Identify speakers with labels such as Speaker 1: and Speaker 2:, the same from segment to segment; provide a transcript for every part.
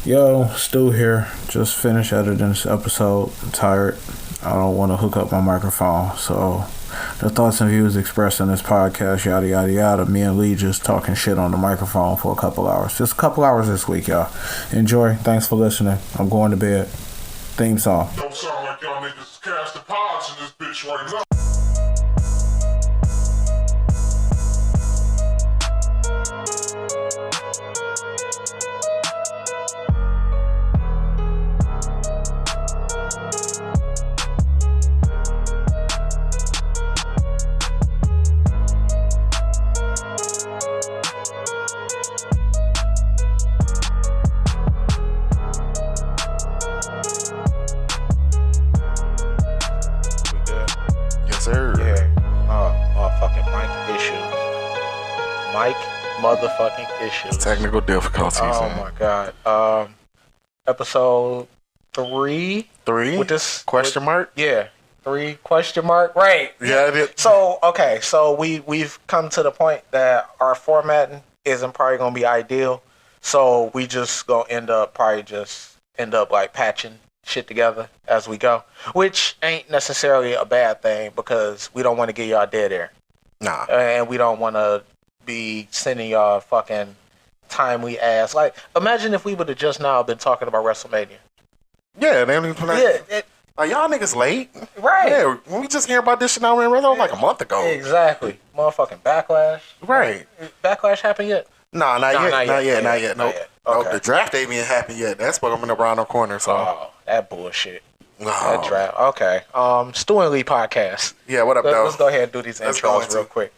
Speaker 1: Yo, Stu here. Just finished editing this episode. I'm tired. I don't want to hook up my microphone. So, the thoughts and views expressed in this podcast, yada, yada, yada. Me and Lee just talking shit on the microphone for a couple hours. Just a couple hours this week, y'all. Enjoy. Thanks for listening. I'm going to bed. Theme song.
Speaker 2: Don't sound like y'all niggas casting pods in this bitch right now.
Speaker 3: Motherfucking issues.
Speaker 4: Technical difficulties.
Speaker 3: Oh my god. Episode 3.
Speaker 4: With this question mark?
Speaker 3: Yeah. 3 question mark. Right.
Speaker 4: Yeah. It is.
Speaker 3: So okay. So we've come to the point that our formatting isn't probably gonna be ideal. So we just gonna end up like patching shit together as we go, which ain't necessarily a bad thing because we don't want to get y'all dead air.
Speaker 4: Nah.
Speaker 3: And we don't want to be sending y'all fucking timely ass. Like, imagine if we would have just now been talking about WrestleMania.
Speaker 4: Yeah, they don't even play.
Speaker 3: Yeah,
Speaker 4: like y'all niggas late.
Speaker 3: Right.
Speaker 4: Yeah, when we just hear about this shit now in Rizzo like a month ago.
Speaker 3: Exactly. Motherfucking Backlash.
Speaker 4: Right.
Speaker 3: Backlash happened yet?
Speaker 4: Nah, not yet. Nope.
Speaker 3: Okay.
Speaker 4: Nope. The draft ain't even happened yet. That's what I'm in around the corner. So.
Speaker 3: Oh, that bullshit.
Speaker 4: Oh.
Speaker 3: That draft. Okay. Stu Lee podcast.
Speaker 4: Yeah. What up, though?
Speaker 3: Let's go ahead and do these intros real quick.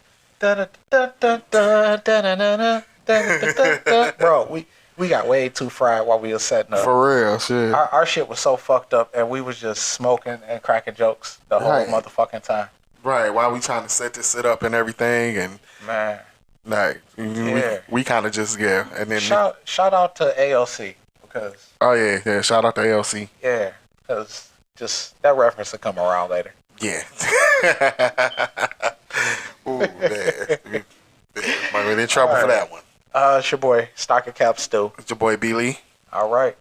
Speaker 3: Bro, we got way too fried while we were setting up.
Speaker 4: For real, shit.
Speaker 3: Our shit was so fucked up, and we was just smoking and cracking jokes the whole motherfucking time.
Speaker 4: Right, while we trying to set this shit up and everything, and
Speaker 3: man,
Speaker 4: like we kind of just and then
Speaker 3: shout out to ALC because
Speaker 4: shout out to ALC.
Speaker 3: Yeah, because just that reference will come around later.
Speaker 4: Yeah. Ooh, man. Might be in trouble for that one.
Speaker 3: It's your boy, Stocker Cap Stu.
Speaker 4: It's your boy, B. Lee.
Speaker 3: All right,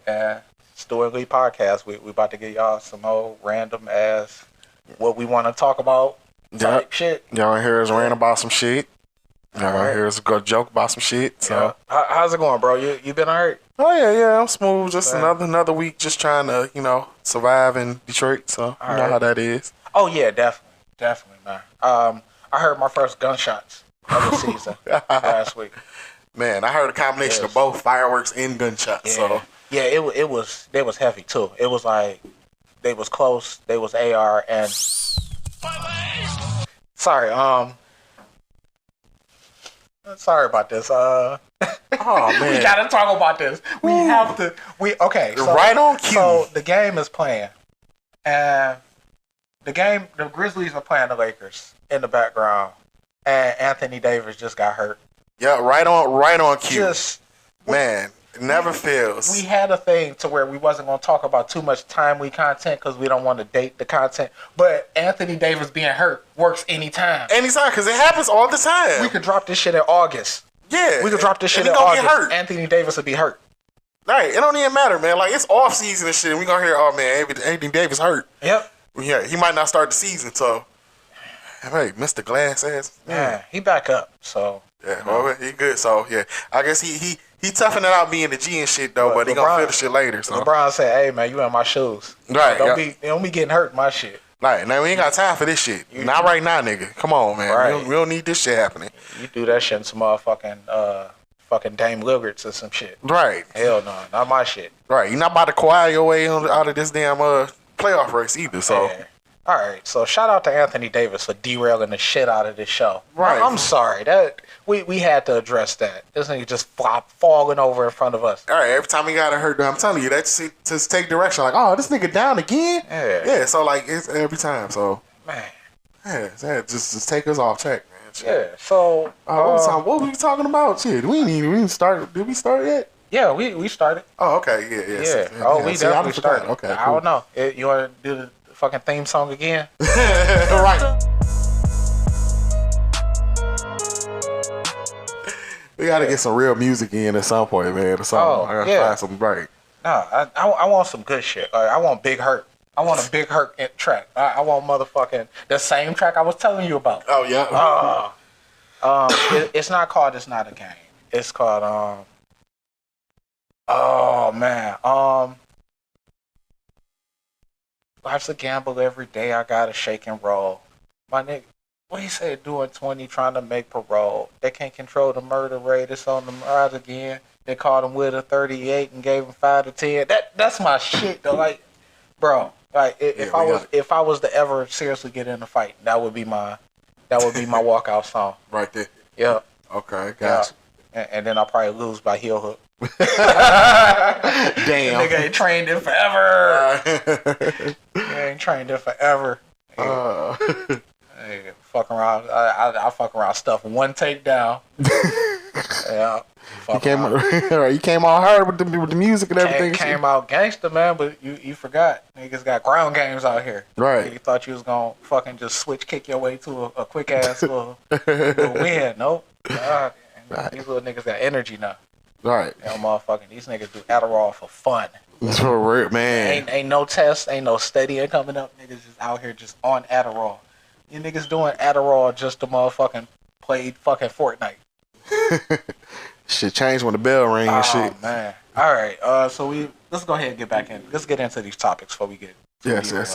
Speaker 3: Stu and Lee podcast. We about to get y'all some old random ass what we want to talk about type shit.
Speaker 4: Y'all hear us rant about some shit. Y'all hear us go joke about some shit. So
Speaker 3: how's it going, bro? You been alright?
Speaker 4: Oh yeah, I'm smooth. Just another week, just trying to survive in Detroit. So you know how that is.
Speaker 3: Oh yeah, definitely, man. I heard my first gunshots of the season last week.
Speaker 4: Man, I heard a combination of both fireworks and gunshots.
Speaker 3: Yeah.
Speaker 4: So
Speaker 3: yeah, it was heavy too. It was like they was close. They was AR and sorry about this.
Speaker 4: Oh man,
Speaker 3: we gotta talk about this. We have to. So,
Speaker 4: right on cue.
Speaker 3: So the game is playing, and the Grizzlies are playing the Lakers in the background, and Anthony Davis just got hurt.
Speaker 4: Yeah, right on cue. Man, it never fails.
Speaker 3: We had a thing to where we wasn't going to talk about too much timely content because we don't want to date the content. But Anthony Davis being hurt works anytime.
Speaker 4: Anytime, because it happens all the time.
Speaker 3: We could drop this shit in August.
Speaker 4: Yeah.
Speaker 3: We could drop this shit in August. Get hurt. Anthony Davis would be hurt.
Speaker 4: Right. It don't even matter, man. Like, it's off season and shit. And we going to hear, oh, man, Anthony Davis hurt.
Speaker 3: Yep.
Speaker 4: Yeah, he might not start the season, so. Hey, Mr. Glass ass.
Speaker 3: Yeah, he back up, so.
Speaker 4: Yeah, well, he good. So yeah, I guess he toughing it out being the G and shit though, but he gonna feel the shit later. So
Speaker 3: LeBron said, "Hey man, you in my shoes.
Speaker 4: Right?
Speaker 3: Don't be getting hurt in my shit.
Speaker 4: Right now we ain't got time for this shit. Not right now, nigga. Come on, man.
Speaker 3: Right.
Speaker 4: We don't need this shit happening.
Speaker 3: You do that shit in some motherfucking fucking Dame Lillard's or some shit.
Speaker 4: Right?
Speaker 3: Hell no, not my shit.
Speaker 4: Right? You're not about to quiet your way out of this damn playoff race either. So.
Speaker 3: Yeah. All right, so shout out to Anthony Davis for derailing the shit out of this show.
Speaker 4: Right.
Speaker 3: I'm sorry that we had to address that. This nigga just falling over in front of us.
Speaker 4: All right, every time he got hurt, I'm telling you, that's just take direction. Like, oh, this nigga down again?
Speaker 3: Yeah.
Speaker 4: So like it's every time. So
Speaker 3: man,
Speaker 4: just take us off track, man. Shit.
Speaker 3: Yeah. So
Speaker 4: what were we talking about? Shit, we didn't start. Did we start yet?
Speaker 3: Yeah, we started.
Speaker 4: Oh, okay. Yeah.
Speaker 3: We definitely started.
Speaker 4: Okay.
Speaker 3: I don't know. You want to do the fucking theme song again?
Speaker 4: Right. We gotta get some real music in at some point, man. I gotta find some right.
Speaker 3: No, I want some good shit. Like, I want Big Hurt. I want a Big Hurt track. I want motherfucking the same track I was telling you about.
Speaker 4: Oh yeah.
Speaker 3: It's not called It's Not a Game. It's called oh man. Life's a gamble every day. I gotta shake and roll. My nigga, what he said? Doing 20, trying to make parole. They can't control the murder rate. It's on the rise again. They caught him with a 38 and gave him 5 to 10. That's my shit though. Like, bro, like if I was to ever seriously get in a fight, that would be my walkout song.
Speaker 4: Right there.
Speaker 3: Yeah.
Speaker 4: Okay, gotcha.
Speaker 3: And then I'll probably lose by heel hook.
Speaker 4: Damn.
Speaker 3: Nigga ain't trained it forever. Ain't trained it forever. Hey, fuck around. I fuck around stuff one takedown. Yeah.
Speaker 4: You came all hard with the music and everything.
Speaker 3: Came out gangster, man, but you forgot. Niggas got ground games out here.
Speaker 4: Right.
Speaker 3: You thought you was gonna fucking just switch kick your way to a quick ass little win. Nope. These little niggas got energy now.
Speaker 4: Right.
Speaker 3: Motherfucking these niggas do Adderall for fun.
Speaker 4: For real, man.
Speaker 3: Ain't no test, ain't no studying coming up. Niggas just out here just on Adderall. You niggas doing Adderall just to motherfucking play fucking Fortnite.
Speaker 4: Shit changed when the bell rang and shit.
Speaker 3: Oh man. All right. So let's go ahead and get back in. Let's get into these topics before we get.
Speaker 4: Yes. Let's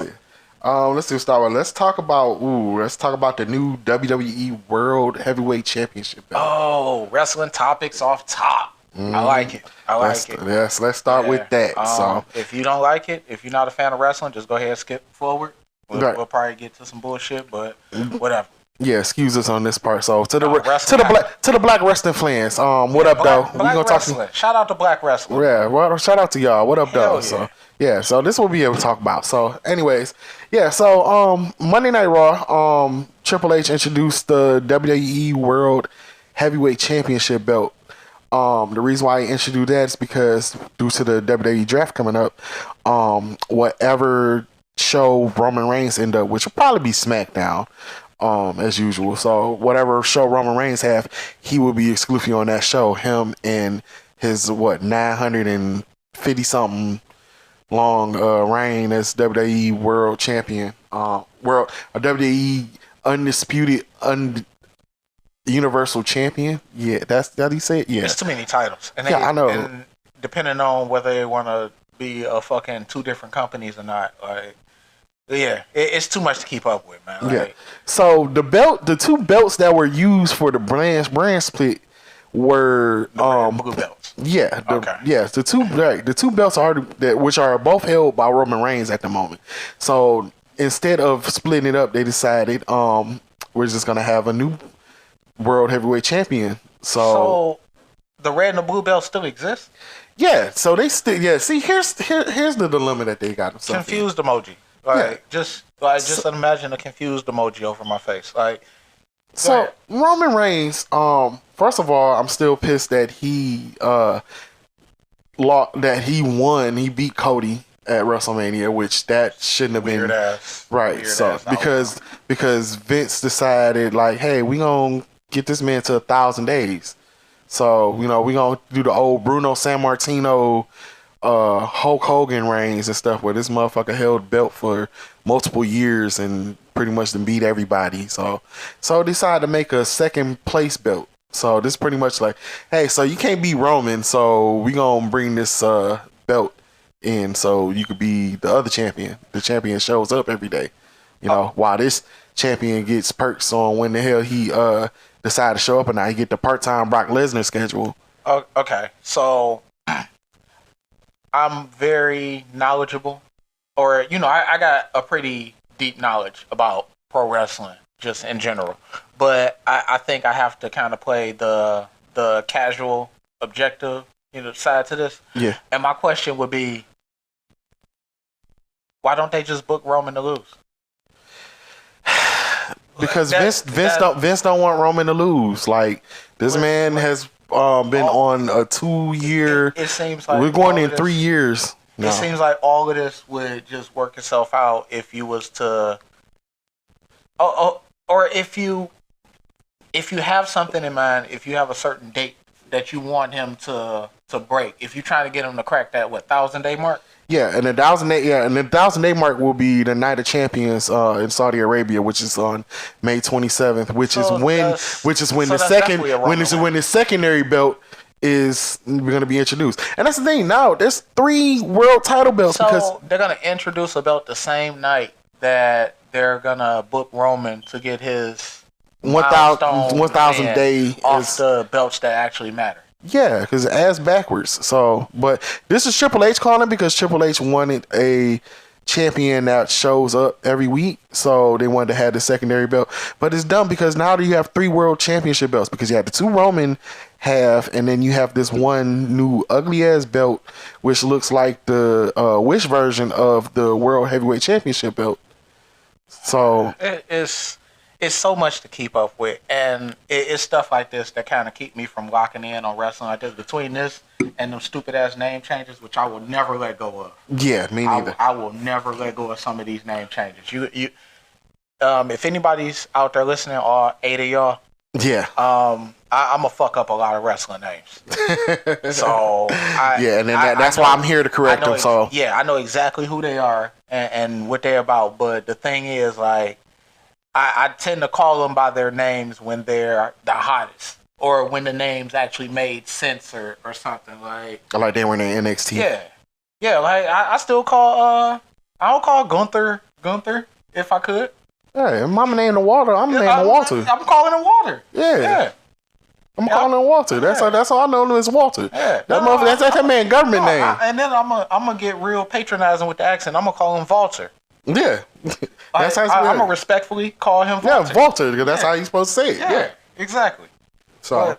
Speaker 4: do start with. Let's talk about the new WWE World Heavyweight Championship belt.
Speaker 3: Oh, wrestling topics off top. I like it.
Speaker 4: Yes, let's start with that. So
Speaker 3: if you don't like it, if you're not a fan of wrestling, just go ahead and skip forward. We'll probably get to some bullshit, but whatever.
Speaker 4: Yeah, excuse us on this part. So to the black wrestling fans, what up though? We gonna talk.
Speaker 3: Shout out to black wrestling.
Speaker 4: Yeah, well, shout out to y'all. What up though?
Speaker 3: Yeah.
Speaker 4: So this will be able to talk about. So anyways, Monday Night Raw, Triple H introduced the WWE World Heavyweight Championship belt. The reason why he introduced that is because due to the WWE draft coming up, whatever show Roman Reigns end up, which will probably be SmackDown, as usual. So whatever show Roman Reigns have, he will be exclusively on that show. Him and his 950 something long reign as WWE World Champion, WWE Undisputed Universal Champion. Yeah, that's how you say it. Yeah,
Speaker 3: it's too many titles. And
Speaker 4: I know.
Speaker 3: And depending on whether they want to be a fucking two different companies or not, like. Yeah, it's too much to keep up with, man. Like,
Speaker 4: yeah. So the two belts that were used for the brand split were
Speaker 3: blue belts.
Speaker 4: Yeah.
Speaker 3: Okay.
Speaker 4: Yes, the two belts which are both held by Roman Reigns at the moment. So instead of splitting it up, they decided we're just gonna have a new World Heavyweight Champion. So
Speaker 3: the red and the blue belts still exist?
Speaker 4: Yeah. So they still See, here's the dilemma that they got themselves
Speaker 3: confused
Speaker 4: in.
Speaker 3: Emoji. Just imagine a confused emoji over my face.
Speaker 4: So Roman Reigns, first of all, I'm still pissed that he won. He beat Cody at WrestleMania, which that shouldn't have
Speaker 3: weird
Speaker 4: been
Speaker 3: ass.
Speaker 4: Right.
Speaker 3: Weird
Speaker 4: So
Speaker 3: ass.
Speaker 4: because Vince decided like, hey, we gonna get this man to 1,000 days. So we gonna do the old Bruno Sammartino, Hulk Hogan reigns and stuff where this motherfucker held belt for multiple years and pretty much then beat everybody. So decided to make a second place belt. So this pretty much like, hey, so you can't beat Roman, so we gonna bring this belt in so you could be the other champion. The champion shows up every day. While this champion gets perks on when the hell he decide to show up, and now he get the part-time Brock Lesnar schedule.
Speaker 3: Okay, so I'm very knowledgeable, or I got a pretty deep knowledge about pro wrestling just in general, but I think I have to kind of play the casual, objective side to this.
Speaker 4: Yeah.
Speaker 3: And my question would be, why don't they just book Roman to lose?
Speaker 4: Because Vince don't want Roman to lose. Like this man has been on a 2-year.
Speaker 3: It seems like
Speaker 4: we're going in 3 years.
Speaker 3: It seems like all of this would just work itself out if you was to, or if you have something in mind, if you have a certain date that you want him to break? If you're trying to get him to crack that 1,000-day mark?
Speaker 4: Yeah, and the 1,000-day mark will be the Night of Champions in Saudi Arabia, which is on May 27th, which is when the secondary belt is going to be introduced. And that's the thing. Now there's 3 world title belts because
Speaker 3: they're going to introduce a belt the same night that they're going to book Roman to get his 1,000
Speaker 4: day
Speaker 3: off the belts that actually matter.
Speaker 4: Yeah, because ass backwards. So, but this is Triple H calling because Triple H wanted a champion that shows up every week. So they wanted to have the secondary belt. But it's dumb because now you have 3 world championship belts because you have the 2 Roman have, and then you have this one new ugly ass belt, which looks like the Wish version of the World Heavyweight Championship belt. So
Speaker 3: it's so much to keep up with, and it's stuff like this that kind of keep me from locking in on wrestling like this. Between this and them stupid ass name changes, which I will never let go of.
Speaker 4: Yeah, me neither.
Speaker 3: I will never let go of some of these name changes. If anybody's out there listening, all 8 of y'all,
Speaker 4: yeah,
Speaker 3: I'm gonna fuck up a lot of wrestling names. So
Speaker 4: that's why I'm here to correct them. So
Speaker 3: yeah, I know exactly who they are and what they're about. But the thing is, like, I tend to call them by their names when they're the hottest, or when the names actually made sense or something like
Speaker 4: they were in NXT.
Speaker 3: Yeah. Like I still call I don't call Gunther if I could.
Speaker 4: Hey, mama named the Water. I'm naming Walter.
Speaker 3: I'm calling him Walter.
Speaker 4: Yeah. I'm calling him Walter. That's all I know him as Walter.
Speaker 3: Yeah.
Speaker 4: That's that man government name.
Speaker 3: And then I'm gonna get real patronizing with the accent. I'm gonna call him Vulture.
Speaker 4: Yeah.
Speaker 3: That's how I'm gonna respectfully call him Vulture.
Speaker 4: Yeah, Vulture, because that's how you're supposed to say it. Yeah.
Speaker 3: Exactly.
Speaker 4: So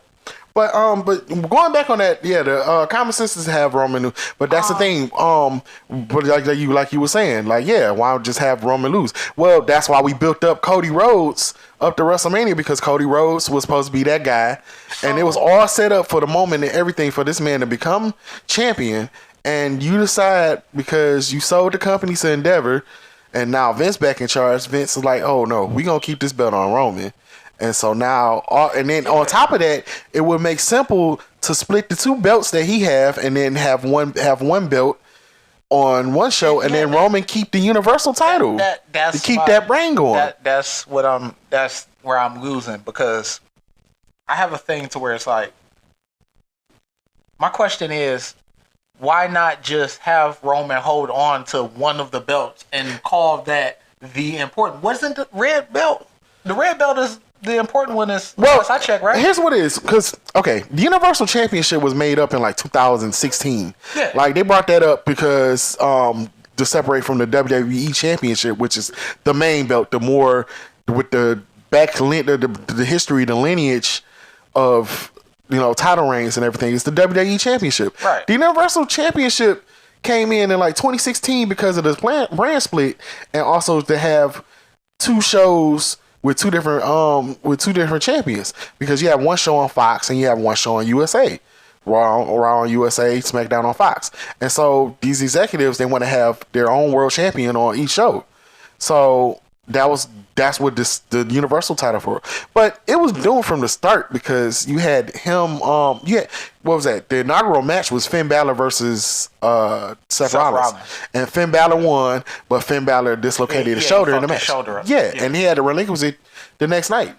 Speaker 4: but going back on that, the common senses have Roman lose, but that's the thing. But like you were saying, why don't just have Roman lose? Well, that's why we built up Cody Rhodes up to WrestleMania, because Cody Rhodes was supposed to be that guy, and it was all set up for the moment and everything for this man to become champion. And you decide, because you sold the company to Endeavor, and now Vince back in charge. Vince is like, oh no, we gonna keep this belt on Roman. And so now, and then on top of that, it would make simple to split the 2 belts that he have, and then have one belt on one show, and then Roman keep the Universal title to keep that brain going.
Speaker 3: That's where I'm losing, because I have a thing to where it's like, my question is, why not just have Roman hold on to one of the belts and call that the important? Wasn't the red belt? The red belt is the important one, is I check, right?
Speaker 4: Here's what it is, because the Universal Championship was made up in 2016.
Speaker 3: Yeah.
Speaker 4: Like, they brought that up because to separate from the WWE Championship, which is the main belt, the more with the the history, the lineage of title reigns and everything. It's the WWE Championship.
Speaker 3: Right.
Speaker 4: The Universal Championship came in 2016 because of the brand split, and also to have 2 shows with two different champions, because you have one show on Fox and you have one show on USA, Raw on USA, SmackDown on Fox. And so these executives, they want to have their own world champion on each show. So that's what the Universal title for. But it was doomed from the start, because you had him. What was that? The inaugural match was Finn Balor versus Seth Rollins, and Finn Balor won, but Finn Balor dislocated his shoulder in the match. And he had to relinquish it the next night,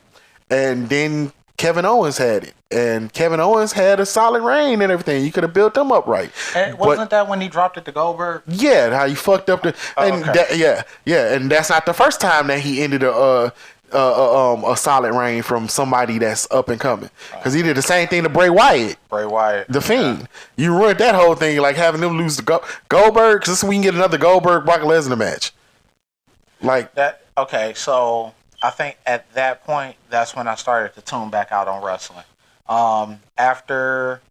Speaker 4: and then Kevin Owens had it, and Kevin Owens had a solid reign and everything. You could have built them up right.
Speaker 3: And wasn't that when he dropped it to Goldberg?
Speaker 4: Yeah, how you fucked up the. And that's not the first time that he ended a solid reign from somebody that's up and coming. Because he did the same thing to Bray Wyatt, the Fiend. Yeah. You ruined that whole thing, like having them lose to Goldberg, because we can get another Goldberg Brock Lesnar match. Like
Speaker 3: that. Okay, so I think at that point, that's when I started to tune back out on wrestling. After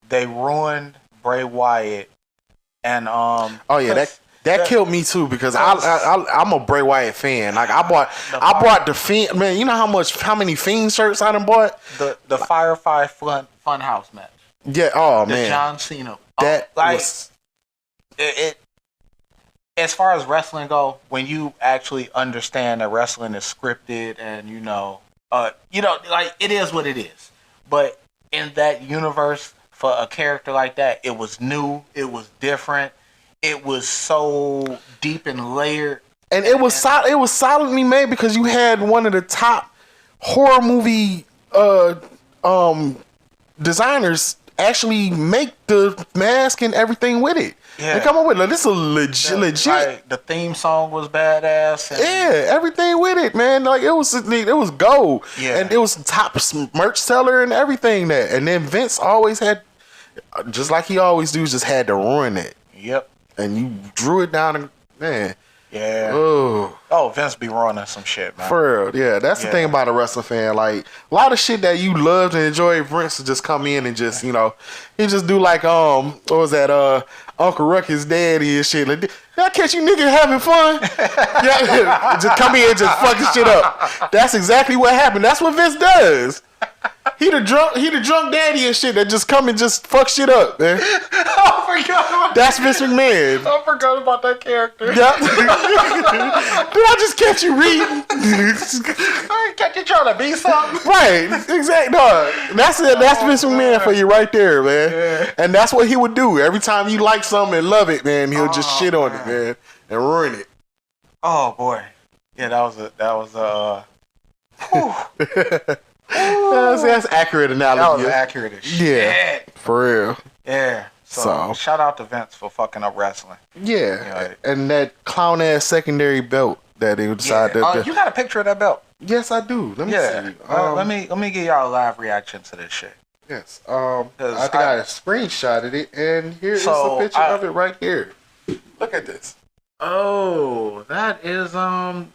Speaker 3: they ruined Bray Wyatt, and that killed me too, because I'm a Bray Wyatt fan. Like, I bought the Fiend, man. You know how many Fiend shirts I done bought? The Firefly Funhouse match.
Speaker 4: Yeah. Oh man.
Speaker 3: The John Cena.
Speaker 4: That was
Speaker 3: it. As far as wrestling go, when you actually understand that wrestling is scripted, and like, it is what it is. But in that universe for a character like that. It was new. It was different. It was so deep and layered.
Speaker 4: And it was solidly made because you had one of the top horror movie designers actually make the mask and everything with it. Yeah. And come up with it. Like, this is legit.
Speaker 3: Like, the theme song was badass.
Speaker 4: Yeah, everything with it, man. Like it was gold. Yeah. And it was top merch seller and everything that. And then Vince always had, just like he always do, just had to ruin it.
Speaker 3: Yep.
Speaker 4: And you drew it down and man.
Speaker 3: Yeah. Oh, Vince be ruining some shit, man.
Speaker 4: For real, yeah. That's the thing about a wrestling fan. Like a lot of shit that you loved and enjoy, Vince would just come in and just, he just do like what was that? Uncle Ruckus daddy and shit. Like, did I catch you niggas having fun? Yeah, just come in and just fucking shit up. That's exactly what happened. That's what Vince does. He the drunk daddy and shit that just come and just fuck shit up, man.
Speaker 3: I forgot about
Speaker 4: That's Vince McMahon.
Speaker 3: I forgot about that character.
Speaker 4: Yep. Did I just catch you reading?
Speaker 3: I ain't catch you trying to be something.
Speaker 4: Right, exactly. No, that's it. That's Vince McMahon for you right there, man. Yeah. And that's what he would do every time you like something and love it, man. He'll just shit on it, man, and ruin it.
Speaker 3: Oh boy, yeah, that was
Speaker 4: That's accurate analogy.
Speaker 3: That was accurate as shit.
Speaker 4: Yeah, for real.
Speaker 3: Yeah. So shout out to Vince for fucking up wrestling.
Speaker 4: Yeah, and that clown ass secondary belt that they decided.
Speaker 3: You got a picture of that belt?
Speaker 4: Yes, I do. Let me see.
Speaker 3: Let me give y'all a live reaction to this shit.
Speaker 4: Yes. I think I screenshotted it, and here's a picture of it right here. Look at this.
Speaker 3: Oh, that is
Speaker 4: And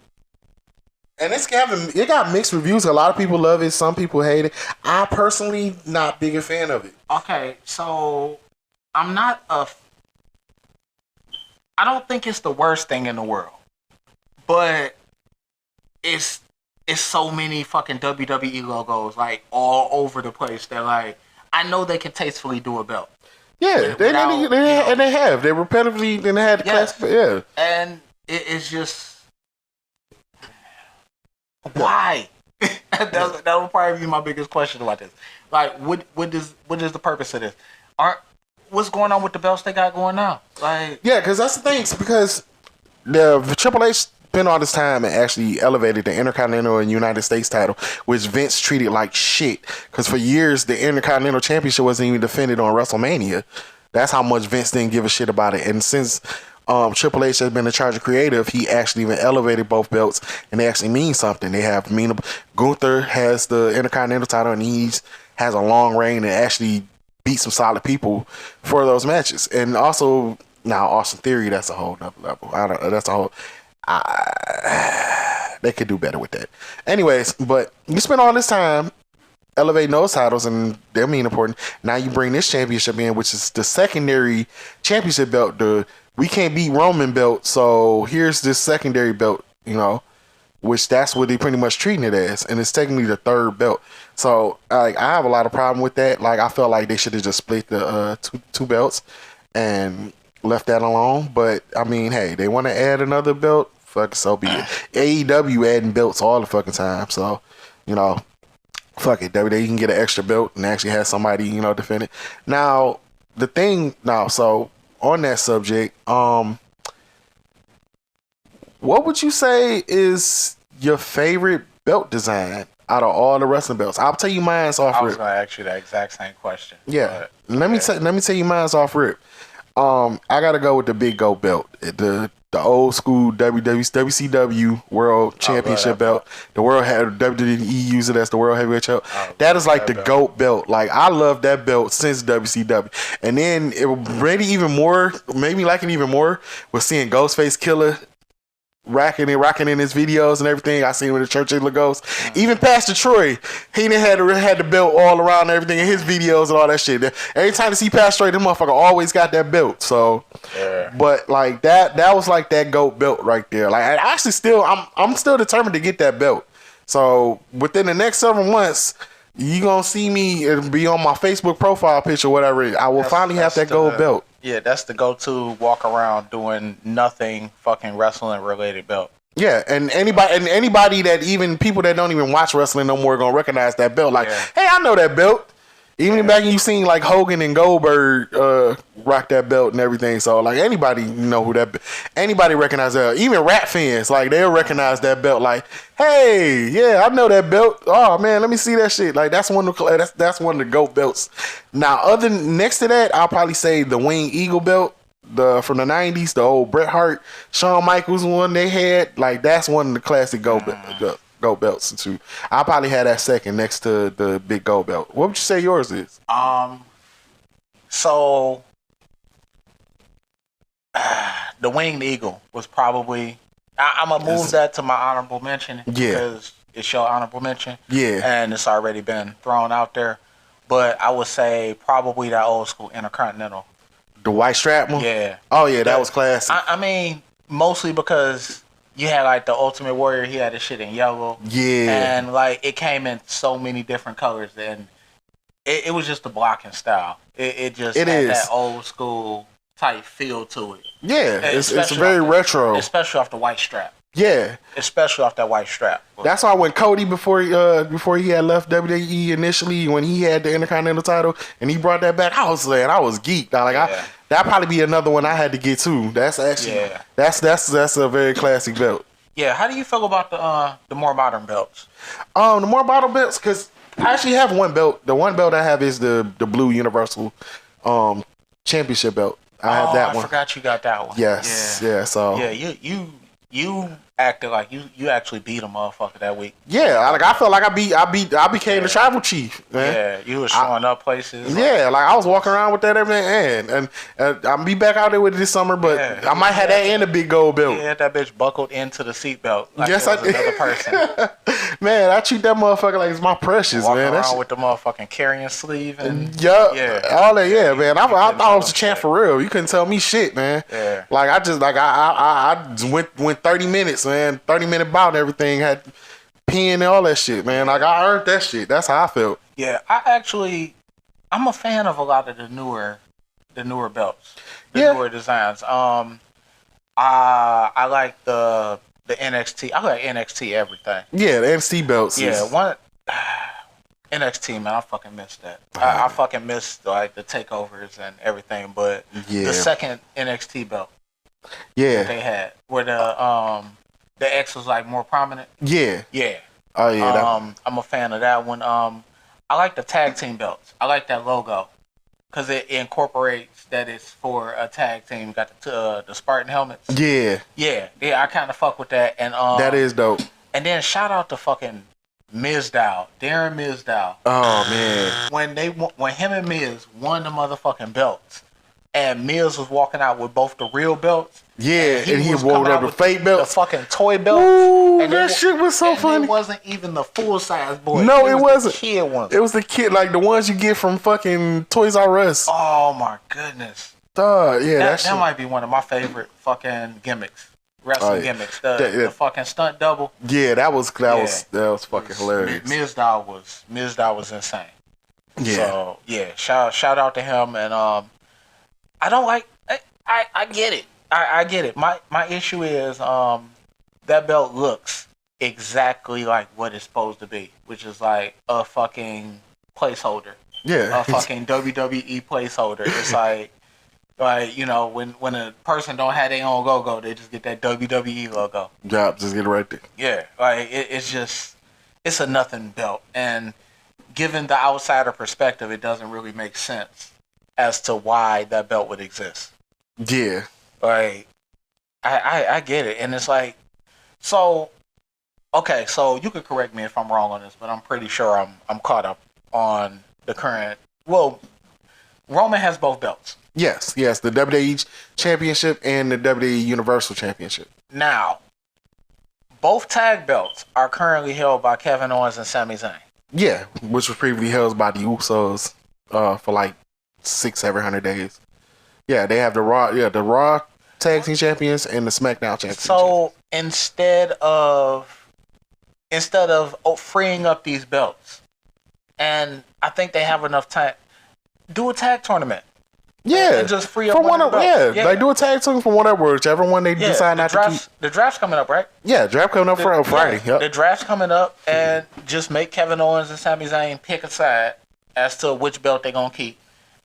Speaker 4: it got mixed reviews. A lot of people love it. Some people hate it. I personally not big a fan of it.
Speaker 3: Okay, so I don't think it's the worst thing in the world, but it's so many fucking WWE logos like all over the place that like I know they can tastefully do a belt.
Speaker 4: Yeah, they have. They repetitively then they had the class. Yeah,
Speaker 3: and it's just why. that would probably be my biggest question about this. Like, what is the purpose of this? What's going on with the belts they got going now? Like,
Speaker 4: yeah, because that's the thing. Because the Triple H spent all this time and actually elevated the Intercontinental and United States title, which Vince treated like shit. Because for years, the Intercontinental Championship wasn't even defended on WrestleMania. That's how much Vince didn't give a shit about it. And since Triple H has been in charge of creative, he actually even elevated both belts, and they actually mean something. They have Gunther has the Intercontinental title, and he has a long reign and actually beat some solid people for those matches. And also now Austin Theory, that's a whole nother level. They could do better with that. Anyways, but you spend all this time elevating those titles, and they're mean important. Now you bring this championship in, which is the secondary championship belt, the we can't beat Roman belt, so here's this secondary belt, which that's what they pretty much treating it as, and it's technically the third belt. So I have a lot of problem with that. Like I felt like they should have just split the two belts and left that alone. But I mean, hey, they want to add another belt, fuck, so be it. AEW adding belts all the fucking time, so fuck it. WWE can get an extra belt and actually have somebody defend it. Now the thing so. On that subject, what would you say is your favorite belt design out of all the wrestling belts? I'll tell you mine's off rip.
Speaker 3: I was going to ask you that exact same question.
Speaker 4: Yeah. Let me tell you mine's off rip. I got to go with the Big Goat belt. The old school WCW World Championship belt. The World WWE use it as the World Heavyweight Belt. That is like the GOAT belt. Like I love that belt since WCW. And then it made me like it even more was seeing Ghostface Killer rocking in his videos and everything. I seen him with the Church of Lagos. Even Pastor Troy, he had the belt all around and everything in his videos and all that shit. Every time you see Pastor Troy, this motherfucker always got that belt. So, but like that was like that GOAT belt right there. Like I actually I'm still determined to get that belt. So within the next several months, you gonna see me be on my Facebook profile picture, whatever. I will finally have that gold belt.
Speaker 3: Yeah, that's the go-to walk around doing nothing fucking wrestling related belt.
Speaker 4: Yeah, and anybody that even people that don't even watch wrestling no more gonna recognize that belt. Like, hey, I know that belt. Even back when you seen like Hogan and Goldberg rock that belt and everything. So like anybody know who that, anybody recognize that. Even rap fans, like they'll recognize that belt. Like, hey, yeah, I know that belt. Oh man, let me see that shit. Like that's one of that's one of the GOAT belts. Now, next to that, I'll probably say the Winged Eagle belt. From the 90s, the old Bret Hart, Shawn Michaels one they had. Like that's one of the classic GOAT belts too. I'll probably have that second next to the big gold belt. What would you say yours is?
Speaker 3: So the Winged Eagle was probably. I'm gonna move that to my honorable mention because it's your honorable mention. Yeah, and it's already been thrown out there. But I would say probably that old school Intercontinental.
Speaker 4: The white strap one?
Speaker 3: Yeah.
Speaker 4: Oh yeah, that was classic.
Speaker 3: I mean, mostly because you had like the Ultimate Warrior. He had this shit in yellow. Yeah. And like it came in so many different colors, and it was just the blocking style. It had that old school type feel to it. Yeah, it's very retro, especially off the white strap. Yeah, especially off that white strap.
Speaker 4: That's why when Cody before he had left WWE initially, when he had the Intercontinental title and he brought that back, I was geeked. That'd probably be another one I had to get too. That's actually that's a very classic belt.
Speaker 3: Yeah, how do you feel about the more modern belts?
Speaker 4: The more modern belts, because I actually have one belt. The one belt I have is the blue Universal Championship belt. I have that one.
Speaker 3: I forgot you got that one.
Speaker 4: Yes, yeah. So
Speaker 3: yeah, you acted like you actually beat a motherfucker that week.
Speaker 4: Yeah, like I felt like I became the tribal chief, man.
Speaker 3: Yeah, you was showing up places.
Speaker 4: Yeah, like I was walking around with that everything, and I'll be back out there with it this summer, but I might have that and a big gold belt.
Speaker 3: Yeah, that bitch buckled into the seatbelt. Like yes, I did. Another person.
Speaker 4: Man, I treat that motherfucker like it's my precious,
Speaker 3: walking
Speaker 4: man.
Speaker 3: Around with the motherfucking carrying sleeve and
Speaker 4: all that. Yeah, man. I thought I was a champ for real. You couldn't tell me shit, man. Yeah. Like I just went 30 minutes, man. 30-minute bout and everything, had peeing and all that shit, man. Like I earned that shit. That's how I felt.
Speaker 3: Yeah, I'm a fan of a lot of the newer belts, newer designs. I like the NXT. I like NXT everything.
Speaker 4: Yeah, the NXT belts.
Speaker 3: Yeah, one NXT, man. I fucking missed that. I fucking missed like the takeovers and everything. But the second NXT belt, that they had where the X was like more prominent. Yeah. Yeah. Oh yeah. I'm a fan of that one. I like the tag team belts. I like that logo because it incorporates that it's for a tag team. Got the Spartan helmets. Yeah. Yeah. I kind of fuck with that. And
Speaker 4: that is dope.
Speaker 3: And then shout out to fucking Mizdow, Darren Mizdow.
Speaker 4: Oh man.
Speaker 3: When him and Miz won the motherfucking belts, and Miz was walking out with both the real belts. Yeah, and he wore up the fake belts. The fucking toy belts.
Speaker 4: Ooh, and that shit was so funny.
Speaker 3: It wasn't even the full size boy.
Speaker 4: No, it wasn't.
Speaker 3: The kid ones.
Speaker 4: It was the kid, like the ones you get from fucking Toys R Us.
Speaker 3: Oh my goodness.
Speaker 4: Yeah,
Speaker 3: that might be one of my favorite fucking gimmicks. Wrestling gimmicks. The fucking stunt double.
Speaker 4: Yeah, that was fucking hilarious.
Speaker 3: Mizdow was insane. Yeah. So yeah, shout out to him. And I don't like. I get it. I get it. My issue is that belt looks exactly like what it's supposed to be, which is like a fucking placeholder. Yeah. A fucking WWE placeholder. It's like you know, when a person don't have their own logo, they just get that WWE logo.
Speaker 4: Yeah, just get it right there.
Speaker 3: Yeah. Like it's a nothing belt, and given the outsider perspective, it doesn't really make sense as to why that belt would exist.
Speaker 4: Yeah.
Speaker 3: Like, I get it. And it's like, so you could correct me if I'm wrong on this, but I'm pretty sure I'm caught up on the current. Well, Roman has both belts.
Speaker 4: Yes, the WWE Championship and the WWE Universal Championship.
Speaker 3: Now, both tag belts are currently held by Kevin Owens and Sami Zayn.
Speaker 4: Yeah, which was previously held by the Usos for like 600-700 days. Yeah, they have the Raw Tag Team Champions and the SmackDown Champions.
Speaker 3: So instead of freeing up these belts, and I think they have enough time, do a tag tournament.
Speaker 4: Yeah,
Speaker 3: and just free up one of belts.
Speaker 4: Yeah, they do a tag team from whichever one they decide not to keep.
Speaker 3: The draft's coming up, right?
Speaker 4: Yeah, draft coming up for Friday.
Speaker 3: Yep. The draft's coming up, and just make Kevin Owens and Sami Zayn pick a side as to which belt they're gonna keep,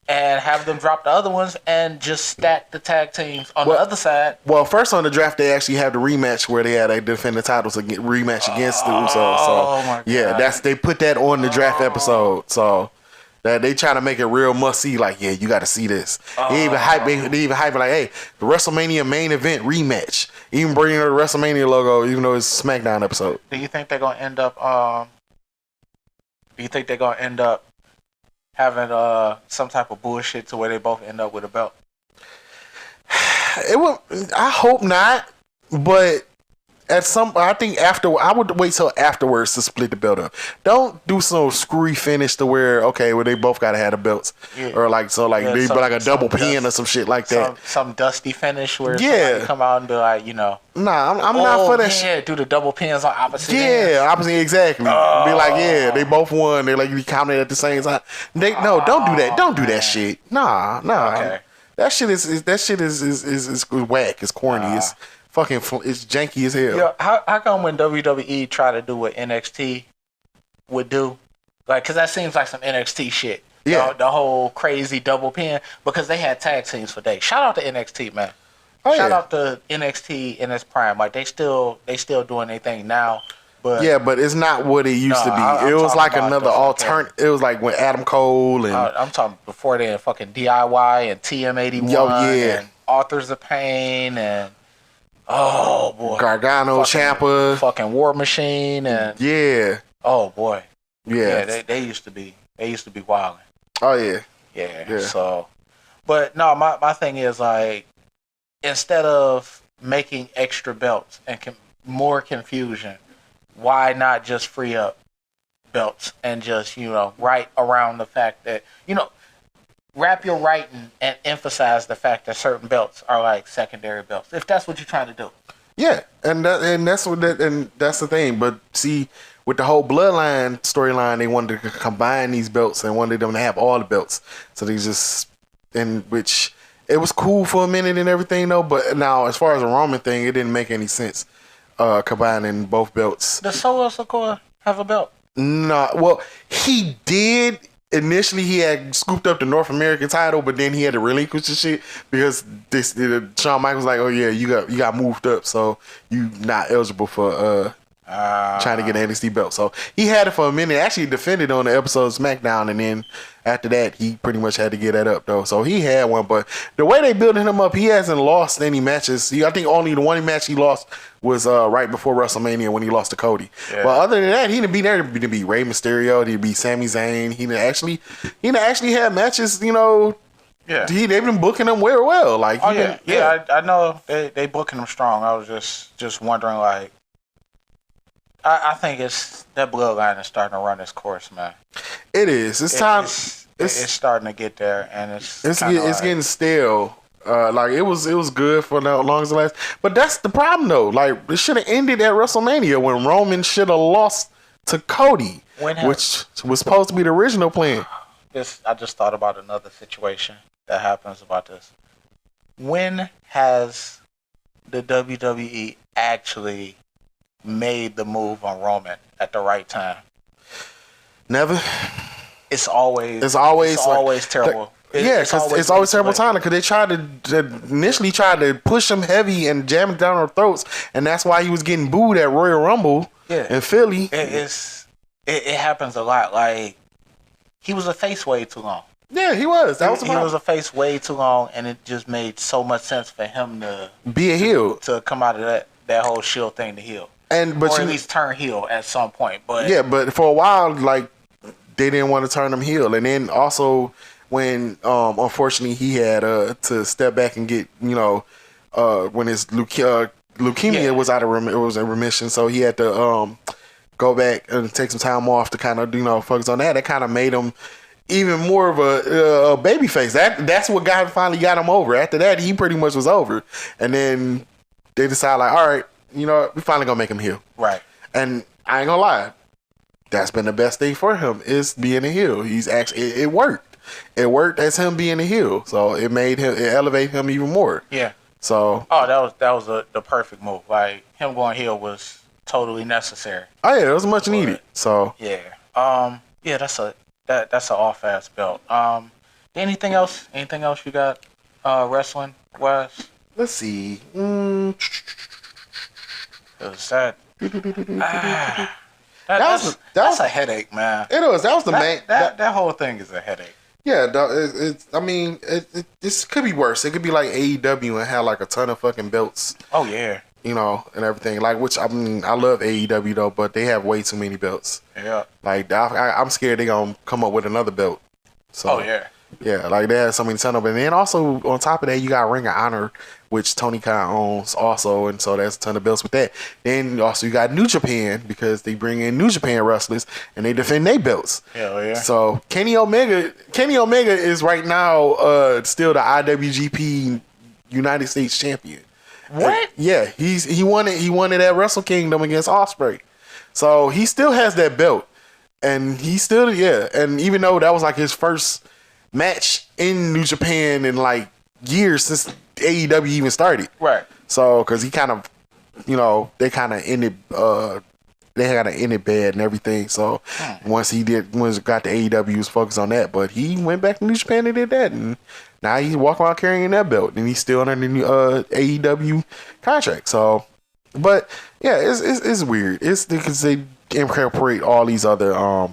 Speaker 3: and have them drop the other ones and just stack the tag teams on the other side.
Speaker 4: Well, first on the draft, they actually have the rematch where they had a defend the titles rematch against the Usos. So,
Speaker 3: my God.
Speaker 4: yeah, they put that on the draft episode. So that they trying to make it real must see. Like, yeah, you got to see this. They even hype it like, hey, the WrestleMania main event rematch. Even bringing the WrestleMania logo, even though it's a SmackDown episode.
Speaker 3: Do you think they're gonna end up? Having some type of bullshit to where they both end up with a belt?
Speaker 4: I hope not, but I think I would wait till afterwards to split the belt up. Don't do some screwy finish to where they both gotta have the belts, or like they like a double pin or some shit like that.
Speaker 3: Some dusty finish where somebody come out and be like,
Speaker 4: Nah, I'm not for that shit.
Speaker 3: Do the double pins on opposite ends.
Speaker 4: Opposite, exactly. Be like, they both won. They like you counted at the same time. Don't do that. Don't do that shit. Nah.
Speaker 3: Okay.
Speaker 4: That shit is whack. It's corny. It's fucking, it's janky as hell.
Speaker 3: Yo, how come when WWE try to do what NXT would do, like, because that seems like some NXT shit.
Speaker 4: Yeah.
Speaker 3: The whole crazy double pin, because they had tag teams for days. Shout out to NXT, man. Shout out to NXT in its prime. Like, they still doing their thing now. But
Speaker 4: but it's not what it used to be. It was like another alternate. It was like when Adam Cole and
Speaker 3: I'm talking before then, fucking DIY and TM81 and Authors of Pain and oh boy,
Speaker 4: Gargano, Ciampa,
Speaker 3: fucking War Machine and oh boy, they used to be wilding.
Speaker 4: Oh yeah.
Speaker 3: So, but no, my thing is, like, instead of making extra belts and more confusion, why not just free up belts and just, write around the fact that, wrap your writing and emphasize the fact that certain belts are like secondary belts, if that's what you're trying to do.
Speaker 4: Yeah, and that's the thing. But see, with the whole bloodline storyline, they wanted to combine these belts and wanted them to have all the belts. So they just, in which it was cool for a minute and everything though. But now, as far as the Roman thing, it didn't make any sense. Combining both belts.
Speaker 3: Does Solo Sikoa have a belt?
Speaker 4: No, well, he did. Initially, he had scooped up the North American title, but then he had to relinquish the shit because Shawn Michaels was like, "Oh yeah, you got moved up, so you not eligible for trying to get an NXT belt." So he had it for a minute. Actually, defended on the episode of SmackDown, and then after that, he pretty much had to get that up though. So he had one, but the way they building him up, he hasn't lost any matches. I think only the one match he lost was right before WrestleMania when he lost to Cody. Yeah. But other than that, he didn't be there to be Rey Mysterio. He beat Sami Zayn. He didn't actually have matches. They've been booking him very well. Like,
Speaker 3: I know they booking him strong. I was just wondering, like, I think it's that bloodline is starting to run its course, man.
Speaker 4: It is. It's time.
Speaker 3: It's starting to get there, and it's
Speaker 4: getting stale. Like it was good for the longest last, but that's the problem though. Like it should have ended at WrestleMania when Roman should have lost to Cody, which was supposed to be the original plan.
Speaker 3: I just thought about another situation that happens about this. When has the WWE actually made the move on Roman at the right time?
Speaker 4: Never.
Speaker 3: It's always terrible.
Speaker 4: It's always terrible timing because they initially tried to push him heavy and jam it down our throats, and that's why he was getting booed at Royal Rumble in Philly.
Speaker 3: It happens a lot. Like, he was a face way too long.
Speaker 4: Yeah, he was. He
Speaker 3: was a face way too long, and it just made so much sense for him to
Speaker 4: be a heel,
Speaker 3: to come out of that whole Shield thing to heel, or at least turn heel at some point. But
Speaker 4: for a while, like, they didn't want to turn him heel, and then also when unfortunately he had to step back and get when his leukemia was was in remission, so he had to go back and take some time off to kind of focus on that. That kind of made him even more of a baby face. That's what finally got him over. After that, he pretty much was over, and then they decided, like, all right, we finally gonna make him heel,
Speaker 3: right?
Speaker 4: And I ain't gonna lie, that's been the best thing for him, is being a heel. He's actually it worked. It worked as him being a heel, so it elevated him even more.
Speaker 3: Yeah.
Speaker 4: So.
Speaker 3: Oh, that was the perfect move. Like, him going heel was totally necessary.
Speaker 4: Oh yeah, it was much needed. So.
Speaker 3: Yeah. That's that's an off-ass belt. Anything else? Anything else you got? Wrestling wise?
Speaker 4: Let's see.
Speaker 3: Is that's a headache, man.
Speaker 4: It was. That was the main.
Speaker 3: That whole thing is a headache.
Speaker 4: Yeah, I mean, this could be worse. It could be like AEW and have like a ton of fucking belts.
Speaker 3: Oh yeah.
Speaker 4: You know, and everything. Like, which I mean, I love AEW though, but they have way too many belts.
Speaker 3: Yeah.
Speaker 4: Like, I'm scared they gonna come up with another belt. So,
Speaker 3: oh yeah.
Speaker 4: Yeah, like they have so many ton of them. And then also on top of that, you got Ring of Honor, which Tony Khan owns also, and so that's a ton of belts with that. Then also you got New Japan because they bring in New Japan wrestlers and they defend their belts.
Speaker 3: Hell yeah.
Speaker 4: So Kenny Omega is right now still the IWGP United States champion.
Speaker 3: What?
Speaker 4: Yeah, he won it at Wrestle Kingdom against Ospreay. So he still has that belt. And he still and even though that was like his first match in New Japan in like years since AEW even started.
Speaker 3: Right.
Speaker 4: So, because he kind of, they kind of ended, they had to end it bad and everything. So, once he got to AEW, he was focused on that. But he went back to New Japan and did that. And now he's walking around carrying that belt. And he's still under the AEW contract. So, but yeah, it's weird. It's because they incorporate all these other,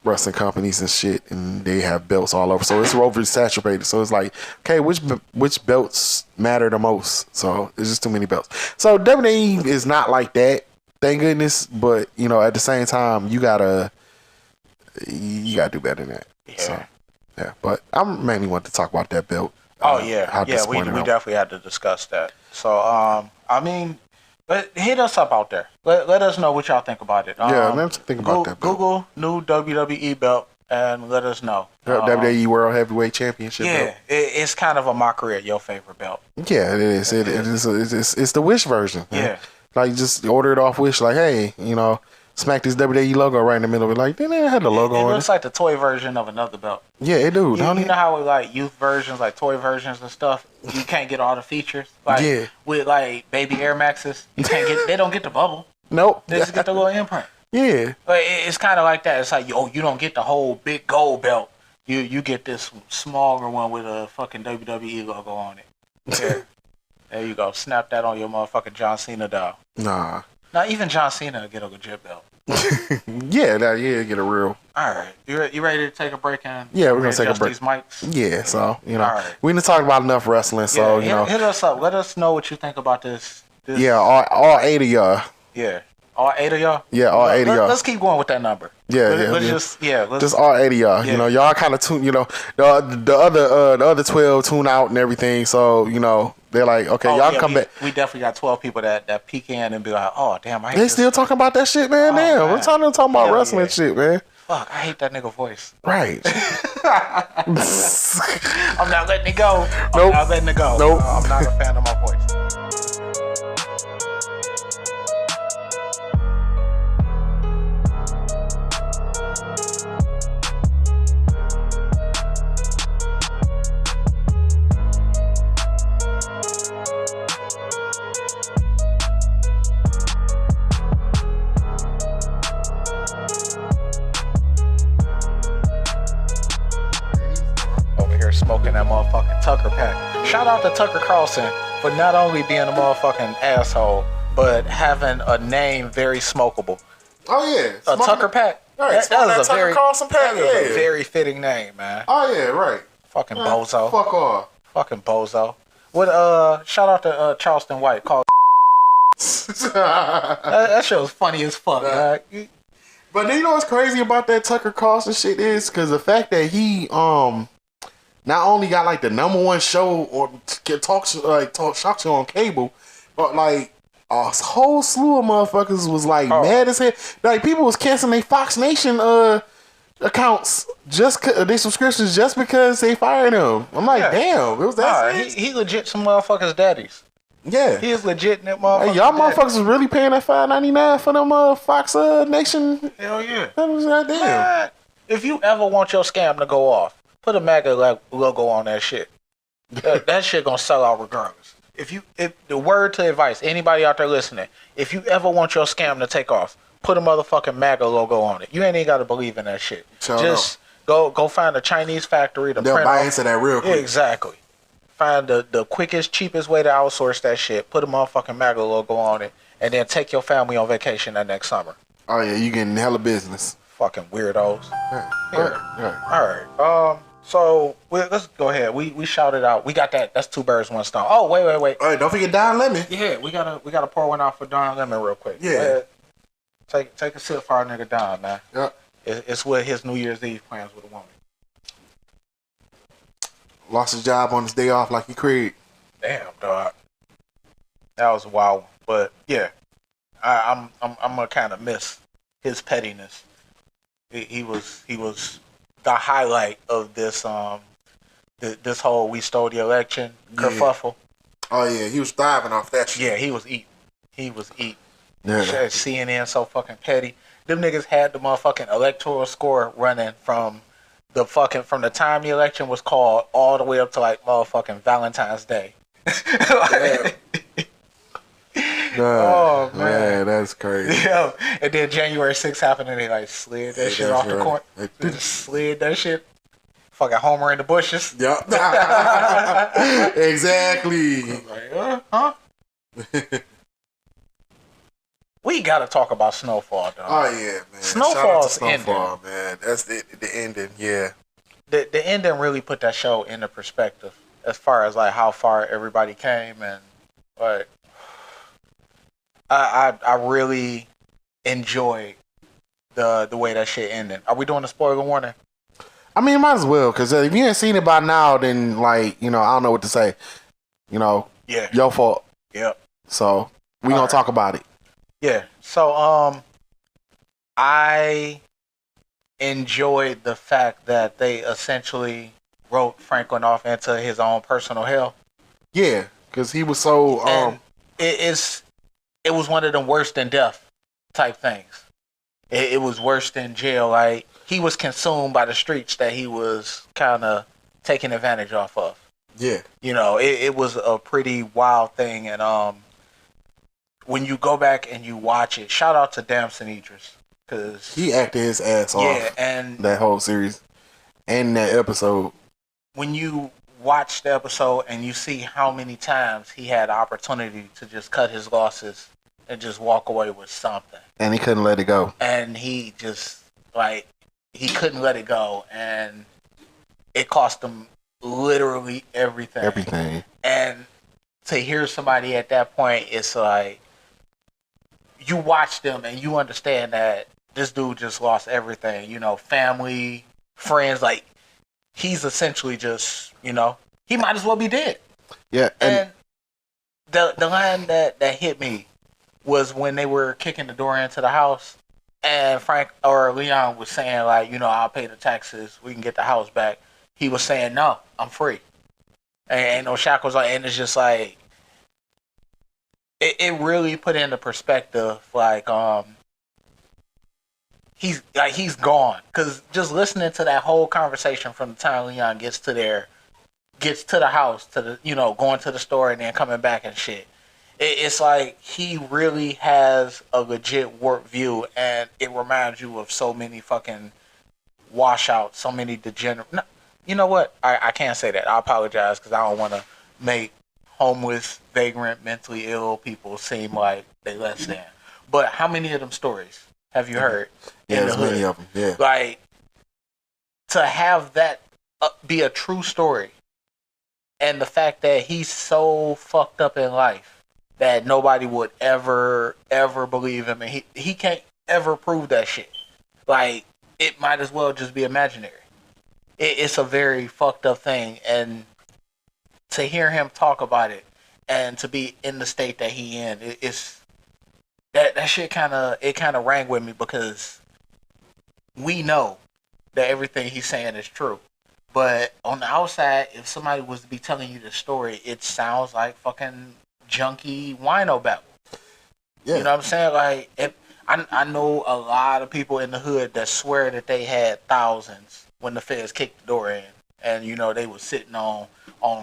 Speaker 4: wrestling companies and shit, and they have belts all over, so it's oversaturated. So it's like, okay, which belts matter the most? So it's just too many belts. So WWE is not like that, thank goodness. But at the same time, you gotta do better than that.
Speaker 3: Yeah.
Speaker 4: So yeah, but I mainly want to talk about that belt.
Speaker 3: Oh yeah, we definitely had to discuss that. So I mean. But hit us up out there. Let us know what y'all think about it.
Speaker 4: Let's think about that belt.
Speaker 3: Google new WWE belt and let us know.
Speaker 4: WWE World Heavyweight Championship belt.
Speaker 3: It's kind of a mockery of your favorite belt.
Speaker 4: Yeah, it is. It's the Wish version.
Speaker 3: Yeah.
Speaker 4: Like, you just order it off Wish, like, hey, smack this WWE logo right in the middle of it. Like, then they had the logo on it.
Speaker 3: It looks like the toy version of another belt.
Speaker 4: Yeah, it do.
Speaker 3: You know how with like youth versions, like toy versions and stuff, you can't get all the features. Like with like baby Air Maxes, you can't get. They don't get the bubble.
Speaker 4: Nope.
Speaker 3: They just get the little imprint.
Speaker 4: Yeah.
Speaker 3: But it's kind of like that. It's like, you don't get the whole big gold belt. You get this smaller one with a fucking WWE logo on it. Yeah. There you go. Snap that on your motherfucking John Cena doll.
Speaker 4: Nah.
Speaker 3: Not even John Cena will get a legit belt.
Speaker 4: get a real.
Speaker 3: All right. You ready to take a break? And
Speaker 4: yeah, we're going to take a break.
Speaker 3: These mics?
Speaker 4: Yeah, so,
Speaker 3: All right.
Speaker 4: we didn't talk about enough wrestling, so,
Speaker 3: Hit us up. Let us know what you think about this.
Speaker 4: Yeah, all 8 of y'all.
Speaker 3: Yeah. All 8 of y'all?
Speaker 4: Yeah, all 8 of y'all.
Speaker 3: Let's keep going with that number.
Speaker 4: Let's just all 8 of y'all.
Speaker 3: Yeah.
Speaker 4: Y'all kind of tune. The other 12 tune out and everything. So they're like, okay, y'all come back.
Speaker 3: We definitely got 12 people that peek in and be like, oh damn,
Speaker 4: they still talking about that shit, man. Damn, we're talking about wrestling shit, man.
Speaker 3: Fuck, I hate that nigga voice.
Speaker 4: Right.
Speaker 3: I'm not letting it go.
Speaker 4: Nope.
Speaker 3: I'm not letting it go.
Speaker 4: Nope.
Speaker 3: I'm not a fan of my voice. Smoking that motherfucking Tucker pack. Shout out to Tucker Carlson for not only being a motherfucking asshole, but having a name very smokable.
Speaker 4: Oh yeah,
Speaker 3: a Tucker pack.
Speaker 4: Right, that is a
Speaker 3: very
Speaker 4: Carlson pack.
Speaker 3: That is a very fitting name, man.
Speaker 4: Oh yeah, right.
Speaker 3: Fucking bozo.
Speaker 4: Fuck off.
Speaker 3: Fucking bozo. What? Shout out to Charleston White. Called. that shit was funny as fuck.
Speaker 4: But you know what's crazy about that Tucker Carlson shit is because the fact that he not only got like the #1 show or talk shock show on cable, but like a whole slew of motherfuckers was like mad as hell. Like people was canceling their Fox Nation accounts their subscriptions just because they fired him. I'm like, damn, it was that.
Speaker 3: He legit some motherfuckers' daddies.
Speaker 4: Yeah,
Speaker 3: he is legit in that motherfucker.
Speaker 4: Hey, y'all motherfuckers was really paying that $5.99 for them Fox Nation.
Speaker 3: Hell yeah,
Speaker 4: that was goddamn.
Speaker 3: Man, if you ever want your scam to go off, put a MAGA logo on that shit. That shit gonna sell out regardless. If the word to advice, anybody out there listening, if you ever want your scam to take off, put a motherfucking MAGA logo on it. You ain't even got to believe in that shit. Just go find a Chinese factory to
Speaker 4: They'll
Speaker 3: print
Speaker 4: buy
Speaker 3: off.
Speaker 4: into that real quick.
Speaker 3: Exactly. Find the quickest, cheapest way to outsource that shit. Put a motherfucking MAGA logo on it, and then take your family on vacation that next summer.
Speaker 4: Oh yeah, you getting hella business.
Speaker 3: Fucking weirdos.
Speaker 4: Right.
Speaker 3: All right. So let's go ahead. We shouted out. We got that. That's 2 birds, 1 stone. Oh, wait.
Speaker 4: All right, don't forget Don Lemon.
Speaker 3: Yeah, we gotta pour one out for Don Lemon real quick.
Speaker 4: Yeah.
Speaker 3: Take a sip for our nigga Don, man.
Speaker 4: Yeah.
Speaker 3: It's with his New Year's Eve plans with a woman.
Speaker 4: Lost his job on his day off like he Craig.
Speaker 3: Damn, dog. That was a wild one. But yeah, I'm gonna kind of miss his pettiness. He was the highlight of this this whole we stole the election kerfuffle.
Speaker 4: Oh yeah, he was thriving off that shit.
Speaker 3: Yeah, he was eating.
Speaker 4: Yeah.
Speaker 3: CNN so fucking petty. Them niggas had the motherfucking electoral score running from the time the election was called all the way up to like motherfucking Valentine's Day. Oh man,
Speaker 4: that's crazy.
Speaker 3: Yeah, and then January 6th happened and they like slid that shit off the court. They just slid that shit. Fucking Homer in the bushes.
Speaker 4: Yep. Exactly.
Speaker 3: Like, huh? We gotta talk about Snowfall, dog.
Speaker 4: Oh yeah, man.
Speaker 3: Snowfall's
Speaker 4: Snowfall,
Speaker 3: ending.
Speaker 4: man. That's the ending. Yeah.
Speaker 3: The ending really put that show into perspective as far as like how far everybody came, and like I really enjoyed the way that shit ended. Are we doing a spoiler warning?
Speaker 4: I mean, might as well, because if you ain't seen it by now, then like I don't know what to say. Yeah, your fault.
Speaker 3: Yep.
Speaker 4: So we gonna talk about it.
Speaker 3: Yeah. So I enjoyed the fact that they essentially wrote Franklin off into his own personal hell.
Speaker 4: Yeah, because he was so
Speaker 3: And it was one of them worse than death type things. It was worse than jail. Like he was consumed by the streets that he was kind of taking advantage off of.
Speaker 4: Yeah.
Speaker 3: It was a pretty wild thing, and when you go back and you watch it, shout out to Damson Idris, because
Speaker 4: he acted his ass off.
Speaker 3: Yeah, and
Speaker 4: that whole series and that episode.
Speaker 3: When you watch the episode and you see how many times he had the opportunity to just cut his losses and just walk away with something,
Speaker 4: and he couldn't let it go,
Speaker 3: and he just he couldn't let it go, and it cost him literally everything. And to hear somebody at that point, it's like you watch them and you understand that this dude just lost everything, family, friends. Like he's essentially just, he might as well be dead.
Speaker 4: Yeah.
Speaker 3: And the line that hit me was when they were kicking the door into the house, and Frank or Leon was saying like, I'll pay the taxes, we can get the house back. He was saying, no, I'm free. Ain't no shackles on. And it's just like, it really put into perspective, like, he's gone. Because just listening to that whole conversation from the time Leon gets to the house, to the, going to the store and then coming back and shit. It's like he really has a legit warped view, and it reminds you of so many fucking washouts, so many degenerate. No, you know what? I can't say that. I apologize, because I don't want to make homeless, vagrant, mentally ill people seem like they less than. But how many of them stories have you heard?
Speaker 4: Yeah, there's many of them. Yeah.
Speaker 3: Like, to have that be a true story, and the fact that he's so fucked up in life that nobody would ever believe him, and he can't ever prove that shit. Like, it might as well just be imaginary. It's a very fucked up thing, and to hear him talk about it and to be in the state that he in, it's that shit kind of rang with me, because we know that everything he's saying is true, but on the outside, if somebody was to be telling you the story, it sounds like fucking junky wino babble. Yeah. You know what I'm saying? Like, I know a lot of people in the hood that swear that they had thousands when the feds kicked the door in, and they was sitting on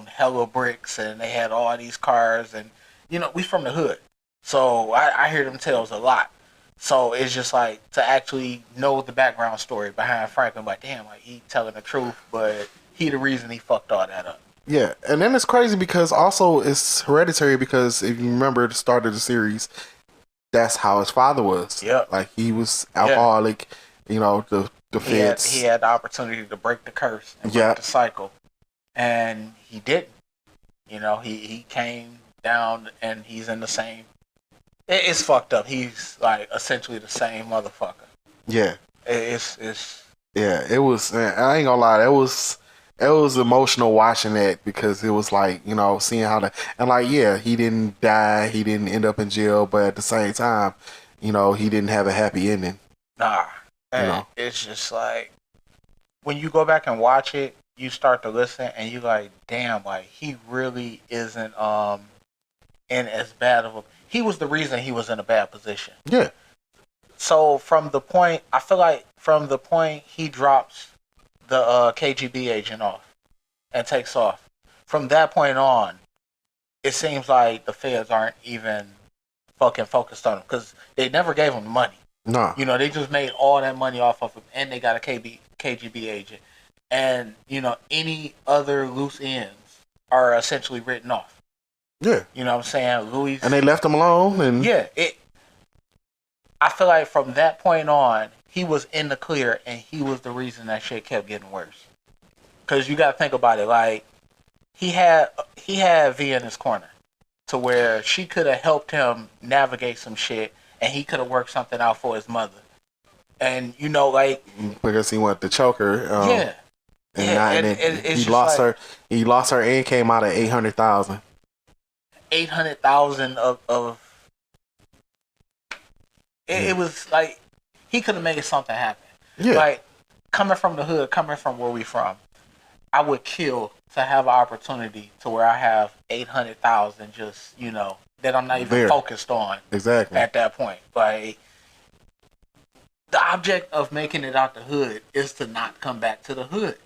Speaker 3: hella bricks, and they had all these cars, and we from the hood, so I hear them tales a lot. So it's just like to actually know the background story behind Franklin. Like, damn, like he telling the truth, but he the reason he fucked all that up.
Speaker 4: Yeah, and then it's crazy because also it's hereditary because if you remember the start of the series, that's how his father was.
Speaker 3: Yeah,
Speaker 4: like he was alcoholic. You know, the feds.
Speaker 3: He had the opportunity to break the curse and break the cycle, and he didn't. You know, he came down and he's in the same. It's fucked up. He's like essentially the same motherfucker.
Speaker 4: Yeah,
Speaker 3: it's
Speaker 4: yeah. It was. I ain't gonna lie. It was emotional watching that because it was like, you know, seeing how and like, yeah, he didn't die, he didn't end up in jail, but at the same time, you know, he didn't have a happy ending.
Speaker 3: Nah, and
Speaker 4: you know?
Speaker 3: It's just like when you go back and watch it, you start to listen and you like, damn, like he really isn't in as bad of a. He was the reason he was in a bad position.
Speaker 4: Yeah.
Speaker 3: So I feel like from the point he drops the KGB agent off and takes off, from that point on, it seems like the feds aren't even fucking focused on him because they never gave him money.
Speaker 4: Nah.
Speaker 3: You know, they just made all that money off of him, and they got a KGB agent. And, you know, any other loose ends are essentially written off.
Speaker 4: Yeah.
Speaker 3: You know what I'm saying? Louis.
Speaker 4: And they left him alone. And
Speaker 3: yeah. I feel like from that point on, he was in the clear, and he was the reason that shit kept getting worse. Because you got to think about it. Like, he had V in his corner to where she could have helped him navigate some shit, and he could have worked something out for his mother. And, you know, like...
Speaker 4: Because he wanted to choke her.
Speaker 3: Yeah.
Speaker 4: And he lost her. He lost her and came out at 800,000.
Speaker 3: 800,000 of it was like he could have made something happen.
Speaker 4: Yeah.
Speaker 3: Like coming from the hood, coming from where we from, I would kill to have an opportunity to where I have 800,000 just, you know, that I'm not even focused on.
Speaker 4: Exactly.
Speaker 3: At that point. Like the object of making it out the hood is to not come back to the hood.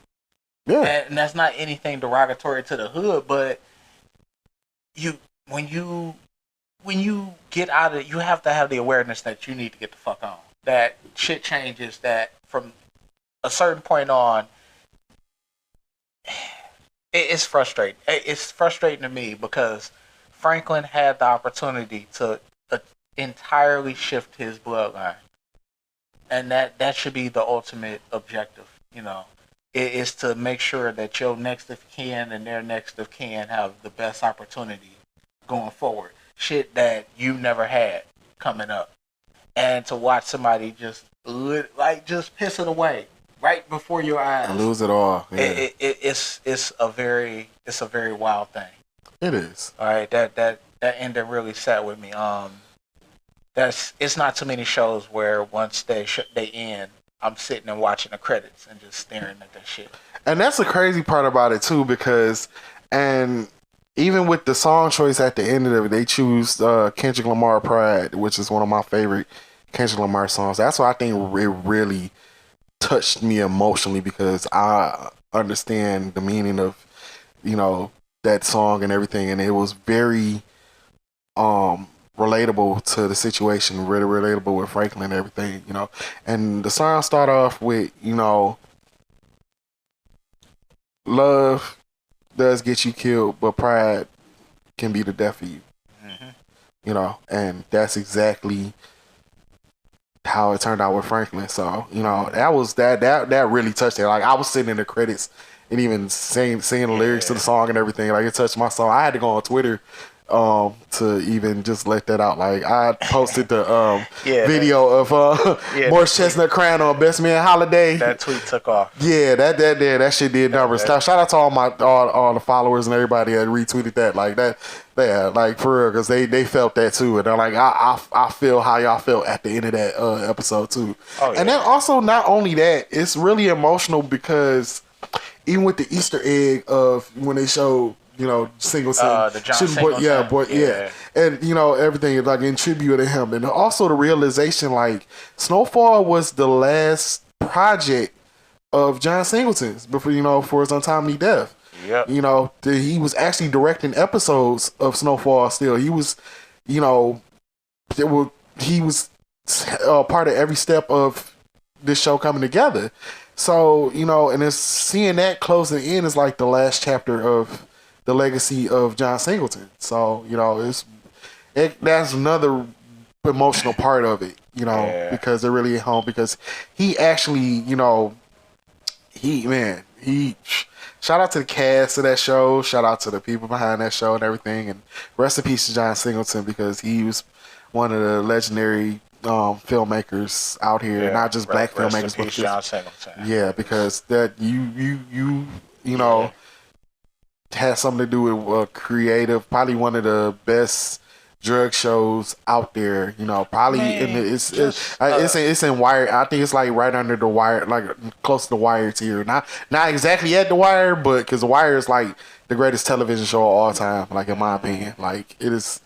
Speaker 4: Yeah.
Speaker 3: And that's not anything derogatory to the hood, but when you get out of it, you have to have the awareness that you need to get the fuck on. That shit changes, that from a certain point on, it's frustrating. It's frustrating to me because Franklin had the opportunity to entirely shift his bloodline. And that should be the ultimate objective, you know. It is to make sure that your next of kin and their next of kin have the best opportunity going forward. Shit that you never had coming up. And to watch somebody just piss it away right before your eyes.
Speaker 4: Lose it all. Yeah.
Speaker 3: It's a very wild thing.
Speaker 4: It is.
Speaker 3: All right, that ending really sat with me. It's not too many shows where once they end, I'm sitting and watching the credits and just staring at that shit.
Speaker 4: And that's the crazy part about it too, because even with the song choice at the end of it, they choose Kendrick Lamar "Pride," which is one of my favorite Kendrick Lamar songs. That's why I think it really touched me emotionally, because I understand the meaning of, you know, that song and everything, and it was very relatable to the situation, really relatable with Franklin and everything, you know. And the song start off with, you know, love does get you killed, but pride can be the death of you. Mm-hmm. You know, and that's exactly how it turned out with Franklin. So, you know, that really touched it. Like, I was sitting in the credits and even singing the lyrics to the song and everything. Like, it touched my soul. I had to go on Twitter to even just let that out. Like, I posted the video of Morris Chestnut crying on Best Man Holiday.
Speaker 3: That tweet took off.
Speaker 4: Yeah, that shit did numbers. Shout out to all the followers and everybody that retweeted that. Like that, yeah, like for real, because they felt that too, and they're like, I feel how y'all felt at the end of that episode too. Oh, yeah. And then also, not only that, it's really emotional because even with the Easter egg of when they showed, you know, Singleton,
Speaker 3: the John Singleton.
Speaker 4: Yeah, and you know, everything like in tribute to him, and also the realization, like, Snowfall was the last project of John Singleton's before, you know, for his untimely death.
Speaker 3: Yep.
Speaker 4: You know, he was actually directing episodes of Snowfall still. He was, you know, he was part of every step of this show coming together. So, and it's seeing that closing in is like the last chapter of the legacy of John Singleton. So, that's another emotional part of it, because it really hit home, because he actually, he shout out to the cast of that show, shout out to the people behind that show and everything, and rest in peace to John Singleton, because he was one of the legendary filmmakers out here, not just black filmmakers, but
Speaker 3: John Singleton.
Speaker 4: Yeah, because that you has something to do with creative, probably one of the best drug shows out there, probably. It's in Wire. I think it's like right under the wire, like close to the Wire tier. Not exactly at the Wire, but because the Wire is like the greatest television show of all time, like in my opinion. Like it is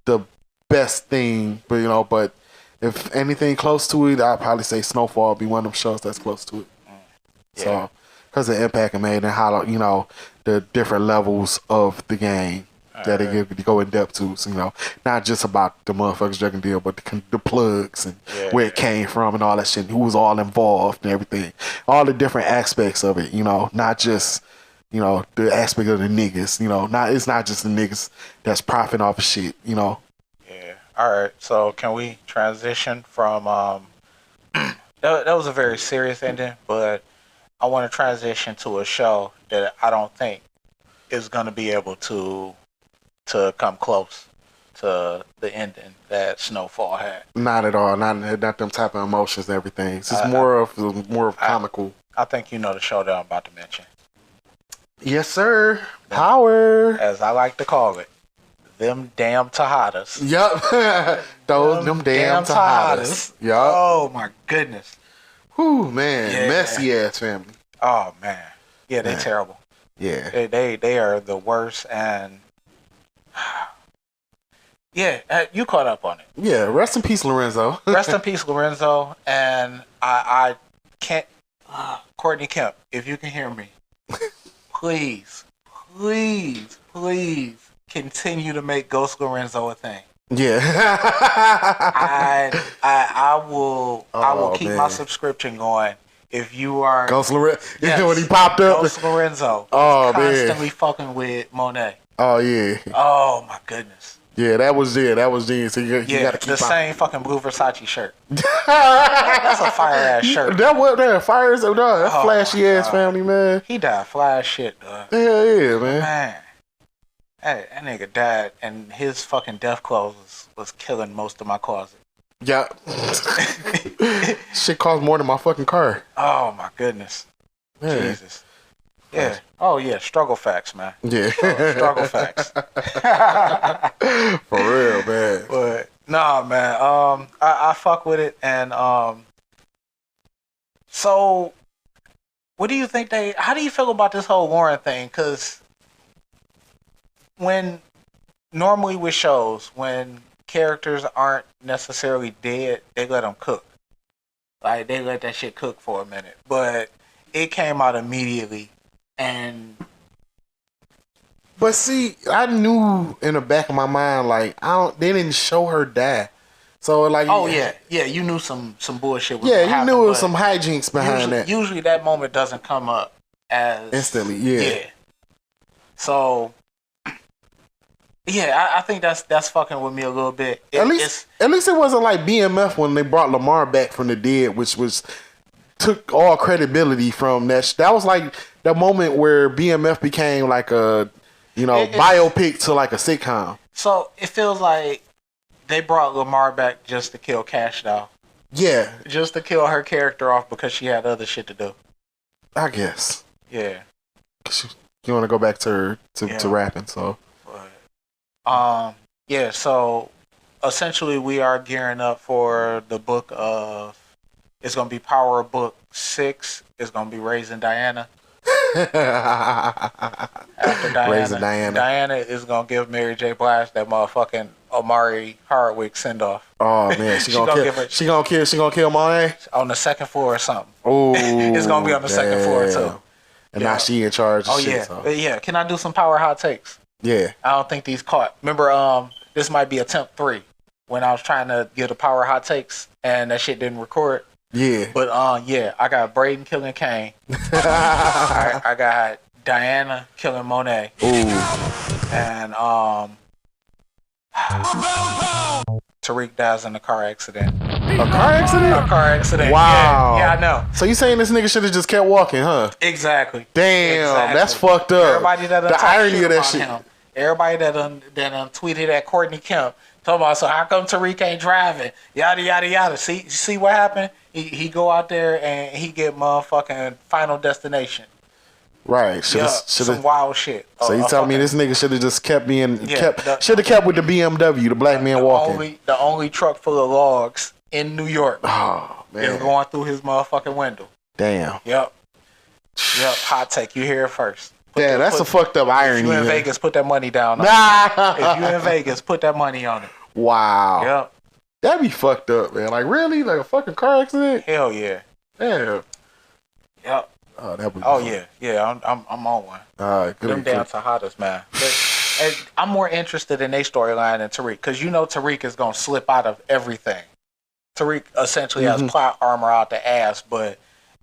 Speaker 4: the best thing, but if anything close to it, I'd probably say Snowfall would be one of them shows that's close to it. Yeah. So because of the impact it made and how the different levels of the game that it go in depth to, so, not just about the motherfuckers drug deal, but the plugs and where it came from and all that shit, who was all involved and everything, all the different aspects of it, not just the aspect of the niggas, it's not just the niggas that's profiting off of shit,
Speaker 3: Yeah. All right. So can we transition from that was a very serious ending, but I want to transition to a show that I don't think is going to be able to come close to the ending that Snowfall had.
Speaker 4: Not at all. Not them type of emotions and everything. It's just more of comical.
Speaker 3: I think you know the show that I'm about to mention.
Speaker 4: Yes, sir. Power.
Speaker 3: As I like to call it. Them damn Tejadas.
Speaker 4: Yup. them damn Tejadas. Yup.
Speaker 3: Oh my goodness.
Speaker 4: Whew, man. Yeah. Messy ass family.
Speaker 3: Oh man. Yeah, they're terrible.
Speaker 4: Yeah.
Speaker 3: They are the worst, and yeah, you caught up on it.
Speaker 4: Yeah, rest in peace, Lorenzo.
Speaker 3: Rest in peace, Lorenzo. And I can't, Courtney Kemp, if you can hear me, please continue to make Ghost Lorenzo a thing.
Speaker 4: Yeah.
Speaker 3: I will keep my subscription going. If you are
Speaker 4: Ghost Lorenzo, when he popped up,
Speaker 3: Ghost Lorenzo, constantly fucking with Monet.
Speaker 4: Oh yeah.
Speaker 3: Oh my goodness.
Speaker 4: Yeah, that was genius. So you gotta keep
Speaker 3: the same fucking blue Versace shirt. That's a fire ass shirt.
Speaker 4: That fire is that's flashy ass family, man.
Speaker 3: He died fly as shit, dog.
Speaker 4: Hell yeah, man.
Speaker 3: That nigga died, and his fucking death clothes was killing most of my closet.
Speaker 4: Yeah. Shit cost more than my fucking car.
Speaker 3: Oh my goodness. Man. Jesus. Yeah. Oh yeah. Struggle facts, man.
Speaker 4: Yeah.
Speaker 3: Struggle facts.
Speaker 4: For real, man.
Speaker 3: But nah, man. I fuck with it, and so what do you think how do you feel about this whole Warren thing? Because normally with shows, when characters aren't necessarily dead, they let them cook. Like, they let that shit cook for a minute. But it came out immediately, and...
Speaker 4: But see, I knew in the back of my mind, like, they didn't show her die. So, like...
Speaker 3: Oh, yeah. Yeah, you knew some bullshit was
Speaker 4: you knew it was some hijinks behind that.
Speaker 3: Usually that moment doesn't come up as...
Speaker 4: Instantly, yeah.
Speaker 3: So... Yeah, I think that's fucking with me a little bit. At least
Speaker 4: it wasn't like BMF when they brought Lamar back from the dead, which took all credibility from that. That was like the moment where BMF became like a biopic to like a sitcom.
Speaker 3: So it feels like they brought Lamar back just to kill Cash Doll.
Speaker 4: Yeah,
Speaker 3: just to kill her character off because she had other shit to do.
Speaker 4: I guess.
Speaker 3: Yeah.
Speaker 4: You want to go back to rapping, so.
Speaker 3: Yeah, so essentially we are gearing up for the book of, it's going to be Power of Book 6. It's going to be Raising Diana. After Diana is going to give Mary J. Blige that motherfucking Omari Hardwick send-off.
Speaker 4: Oh, man. She gonna kill Monet?
Speaker 3: On the second floor or something.
Speaker 4: Oh,
Speaker 3: it's going to be on the second floor, too.
Speaker 4: And now she in charge of shit.
Speaker 3: Yeah.
Speaker 4: So.
Speaker 3: Yeah, can I do some power hot takes?
Speaker 4: Yeah.
Speaker 3: I don't think these caught. Remember, this might be attempt 3. when I was trying to get the power hot takes and that shit didn't record.
Speaker 4: Yeah.
Speaker 3: But I got Braden killing Kane. I got Diana killing Monet.
Speaker 4: Ooh.
Speaker 3: And Tariq dies in a car accident.
Speaker 4: A car accident?
Speaker 3: A car accident.
Speaker 4: Wow.
Speaker 3: Yeah, I know.
Speaker 4: So you saying this nigga should have just kept walking, huh?
Speaker 3: Exactly.
Speaker 4: Damn, that's fucked up.
Speaker 3: Everybody that
Speaker 4: the irony of that shit.
Speaker 3: Him, everybody that tweeted at Courtney Kemp talking about, so how come Tariq ain't driving? Yada yada yada. See what happened? He go out there and he get motherfucking Final Destination.
Speaker 4: Right.
Speaker 3: Some wild shit.
Speaker 4: So you telling me this nigga should have just kept should have kept with the BMW, the black man walking.
Speaker 3: The only truck full of logs in New York.
Speaker 4: Oh man.
Speaker 3: Is going through his motherfucking window.
Speaker 4: Damn.
Speaker 3: Yep. Hot take. You hear it first.
Speaker 4: That's a fucked up irony.
Speaker 3: If you in Vegas, put that money down. If you in Vegas, put that money on it.
Speaker 4: Wow.
Speaker 3: Yep.
Speaker 4: That'd be fucked up, man. Like really, like a fucking car accident.
Speaker 3: Hell yeah.
Speaker 4: Damn.
Speaker 3: Yep.
Speaker 4: Oh, that would.
Speaker 3: Yeah. I'm on one.
Speaker 4: All right. Good.
Speaker 3: Them down Tejadas, man. But I'm more interested in their storyline than Tariq, because you know Tariq is gonna slip out of everything. Tariq essentially has plot armor out the ass, but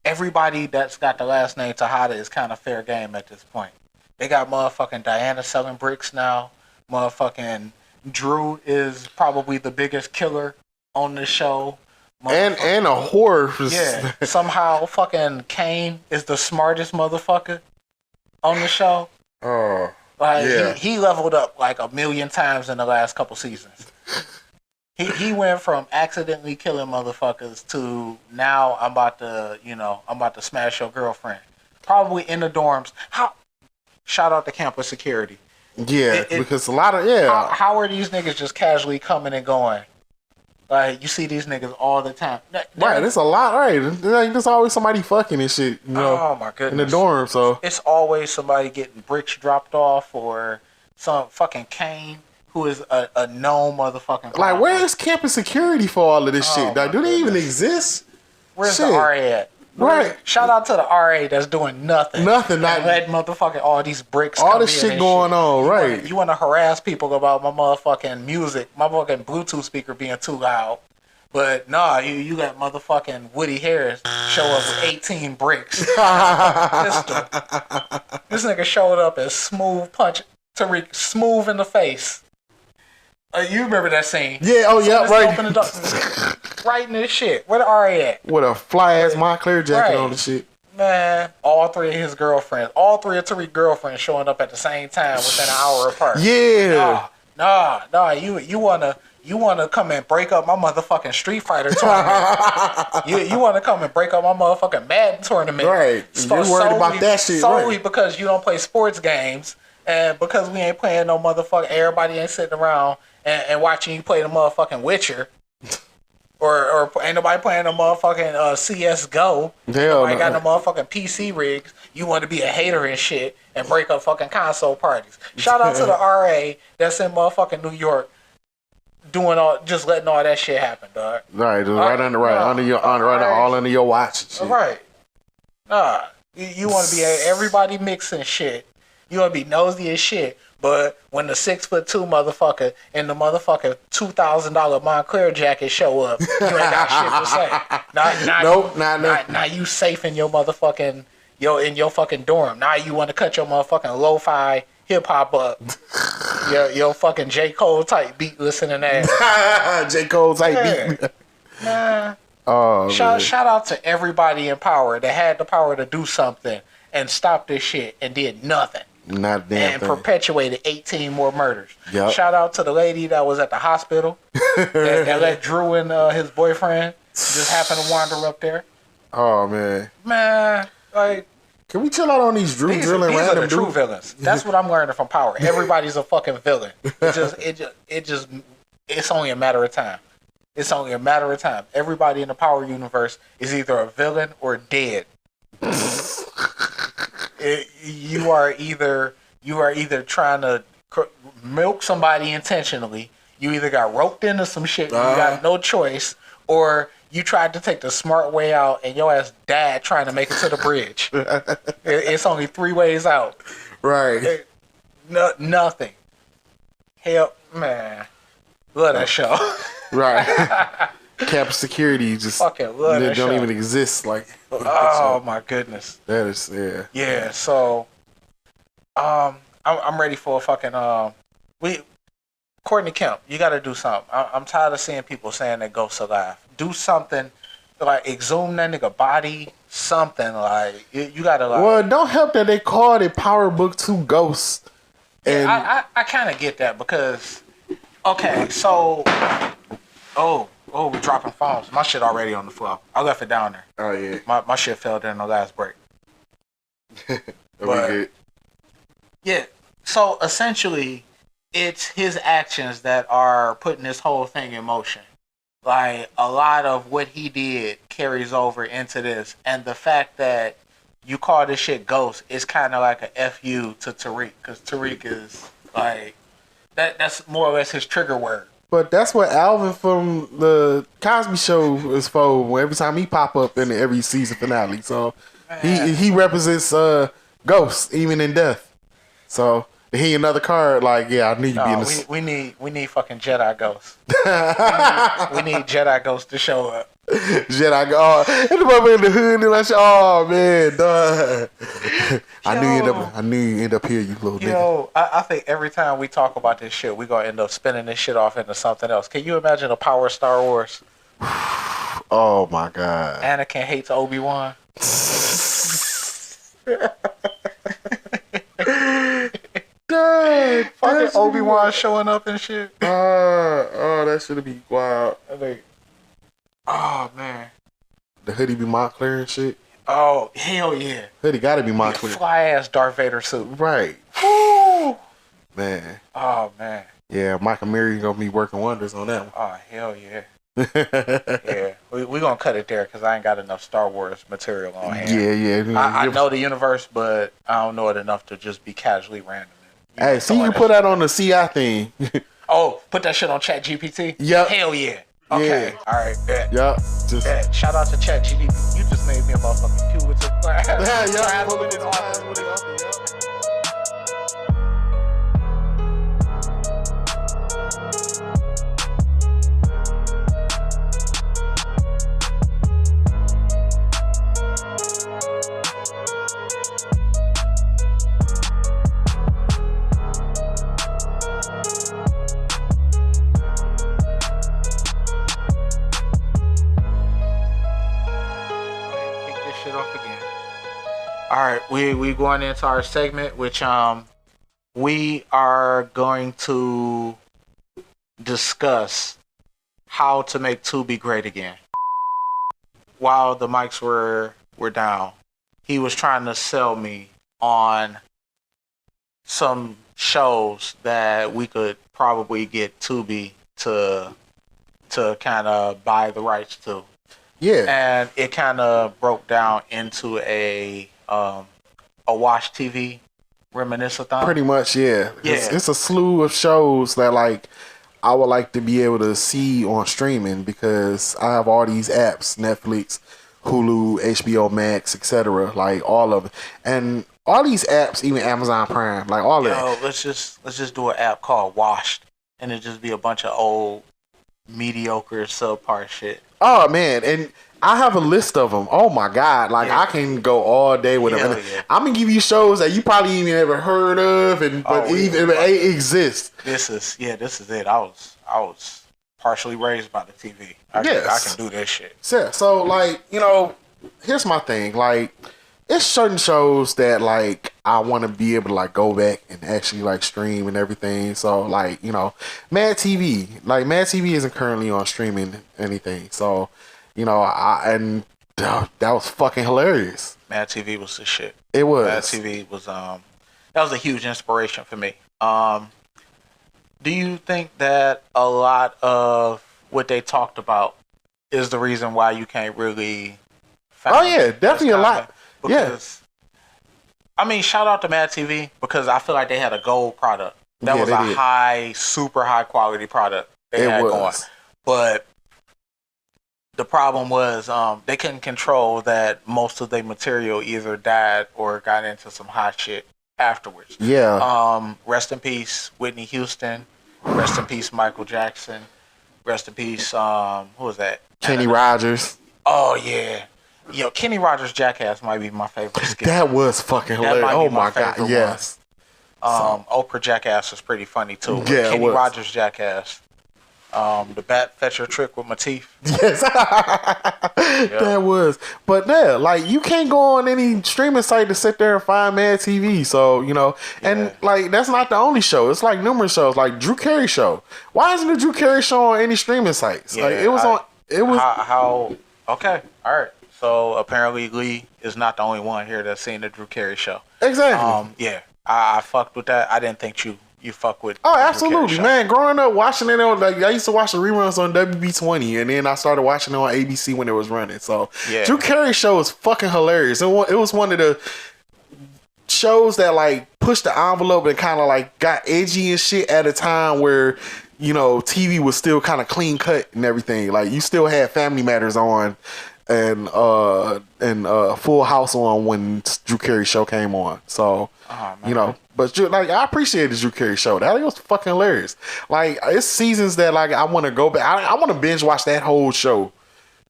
Speaker 3: everybody that's got the last name Tejada is kind of fair game at this point. They got motherfucking Diana selling bricks now. Motherfucking Drew is probably the biggest killer on the show.
Speaker 4: And a whore.
Speaker 3: Yeah. Somehow fucking Kane is the smartest motherfucker on the show.
Speaker 4: Oh.
Speaker 3: Like
Speaker 4: yeah.
Speaker 3: he leveled up like 1,000,000 times in the last couple seasons. He went from accidentally killing motherfuckers to now I'm about to smash your girlfriend. Probably in the dorms. Shout out to campus security.
Speaker 4: Yeah, because a lot of
Speaker 3: How are these niggas just casually coming and going? Like you see these niggas all the time.
Speaker 4: Right, there's a lot. Right, there's always somebody fucking and shit. You know,
Speaker 3: oh my goodness,
Speaker 4: in the dorm. So
Speaker 3: it's always somebody getting bricks dropped off or some fucking Kane who is a known motherfucking.
Speaker 4: Like, where is campus security for all of this shit? Like, do they even exist?
Speaker 3: Where's the RA at?
Speaker 4: Right.
Speaker 3: Shout out to the RA that's doing nothing.
Speaker 4: Nothing.
Speaker 3: Not letting motherfucking all these bricks.
Speaker 4: All this shit going on, right?
Speaker 3: You want to harass people about my motherfucking music, my fucking Bluetooth speaker being too loud. But nah, you got motherfucking Woody Harris show up with 18 bricks. Pistol. This nigga showed up as smooth punch Tariq smooth in the face. You remember that scene?
Speaker 4: Yeah, right.
Speaker 3: Open the door, right in this shit. Where the RA at?
Speaker 4: With a fly ass Montclair jacket on the shit.
Speaker 3: Man, all three of his girlfriends, all three of Tariq's girlfriends showing up at the same time within an hour apart.
Speaker 4: Yeah.
Speaker 3: Nah. You wanna come and break up my motherfucking Street Fighter tournament. you wanna come and break up my motherfucking Madden tournament.
Speaker 4: Right. You're worried about that shit,
Speaker 3: solely
Speaker 4: right?
Speaker 3: because you don't play sports games and because we ain't playing no motherfucking, everybody ain't sitting around and watching you play the motherfucking Witcher. Or ain't nobody playing no motherfucking CSGO. Nobody got no motherfucking PC rigs. You want to be a hater and shit and break up fucking console parties. Shout out to the RA that's in motherfucking New York doing just letting all that shit happen, dog.
Speaker 4: Right, all under your watch. Shit.
Speaker 3: Right. Nah, you want to be everybody mixing shit. You want to be nosy as shit. But when the 6'2" motherfucker and the motherfucking $2,000 Montclair jacket show up, you ain't got shit to say. Now you safe in your motherfucking in your fucking dorm. Now you want to cut your motherfucking lo-fi hip hop up. your fucking J. Cole type beat listening ass.
Speaker 4: J. Cole type beat.
Speaker 3: Nah.
Speaker 4: Oh,
Speaker 3: shout out to everybody in power that had the power to do something and stop this shit and did nothing.
Speaker 4: Not a damn thing.
Speaker 3: Perpetuated 18 more murders.
Speaker 4: Yep.
Speaker 3: Shout out to the lady that was at the hospital that let Drew and his boyfriend just happen to wander up there.
Speaker 4: Oh man,
Speaker 3: like,
Speaker 4: can we chill out on these drilling random dudes? These are the
Speaker 3: true villains. That's what I'm learning from Power. Everybody's a fucking villain. It's only a matter of time. It's only a matter of time. Everybody in the Power universe is either a villain or dead. You are either trying to milk somebody intentionally. You either got roped into some shit and you got no choice, or you tried to take the smart way out and your ass died trying to make it to the bridge. It's only 3 ways out.
Speaker 4: Right.
Speaker 3: Nothing. Hell, man. Love that show.
Speaker 4: Right. Cap security just
Speaker 3: Fucking love
Speaker 4: they
Speaker 3: that
Speaker 4: don't
Speaker 3: show.
Speaker 4: even exist. Like,
Speaker 3: Oh my goodness.
Speaker 4: that is yeah.
Speaker 3: Yeah. So, I'm ready for a fucking Courtney Kemp, you got to do something. I'm tired of seeing people saying that ghosts alive. Do something, like exhume that nigga body, something like you got to like.
Speaker 4: Well, it don't help that they called it Power Book 2 Ghosts. And
Speaker 3: I kind of get that because, okay, so, we dropping phones. My shit already on the floor. I left it down there.
Speaker 4: oh yeah,
Speaker 3: My shit fell during the last break.
Speaker 4: we
Speaker 3: But-
Speaker 4: good.
Speaker 3: Yeah. So essentially, it's his actions that are putting this whole thing in motion. Like a lot of what he did carries over into this, and the fact that you call this shit ghost is kind of like a fu to Tariq, because Tariq is like that's more or less his trigger word.
Speaker 4: But that's what Alvin from the Cosby Show is for. Every time he pop up in every season finale, so he represents ghosts even in death. So he another card. Like, yeah, I need to be in this.
Speaker 3: We need fucking Jedi ghosts. we need Jedi ghosts to show up.
Speaker 4: Jedi go, and the mother in the hood and like, oh man, dog. I knew you end up here, you little nigga.
Speaker 3: Yo, I think every time we talk about this shit, we gonna end up spinning this shit off into something else. Can you imagine a Power Star Wars?
Speaker 4: Oh my god.
Speaker 3: Anakin hates Obi-Wan.
Speaker 4: Dang,
Speaker 3: Fucking Obi-Wan showing up and shit.
Speaker 4: Oh, that should be wild.
Speaker 3: Oh man.
Speaker 4: The hoodie be Montclair and shit.
Speaker 3: Oh hell yeah.
Speaker 4: Hoodie gotta be Montclair.
Speaker 3: Fly ass Darth Vader suit.
Speaker 4: Right.
Speaker 3: Woo!
Speaker 4: Man.
Speaker 3: Oh man.
Speaker 4: Yeah, Michael Mary gonna be working wonders on that
Speaker 3: Oh hell yeah.
Speaker 4: one.
Speaker 3: Yeah. We gonna cut it there because I ain't got enough Star Wars material on hand.
Speaker 4: Yeah.
Speaker 3: I know the universe, but I don't know it enough to just be casually random.
Speaker 4: Hey, see, you put that on the CI thing.
Speaker 3: Oh, put that shit on ChatGPT?
Speaker 4: Yep.
Speaker 3: Hell yeah. Okay.
Speaker 4: Yeah.
Speaker 3: All right. Bet.
Speaker 4: Yup. Just.
Speaker 3: Bet. Shout out to ChatGPT. You just made me a motherfucking Pulitzer class.
Speaker 4: Yeah.
Speaker 3: Traveling in office. Kick this shit off again. All right, we going into our segment, which we are going to discuss how to make Tubi great again. While the mics were down, he was trying to sell me on some shows that we could probably get Tubi to kind of buy the rights to.
Speaker 4: Yeah.
Speaker 3: And it kind of broke down into a Watch TV reminisce-a-thon.
Speaker 4: Pretty much, yeah.
Speaker 3: Yeah.
Speaker 4: It's a slew of shows that like I would like to be able to see on streaming because I have all these apps, Netflix, Hulu, HBO Max, etc. Like all of it, and all these apps, even Amazon Prime, like all of it.
Speaker 3: Let's just do an app called Washed, and it just be a bunch of old mediocre subpar shit.
Speaker 4: Oh man, and I have a list of them. Oh my god, like
Speaker 3: Yeah.
Speaker 4: I can go all day with them.
Speaker 3: Hell
Speaker 4: And
Speaker 3: yeah.
Speaker 4: I'm gonna give you shows that you probably even ever heard of, but
Speaker 3: Oh,
Speaker 4: even
Speaker 3: yeah.
Speaker 4: they exist.
Speaker 3: This is it. I was partially raised by the TV. I
Speaker 4: Yes.
Speaker 3: can do this shit.
Speaker 4: So like, you know, here's my thing. Like, it's certain shows that like I want to be able to like go back and actually like stream and everything. So like, you know, Mad TV isn't currently on streaming anything. So, you know, that was fucking hilarious.
Speaker 3: Mad TV was the shit.
Speaker 4: It was.
Speaker 3: Mad TV was that was a huge inspiration for me. Do you think that a lot of what they talked about is the reason why you can't really find
Speaker 4: Oh yeah, definitely a lot. Yeah.
Speaker 3: Because I mean, shout out to Mad TV because I feel like they had a gold product. That
Speaker 4: Yeah,
Speaker 3: was
Speaker 4: they
Speaker 3: a
Speaker 4: did.
Speaker 3: super high quality product they
Speaker 4: It
Speaker 3: had
Speaker 4: was.
Speaker 3: going. But the problem was they couldn't control that most of their material either died or got into some hot shit afterwards.
Speaker 4: Yeah.
Speaker 3: Rest in peace, Whitney Houston. Rest in peace, Michael Jackson. Rest in peace. Who was that?
Speaker 4: Kenny Rogers.
Speaker 3: Oh yeah. Yo, Kenny Rogers' Jackass might be my favorite skit.
Speaker 4: That was fucking hilarious. Oh my god, yes.
Speaker 3: Oprah Jackass was pretty funny too.
Speaker 4: Yeah,
Speaker 3: Kenny Rogers Jackass. The bat fetcher trick with my teeth.
Speaker 4: Yes. That was. But yeah, like you can't go on any streaming site to sit there and find Mad TV. So, you know, and like that's not the only show. It's like numerous shows, like Drew Carey show. Why isn't the Drew Carey show on any streaming sites?
Speaker 3: Yeah,
Speaker 4: like it was
Speaker 3: how okay. All right. So apparently Lee is not the only one here that's seen the Drew Carey show.
Speaker 4: Exactly.
Speaker 3: Yeah. I fucked with that. I didn't think you fuck with.
Speaker 4: Oh, absolutely, man. Growing up watching it on, like I used to watch the reruns on WB20, and then I started watching it on ABC when it was running. So Drew Carey show is fucking hilarious. It was one of the shows that like pushed the envelope and kind of like got edgy and shit at a time where, you know, TV was still kind of clean cut and everything. Like you still had Family Matters on and Full House on when Drew Carey show came on. So you know, but like I appreciate the Drew Carey show. That was fucking hilarious. Like it's seasons that like I want to go back. I want to binge watch that whole show.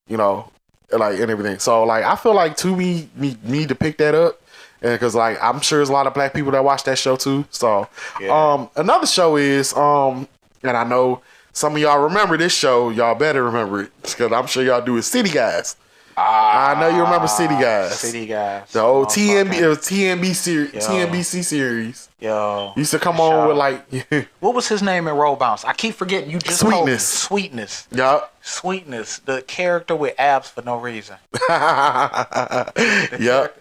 Speaker 4: You know, like and everything. So like I feel like Tubi need to pick that up. Because like I'm sure there's a lot of black people that watch that show too. So another show is and I know some of y'all remember this show. Y'all better remember it because I'm sure y'all do. Is City Guys. I know you remember City Guys.
Speaker 3: City Guys.
Speaker 4: The old TNBC series.
Speaker 3: Yo.
Speaker 4: Used to come on with like
Speaker 3: what was his name in Roll Bounce? I keep forgetting. You just Sweetness.
Speaker 4: Yup.
Speaker 3: Sweetness. The character with abs for no reason.
Speaker 4: Yup.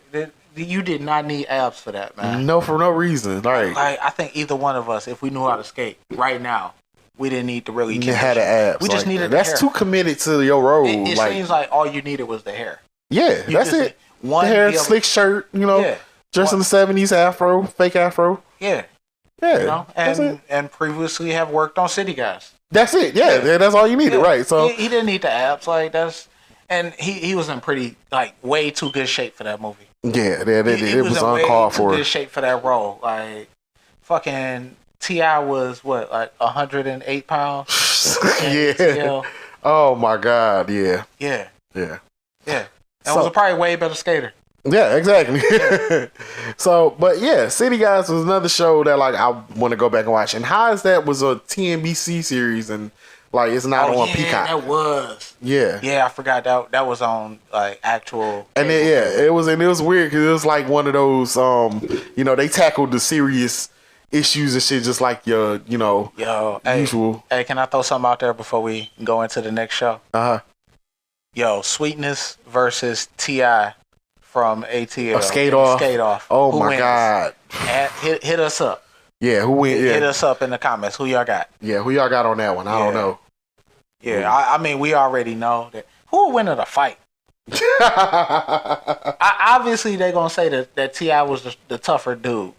Speaker 3: You did not need abs for that, man.
Speaker 4: No, for no reason. Like
Speaker 3: I think either one of us, if we knew how to skate right now, we didn't need to really
Speaker 4: had the abs.
Speaker 3: We just needed
Speaker 4: that's
Speaker 3: the hair.
Speaker 4: too committed to your role.
Speaker 3: It seems like all you needed was the hair.
Speaker 4: Yeah, that's it. The hair, slick shirt, you know, dressed in the 70s afro, fake afro.
Speaker 3: Yeah.
Speaker 4: Yeah.
Speaker 3: You know, and previously have worked on City Guys.
Speaker 4: That's it. Yeah, that's all you needed, right? So
Speaker 3: he didn't need the abs. Like that's and he was in pretty like way too good shape for that movie.
Speaker 4: Yeah, it was uncalled for.
Speaker 3: Good shape for that role. Like fucking T.I. was what, like 108 pounds?
Speaker 4: Yeah. Oh my God. Yeah.
Speaker 3: Yeah.
Speaker 4: Yeah.
Speaker 3: Yeah. And was probably way better skater.
Speaker 4: Yeah, exactly. So, but yeah, City Guys was another show that like I want to go back and watch. And How Is That was a TNBC series and like it's not on Peacock.
Speaker 3: That was.
Speaker 4: Yeah.
Speaker 3: Yeah, I forgot that was on like actual.
Speaker 4: And then it was weird because it was like one of those you know, they tackled the serious issues and shit just like your, you know, usual.
Speaker 3: Hey, can I throw something out there before we go into the next show? Yo, Sweetness versus T.I. from ATL.
Speaker 4: Skate Off. Oh
Speaker 3: who
Speaker 4: my
Speaker 3: wins?
Speaker 4: God.
Speaker 3: Hit us up.
Speaker 4: Yeah, who wins? Yeah.
Speaker 3: Hit us up in the comments. Who y'all got?
Speaker 4: Yeah, who y'all got on that one? I don't know.
Speaker 3: Yeah, I mean, we already know that. Who will win in a fight? Obviously, they're going to say that T.I. was the tougher dude.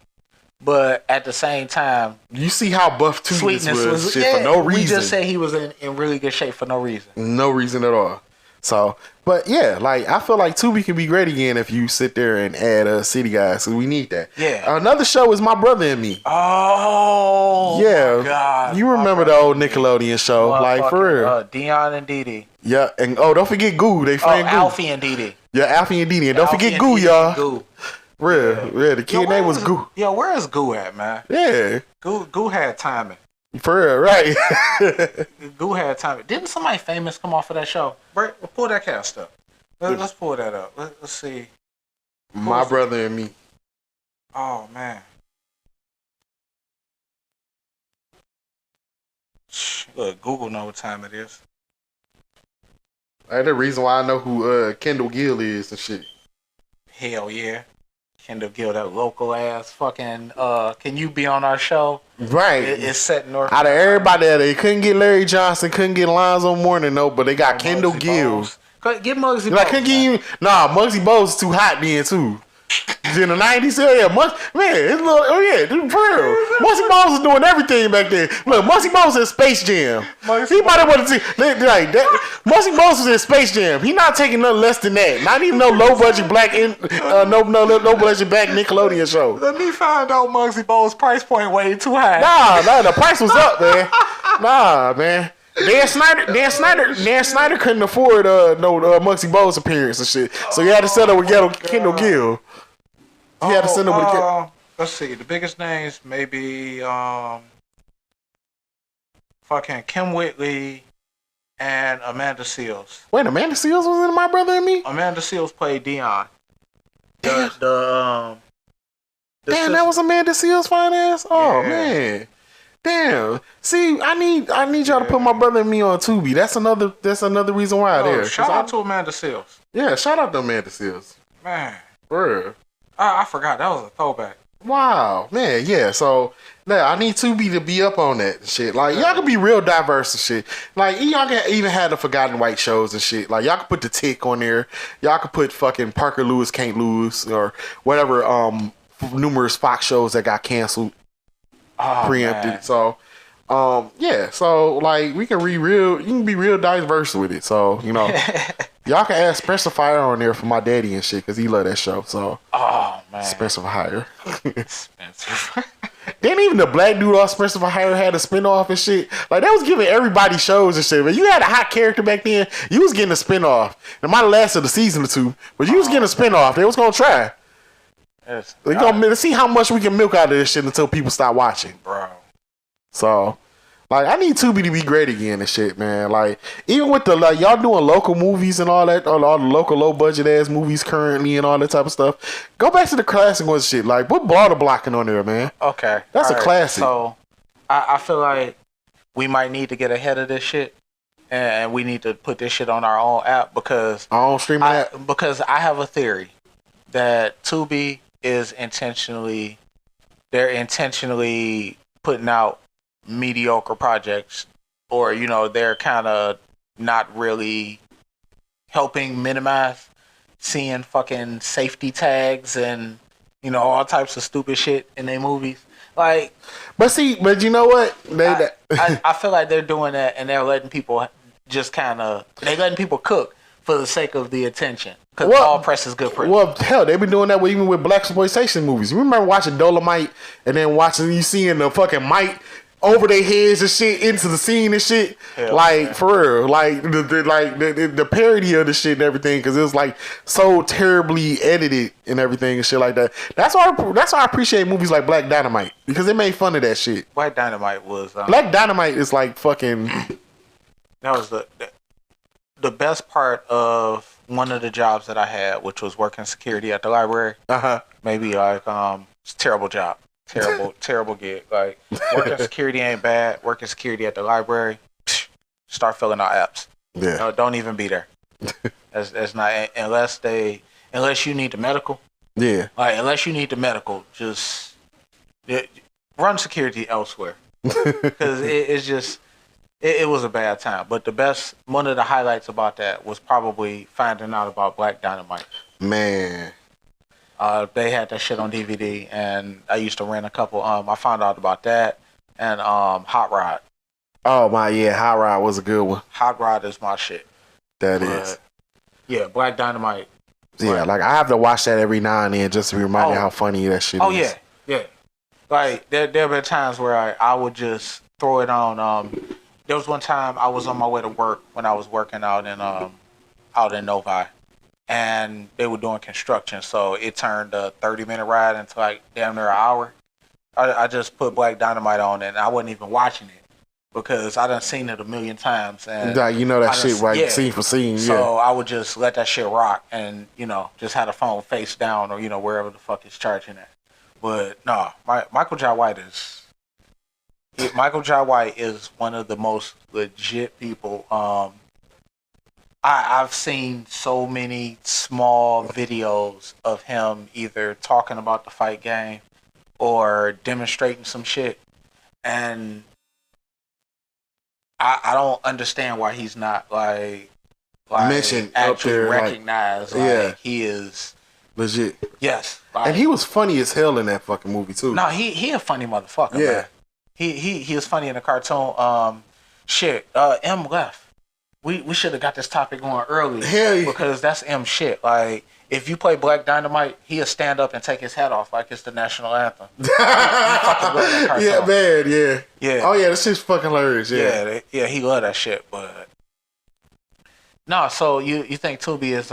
Speaker 3: But at the same time,
Speaker 4: you see how buff Sweetness was shit for no reason.
Speaker 3: We just say he was in really good shape for no reason.
Speaker 4: No reason at all. So, but yeah, like I feel like Tubi can be great again if you sit there and add City Guys. So we need that.
Speaker 3: Yeah.
Speaker 4: Another show is My Brother and Me.
Speaker 3: Oh.
Speaker 4: Yeah.
Speaker 3: My God.
Speaker 4: You remember the old Nickelodeon show, like for real.
Speaker 3: Dion and Dee Dee.
Speaker 4: Yeah, and don't forget Goo. They friend Goo.
Speaker 3: Alfie and Dee Dee.
Speaker 4: Yeah, Alfie and Dee Dee, and don't forget Goo, y'all.
Speaker 3: Goo.
Speaker 4: Real. The kid name was Goo.
Speaker 3: Yo, where is Goo at, man?
Speaker 4: Yeah.
Speaker 3: Goo had timing.
Speaker 4: For real, right?
Speaker 3: Goo had timing. Didn't somebody famous come off of that show? Right, pull that cast up. Let's pull that up. Let's see.
Speaker 4: My Brother and Me.
Speaker 3: Oh man. Look, Google know what time it is.
Speaker 4: That's the reason why I know who Kendall Gill is and shit.
Speaker 3: Hell yeah. Kendall Gill, that local ass fucking can you be on our show?
Speaker 4: Right.
Speaker 3: It's set North.
Speaker 4: Out of everybody there, they couldn't get Larry Johnson, couldn't get Lonzo Mourning, no, but they got Kendall Gill.
Speaker 3: Get Muggsy Bogues.
Speaker 4: Like, couldn't get you. Nah, Muggsy Bogues is too hot then too. In the 90s, it's dude, for real. Muggsy Bogues was doing everything back then. Look, Muggsy Bogues in Space Jam. He might have wanted to see like that. Muggsy Bogues was in Space Jam. He not taking nothing less than that. Not even no low budget black low budget black Nickelodeon show.
Speaker 3: Let me find out Muggsy Bogues' price point way too high.
Speaker 4: Nah, the price was up, man. Nah, man. Dan Snyder couldn't afford no Muggsy Bogues appearance and shit, so he had to settle with Kendall Gill. He had to settle with.
Speaker 3: Let's see. The biggest names maybe fucking Kim Whitley and Amanda Seales.
Speaker 4: Wait, Amanda Seales was in My Brother and Me?
Speaker 3: Amanda Seales played Dion.
Speaker 4: Damn,
Speaker 3: Sister,
Speaker 4: that was Amanda Seales' fine ass? Oh, yeah. Man. Damn. See, I need y'all to put My Brother and Me on Tubi. That's another reason why there.
Speaker 3: Shout out to Amanda Seales.
Speaker 4: Yeah, shout out to Amanda Seales.
Speaker 3: Man.
Speaker 4: For real.
Speaker 3: I forgot. That was a throwback.
Speaker 4: Wow, man, yeah. So, now I need Tubi to be up on that and shit. Like, y'all can be real diverse and shit. Like, y'all can even have the Forgotten White shows and shit. Like, y'all can put The Tick on there. Y'all can put fucking Parker Lewis Can't Lose or whatever numerous Fox shows that got canceled, preempted. Man. So, yeah. So, like, you can be real diverse with it. So, you know. Y'all can add Spencer Fire on there for my daddy and shit, because he love that show. So,
Speaker 3: oh, man.
Speaker 4: Spencer for Hire. Then even the black dude off Spencer for Hire had a spinoff and shit. Like, they was giving everybody shows and shit. But you had a hot character back then, you was getting a spinoff. It might have lasted a season or two, but you was getting a spinoff. They was going to try. We're going to see how much we can milk out of this shit until people stop watching.
Speaker 3: Bro.
Speaker 4: So... like, I need Tubi to be great again and shit, man. Like, even with the, like, y'all doing local movies and all that, all the local low-budget ass movies currently and all that type of stuff, go back to the classic ones shit. Like, put Blotter Blocking on there, man.
Speaker 3: Okay.
Speaker 4: That's a classic.
Speaker 3: So, I feel like we might need to get ahead of this shit, and we need to put this shit on our own app, because...
Speaker 4: our own streaming app?
Speaker 3: Because I have a theory that Tubi is intentionally putting out mediocre projects, or you know, they're kind of not really helping minimize seeing fucking safety tags and, you know, all types of stupid shit in their movies. Like,
Speaker 4: but you know what,
Speaker 3: I feel like they're doing that, and they're letting people letting people cook for the sake of the attention, because all press is good press.
Speaker 4: Well, hell, they've been doing that even with black exploitation movies. You remember watching Dolomite and then you seeing the fucking Mike over their heads and shit into the scene and shit. Hell, like, man. For real, like the parody of the shit and everything, because it was like so terribly edited and everything and shit like that. That's why I appreciate movies like Black Dynamite, because they made fun of that shit.
Speaker 3: Black Dynamite was
Speaker 4: Black Dynamite is like fucking.
Speaker 3: That was the best part of one of the jobs that I had, which was working security at the library. Maybe like it's a terrible job. Terrible gig. Like, working security ain't bad. Working security at the library, start filling out apps.
Speaker 4: Yeah.
Speaker 3: No, don't even be there. That's not, unless you need the medical.
Speaker 4: Yeah.
Speaker 3: Like, unless you need the medical, just run security elsewhere. Because it's just, it was a bad time. But one of the highlights about that was probably finding out about Black Dynamite.
Speaker 4: Man.
Speaker 3: They had that shit on DVD, and I used to rent a couple. I found out about that, and Hot Rod.
Speaker 4: Oh my, yeah, Hot Rod was a good one.
Speaker 3: Hot Rod is my shit.
Speaker 4: That is.
Speaker 3: Yeah, Black Dynamite.
Speaker 4: Yeah, like I have to watch that every now and then just to remind you how funny that shit is.
Speaker 3: Oh yeah. Like there have been times where I would just throw it on. There was one time I was on my way to work when I was working out in Novi. And they were doing construction, so it turned a 30-minute ride into like damn near an hour. I just put Black Dynamite on, and I wasn't even watching it because I done seen it a million times. And
Speaker 4: you know that shit, right? Scene for scene.
Speaker 3: So I would just let that shit rock, and you know, just had a phone face down, or you know, wherever the fuck it's charging at. But no, Michael Jai White is one of the most legit people. I've seen so many small videos of him either talking about the fight game or demonstrating some shit, and I don't understand why he's not like
Speaker 4: mentioned
Speaker 3: actually
Speaker 4: up there,
Speaker 3: recognized. Like, he is
Speaker 4: legit.
Speaker 3: Yes,
Speaker 4: and he was funny as hell in that fucking movie too.
Speaker 3: No, he a funny motherfucker.
Speaker 4: Yeah,
Speaker 3: man. He was funny in the cartoon. M left. We should have got this topic going early.
Speaker 4: Hell yeah.
Speaker 3: Because that's M shit. Like, if you play Black Dynamite, he'll stand up and take his hat off like it's the national anthem. He fucking love that cartoon.
Speaker 4: Yeah, man, yeah.
Speaker 3: Yeah.
Speaker 4: Oh, yeah, that shit's fucking hilarious, yeah.
Speaker 3: Yeah, he love that shit, but... No, so you think Tubi is,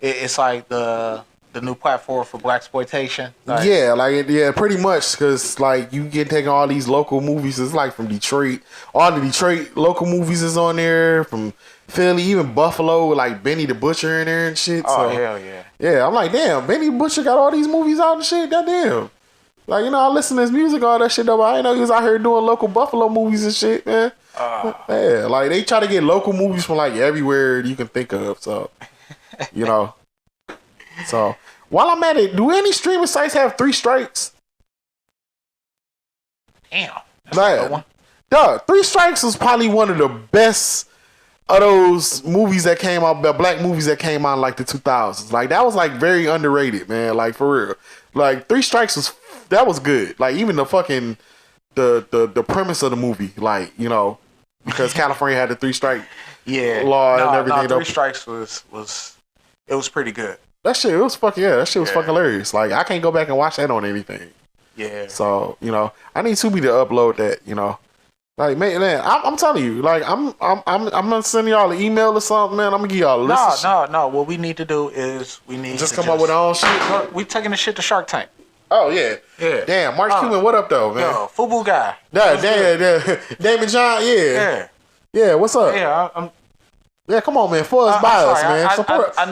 Speaker 3: it's like the new platform for blaxploitation? Like,
Speaker 4: yeah, pretty much, because, like, you get taking all these local movies, it's like from Detroit. All the Detroit local movies is on there, from Philly, even Buffalo, with, like, Benny the Butcher in there and shit.
Speaker 3: Oh,
Speaker 4: so,
Speaker 3: hell yeah.
Speaker 4: Yeah, I'm like, damn, Benny the Butcher got all these movies out and shit, goddamn. Like, you know, I listen to his music, all that shit, though, but I didn't know he was out here doing local Buffalo movies and shit, man. Yeah, like, they try to get local movies from, like, everywhere you can think of, so, you know. So, while I'm at it, do any streaming sites have 3 strikes?
Speaker 3: Damn. That's a good one.
Speaker 4: Duh, 3 Strikes was probably one of the best of those movies that came out, the black movies that came out in like the 2000s. Like, that was like very underrated, man. Like, for real. Like, 3 Strikes was good. Like, even the fucking the premise of the movie, like, you know, because California had the 3 strike law and everything.
Speaker 3: 3 Strikes was pretty good.
Speaker 4: That shit was fucking hilarious. Like, I can't go back and watch that on anything.
Speaker 3: Yeah.
Speaker 4: So, you know, I need Tubi to upload that, you know. Like, man, I'm telling you, like, I'm gonna send y'all an email or something, man. I'm gonna give y'all a list.
Speaker 3: No. What we need to do is
Speaker 4: just come up with our own shit.
Speaker 3: We taking the shit to Shark Tank.
Speaker 4: Oh yeah. Damn, Mark Cuban, what up though, man?
Speaker 3: Yo, FUBU guy.
Speaker 4: Damon John, yeah. What's up?
Speaker 3: Yeah,
Speaker 4: come on, man. For us, by us, man.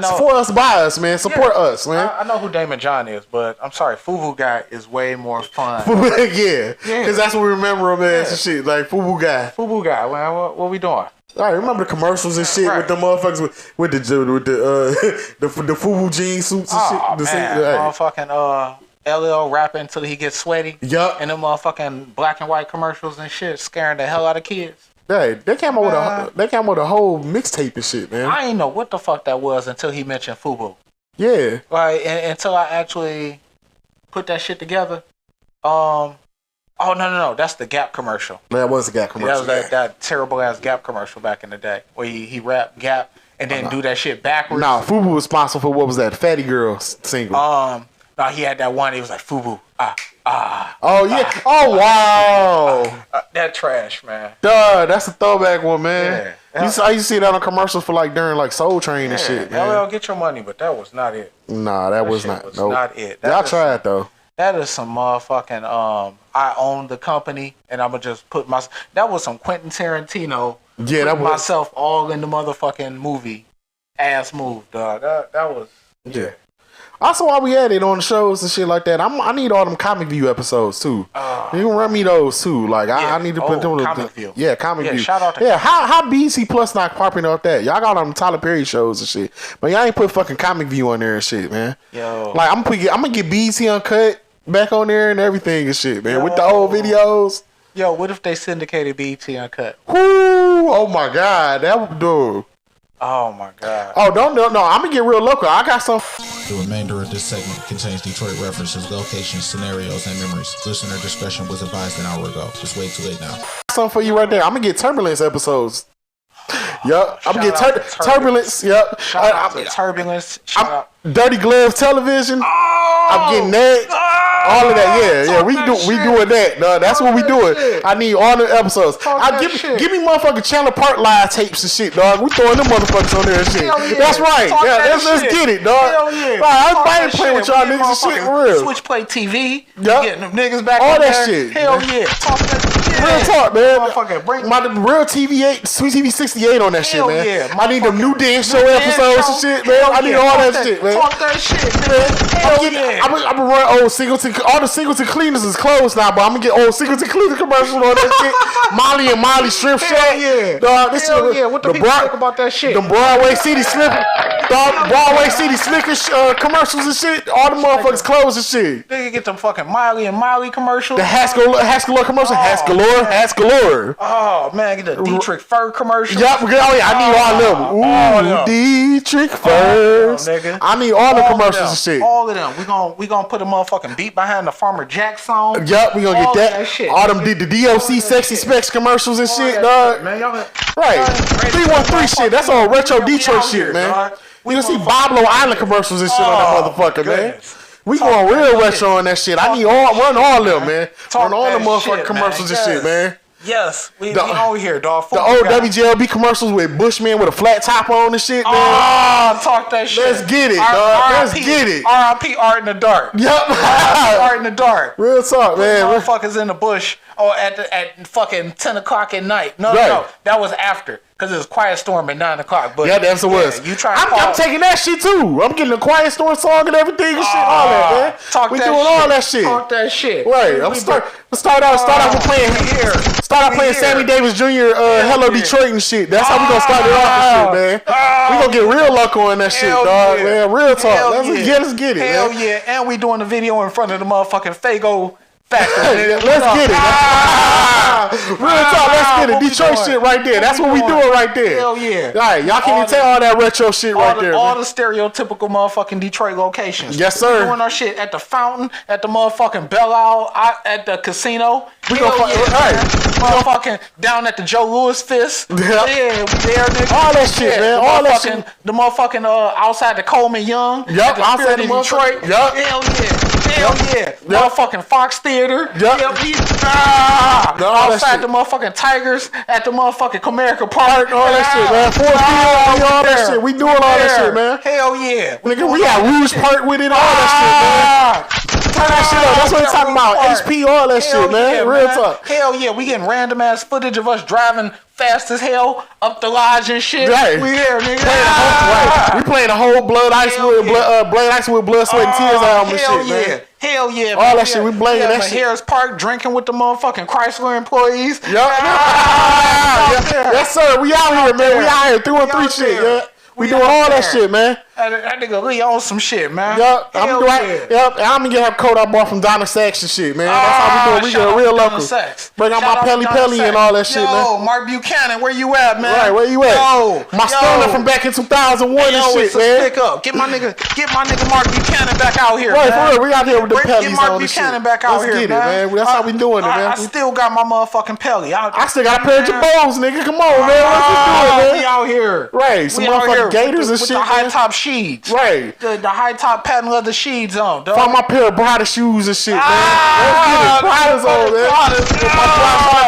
Speaker 4: Support us, by us, man. Support us, man.
Speaker 3: I know who Damon John is, but I'm sorry, FUBU guy is way more fun.
Speaker 4: Yeah, because that's what we remember him as and shit. Like FUBU guy.
Speaker 3: FUBU guy. Man, what we doing?
Speaker 4: All right, remember the commercials and shit with the motherfuckers with the FUBU jean suits and shit.
Speaker 3: Motherfucking LL rapping until he gets sweaty.
Speaker 4: Yup.
Speaker 3: And them motherfucking black and white commercials and shit, scaring the hell out of kids.
Speaker 4: Hey, they came out with a whole mixtape and shit, man.
Speaker 3: I ain't know what the fuck that was until he mentioned FUBU.
Speaker 4: Yeah.
Speaker 3: Like, until I actually put that shit together. Oh no, that's the Gap commercial.
Speaker 4: That was the Gap commercial.
Speaker 3: That was that terrible ass Gap commercial back in the day where he rapped Gap and then do that shit backwards.
Speaker 4: Nah, FUBU was responsible for what was that Fatty Girl single?
Speaker 3: No, he had that one. He was like FUBU.
Speaker 4: Oh yeah. Oh wow.
Speaker 3: That trash, man.
Speaker 4: Duh, that's a throwback one, man. Yeah. I used to see that on commercials for like during like Soul Train and shit, man.
Speaker 3: LL, get your money, but that was not it.
Speaker 4: Nah, that was not.
Speaker 3: Nope. Not it.
Speaker 4: Y'all tried though.
Speaker 3: That is some motherfucking I own the company and I'ma just put that was some Quentin Tarantino.
Speaker 4: Yeah, that was
Speaker 3: myself all in the motherfucking movie. Ass move, dog. That was
Speaker 4: yeah. Also, while we at it on the shows and shit like that, I need all them Comic View episodes too. You can run me those too. Like I need to put them.
Speaker 3: Comic View.
Speaker 4: Yeah, Comic View.
Speaker 3: Shout out to
Speaker 4: how BC Plus not popping up that? Y'all got on Tyler Perry shows and shit, but y'all ain't put fucking Comic View on there and shit, man.
Speaker 3: Yo,
Speaker 4: like I'm gonna get BC Uncut back on there and everything and shit, man, with the old videos.
Speaker 3: Yo, what if they syndicated BET Uncut?
Speaker 4: Whoo! Oh my god, that would do.
Speaker 3: Oh my god.
Speaker 4: Oh, no. I'm gonna get real local. I got some.
Speaker 5: The remainder of this segment contains Detroit references, locations, scenarios, and memories. Listener discretion was advised an hour ago. It's way too late now.
Speaker 4: Something for you right there. I'm gonna get Turbulence episodes. Yup. I'm gonna get Turbulence. Yup.
Speaker 3: Shout out to Turbulence.
Speaker 4: Dirty Glove Television. I'm getting that. All of that, yeah. We doing that. No, that's what we doing. I need all the episodes. Give me motherfucking Chandler Park live tapes and shit, dog. We throwing them motherfuckers on there and shit. That's right. Let's get it, dog.
Speaker 3: Hell yeah.
Speaker 4: I ain't playing with y'all niggas and shit for real.
Speaker 3: Switchplay TV. Getting them niggas back
Speaker 4: all
Speaker 3: on
Speaker 4: that
Speaker 3: there.
Speaker 4: shit.
Speaker 3: Hell yeah. Talk that shit.
Speaker 4: Real talk, man. My real TV 8, Sweet TV 68 on that shit, man.
Speaker 3: Yeah.
Speaker 4: I need them new dance show episodes and shit, man. I need all that shit, man.
Speaker 3: Talk that shit, man.
Speaker 4: I'm gonna run old Singleton. All the Singleton cleaners is closed now, but I'm gonna get old Singleton cleaner commercials on that shit. Molly and Molly Shrimp Shack.
Speaker 3: Yeah.
Speaker 4: Dog, this
Speaker 3: Hell yeah. What the people talk about that shit?
Speaker 4: The Broadway City Slicker. Dog, Broadway City Slicker commercials and shit. All the motherfuckers closed and shit.
Speaker 3: They can get them fucking Miley and Molly commercials.
Speaker 4: The Haskell commercial. Haskell.
Speaker 3: Oh man, get the Dietrich Fur commercial.
Speaker 4: Yup, I need all of them. Ooh, Dietrich Furs. I need all the commercials and shit.
Speaker 3: All of them. We gonna put a motherfucking beat behind the Farmer Jack song.
Speaker 4: Yup, we gonna get that. Shit. All them the DOC sexy specs commercials and shit, dog.
Speaker 3: Man, y'all
Speaker 4: right. 313 shit. That's all retro Detroit shit, man. We gonna see Boblo Island commercials and shit on that motherfucker,
Speaker 3: goodness.
Speaker 4: man. We
Speaker 3: Talk
Speaker 4: going real
Speaker 3: that
Speaker 4: retro
Speaker 3: shit.
Speaker 4: on that shit. I need run all them, man.
Speaker 3: Talk
Speaker 4: Run all
Speaker 3: that
Speaker 4: the motherfucking
Speaker 3: shit,
Speaker 4: commercials
Speaker 3: man.
Speaker 4: and shit, man.
Speaker 3: Yes, we on here, dog.
Speaker 4: The old WJLB commercials with Bushman with a flat top on and shit, man.
Speaker 3: Oh, talk that shit.
Speaker 4: Let's get it, dog. Let's get it.
Speaker 3: R.I.P. Art in the Dark.
Speaker 4: Yep.
Speaker 3: Art in the Dark.
Speaker 4: Real talk, man.
Speaker 3: Motherfuckers in the bush at fucking 10 o'clock at night. No,
Speaker 4: Right.
Speaker 3: no, that was after. Because it was Quiet Storm at 9 o'clock. But
Speaker 4: Yeah, that's what it was.
Speaker 3: You try
Speaker 4: I'm taking that shit too. I'm getting a Quiet Storm song and everything and shit, all that, man. We doing all that shit.
Speaker 3: Talk that shit.
Speaker 4: Right. I'm start out with playing Sammy Davis Jr. Hello Detroit and shit. That's how we gonna start it off and shit, man. We gonna get real local on that shit, dog, man. Real talk. Let's get it,
Speaker 3: Hell
Speaker 4: man.
Speaker 3: yeah. And we doing the video in front of the motherfucking Fago factory.
Speaker 4: Let's get it. Real talk, let's get it. Detroit shit right there. That's what we doing right there.
Speaker 3: Hell yeah.
Speaker 4: All right, y'all can't even tell all that retro shit right there.
Speaker 3: All the stereotypical motherfucking Detroit locations.
Speaker 4: Yes, sir.
Speaker 3: We doing our shit at the fountain, at the motherfucking Belle Isle, at the casino.
Speaker 4: We gonna
Speaker 3: motherfucking down at the Joe Louis Fist. Yeah, we there, nigga.
Speaker 4: All that shit, man. All that shit.
Speaker 3: The motherfucking outside the Coleman Young.
Speaker 4: Yup, outside the
Speaker 3: Detroit.
Speaker 4: Yup.
Speaker 3: Hell yeah. Hell yeah. Motherfucking Fox Theater.
Speaker 4: Yup.
Speaker 3: Outside the motherfucking Tigers at the motherfucking Comerica Park.
Speaker 4: All that shit, man. All that shit. We doing all that shit, man.
Speaker 3: Hell yeah.
Speaker 4: Nigga, we got Rouge Park with it, all that shit, man. Turn that shit up. That's what we're talking about. HP, all that shit, man. Real talk.
Speaker 3: Hell yeah. We getting random ass footage of us driving fast as hell up the lodge and shit.
Speaker 4: Right.
Speaker 3: We here, nigga.
Speaker 4: We playing a whole Blood Icewood, Blood, Sweat, and Tears album and shit, man.
Speaker 3: Hell yeah.
Speaker 4: All that shit, we blinging that shit.
Speaker 3: Harris Park drinking with the motherfucking Chrysler employees.
Speaker 4: Yup. Yes, sir. We out here, man. We out here. 3 on 3 shit, yeah. We doing all that shit, man.
Speaker 3: That nigga Lee on some shit, man.
Speaker 4: Yup. I'm gonna get her coat I bought from Donna Sachs and shit, man. That's how we doing. We get real local. Bring out my Pelly and all that shit, man.
Speaker 3: Yo, Mark Buchanan, where you at, man?
Speaker 4: Right, where you at?
Speaker 3: Yo,
Speaker 4: my stoner from back in 2001 and shit, man.
Speaker 3: Pick up. Get my nigga Mark Buchanan back out here,
Speaker 4: right,
Speaker 3: man.
Speaker 4: for real. We out here with the Pellys
Speaker 3: Get Mark
Speaker 4: on and
Speaker 3: Buchanan
Speaker 4: shit.
Speaker 3: back out here,
Speaker 4: Let's get it, man. That's how we doing it, man.
Speaker 3: I still got my motherfucking Pelly.
Speaker 4: I still got a pair of Jabos, nigga. Come on, man. Let's do it, man.
Speaker 3: We out here.
Speaker 4: Right, some motherfucking Gators and shit,
Speaker 3: with the
Speaker 4: man.
Speaker 3: high top sheets.
Speaker 4: Right.
Speaker 3: The high top patent leather sheets on, dog.
Speaker 4: Find my pair of Prada shoes and shit, man. Let's get it. Prada's on, man.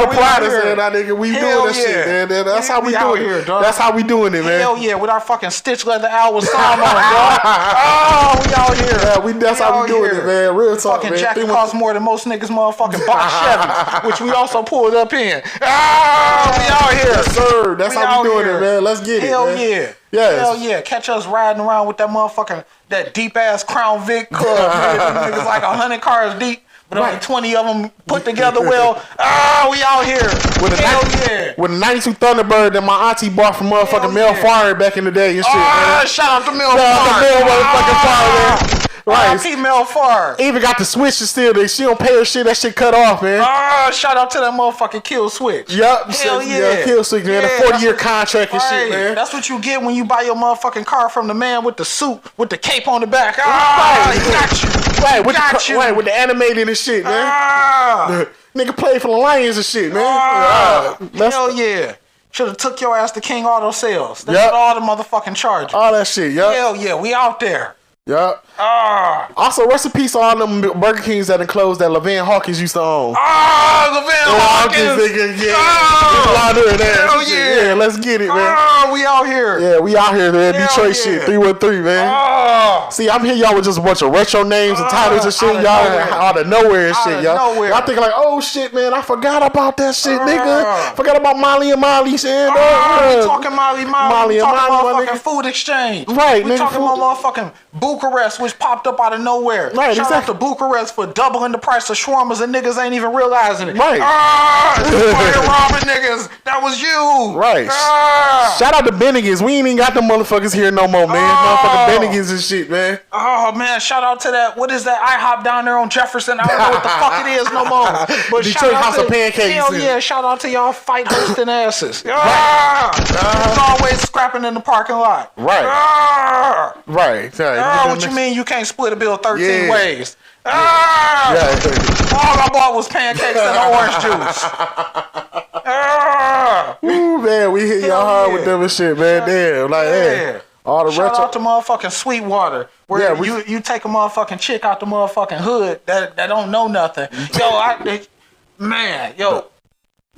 Speaker 4: My Prada's in, that nigga. We doing that shit, man. That's how we doing it. That's how we doing it, man.
Speaker 3: Hell yeah, with our fucking stitch leather Alwa Sam on, dog. Oh, we out here.
Speaker 4: Yeah, that's how we doing it, man. Real talk,
Speaker 3: fucking
Speaker 4: man.
Speaker 3: jacket costs more than most niggas motherfucking box Chevy, which we also pulled up in. Oh, we out here.
Speaker 4: Yes, sir. That's how we doing it, man. Let's get it,
Speaker 3: Hell
Speaker 4: man.
Speaker 3: yeah.
Speaker 4: Yes.
Speaker 3: Hell yeah. Catch us riding around with that motherfucking, that deep ass Crown Vic club. Niggas like 100 cars deep, but only 20 of them put together well. We out here.
Speaker 4: With a 92 Thunderbird that my auntie bought from motherfucking Mel Fire back in the day and shit, man.
Speaker 3: Shout out to Mel Fire.
Speaker 4: Motherfucking Fire, man. Right.
Speaker 3: Female Far.
Speaker 4: Even got the switch and still, she don't pay her shit. That shit cut off, man.
Speaker 3: Shout out to that motherfucking Kill Switch.
Speaker 4: Yup.
Speaker 3: Hell yeah.
Speaker 4: Kill Switch, man. A 40-year contract and shit, man.
Speaker 3: That's what you get when you buy your motherfucking car from the man with the suit with the cape on the back. He got you.
Speaker 4: Right, with the animated and shit, man. Nigga played for the Lions and shit, man.
Speaker 3: Hell yeah. Should have took your ass to King Auto Sales. That's all the motherfucking charges.
Speaker 4: All that shit, yup.
Speaker 3: Hell yeah, we out there.
Speaker 4: Yup. Also, rest in peace to all them Burger Kings that enclosed that Levan Hawkins used to own.
Speaker 3: Levan Hawkins.
Speaker 4: Hell yeah. Yeah, let's get it, man.
Speaker 3: We out here.
Speaker 4: Yeah, we out here, man. Detroit shit, 313, man. See, I'm here, y'all, with just a bunch of retro names and titles and shit, y'all, out of nowhere and shit, y'all. Y'all thinking like, oh shit, man, I forgot about that shit, nigga. Forgot about Molly and Molly shit.
Speaker 3: We talking Molly. We talking motherfucking food exchange.
Speaker 4: Right,
Speaker 3: we talking about motherfucking Bucharest, which popped up out of nowhere.
Speaker 4: Right,
Speaker 3: Shout out to Bucharest for doubling the price of shawarmas and niggas ain't even realizing it.
Speaker 4: Right.
Speaker 3: Robbing niggas. That was you.
Speaker 4: Right. Shout out to Bennigan's. We ain't even got them motherfuckers here no more, man. Motherfucking Bennigan's and shit, man.
Speaker 3: Oh, man. Shout out to that. What is that IHOP down there on Jefferson? I don't know what the fuck it is no more. But
Speaker 4: Detroit House of Pancakes.
Speaker 3: Hell yeah. Shout out to y'all fight hosting asses. It's always scrapping in the parking lot.
Speaker 4: Right. Right.
Speaker 3: What you mean you can't split a bill 13 ways? All I bought was pancakes and orange juice.
Speaker 4: Ooh, man, we hit y'all hard with them and shit, man. Damn, like, All the
Speaker 3: Shout
Speaker 4: retro.
Speaker 3: out to motherfucking Sweetwater, where you take a motherfucking chick out the motherfucking hood that don't know nothing.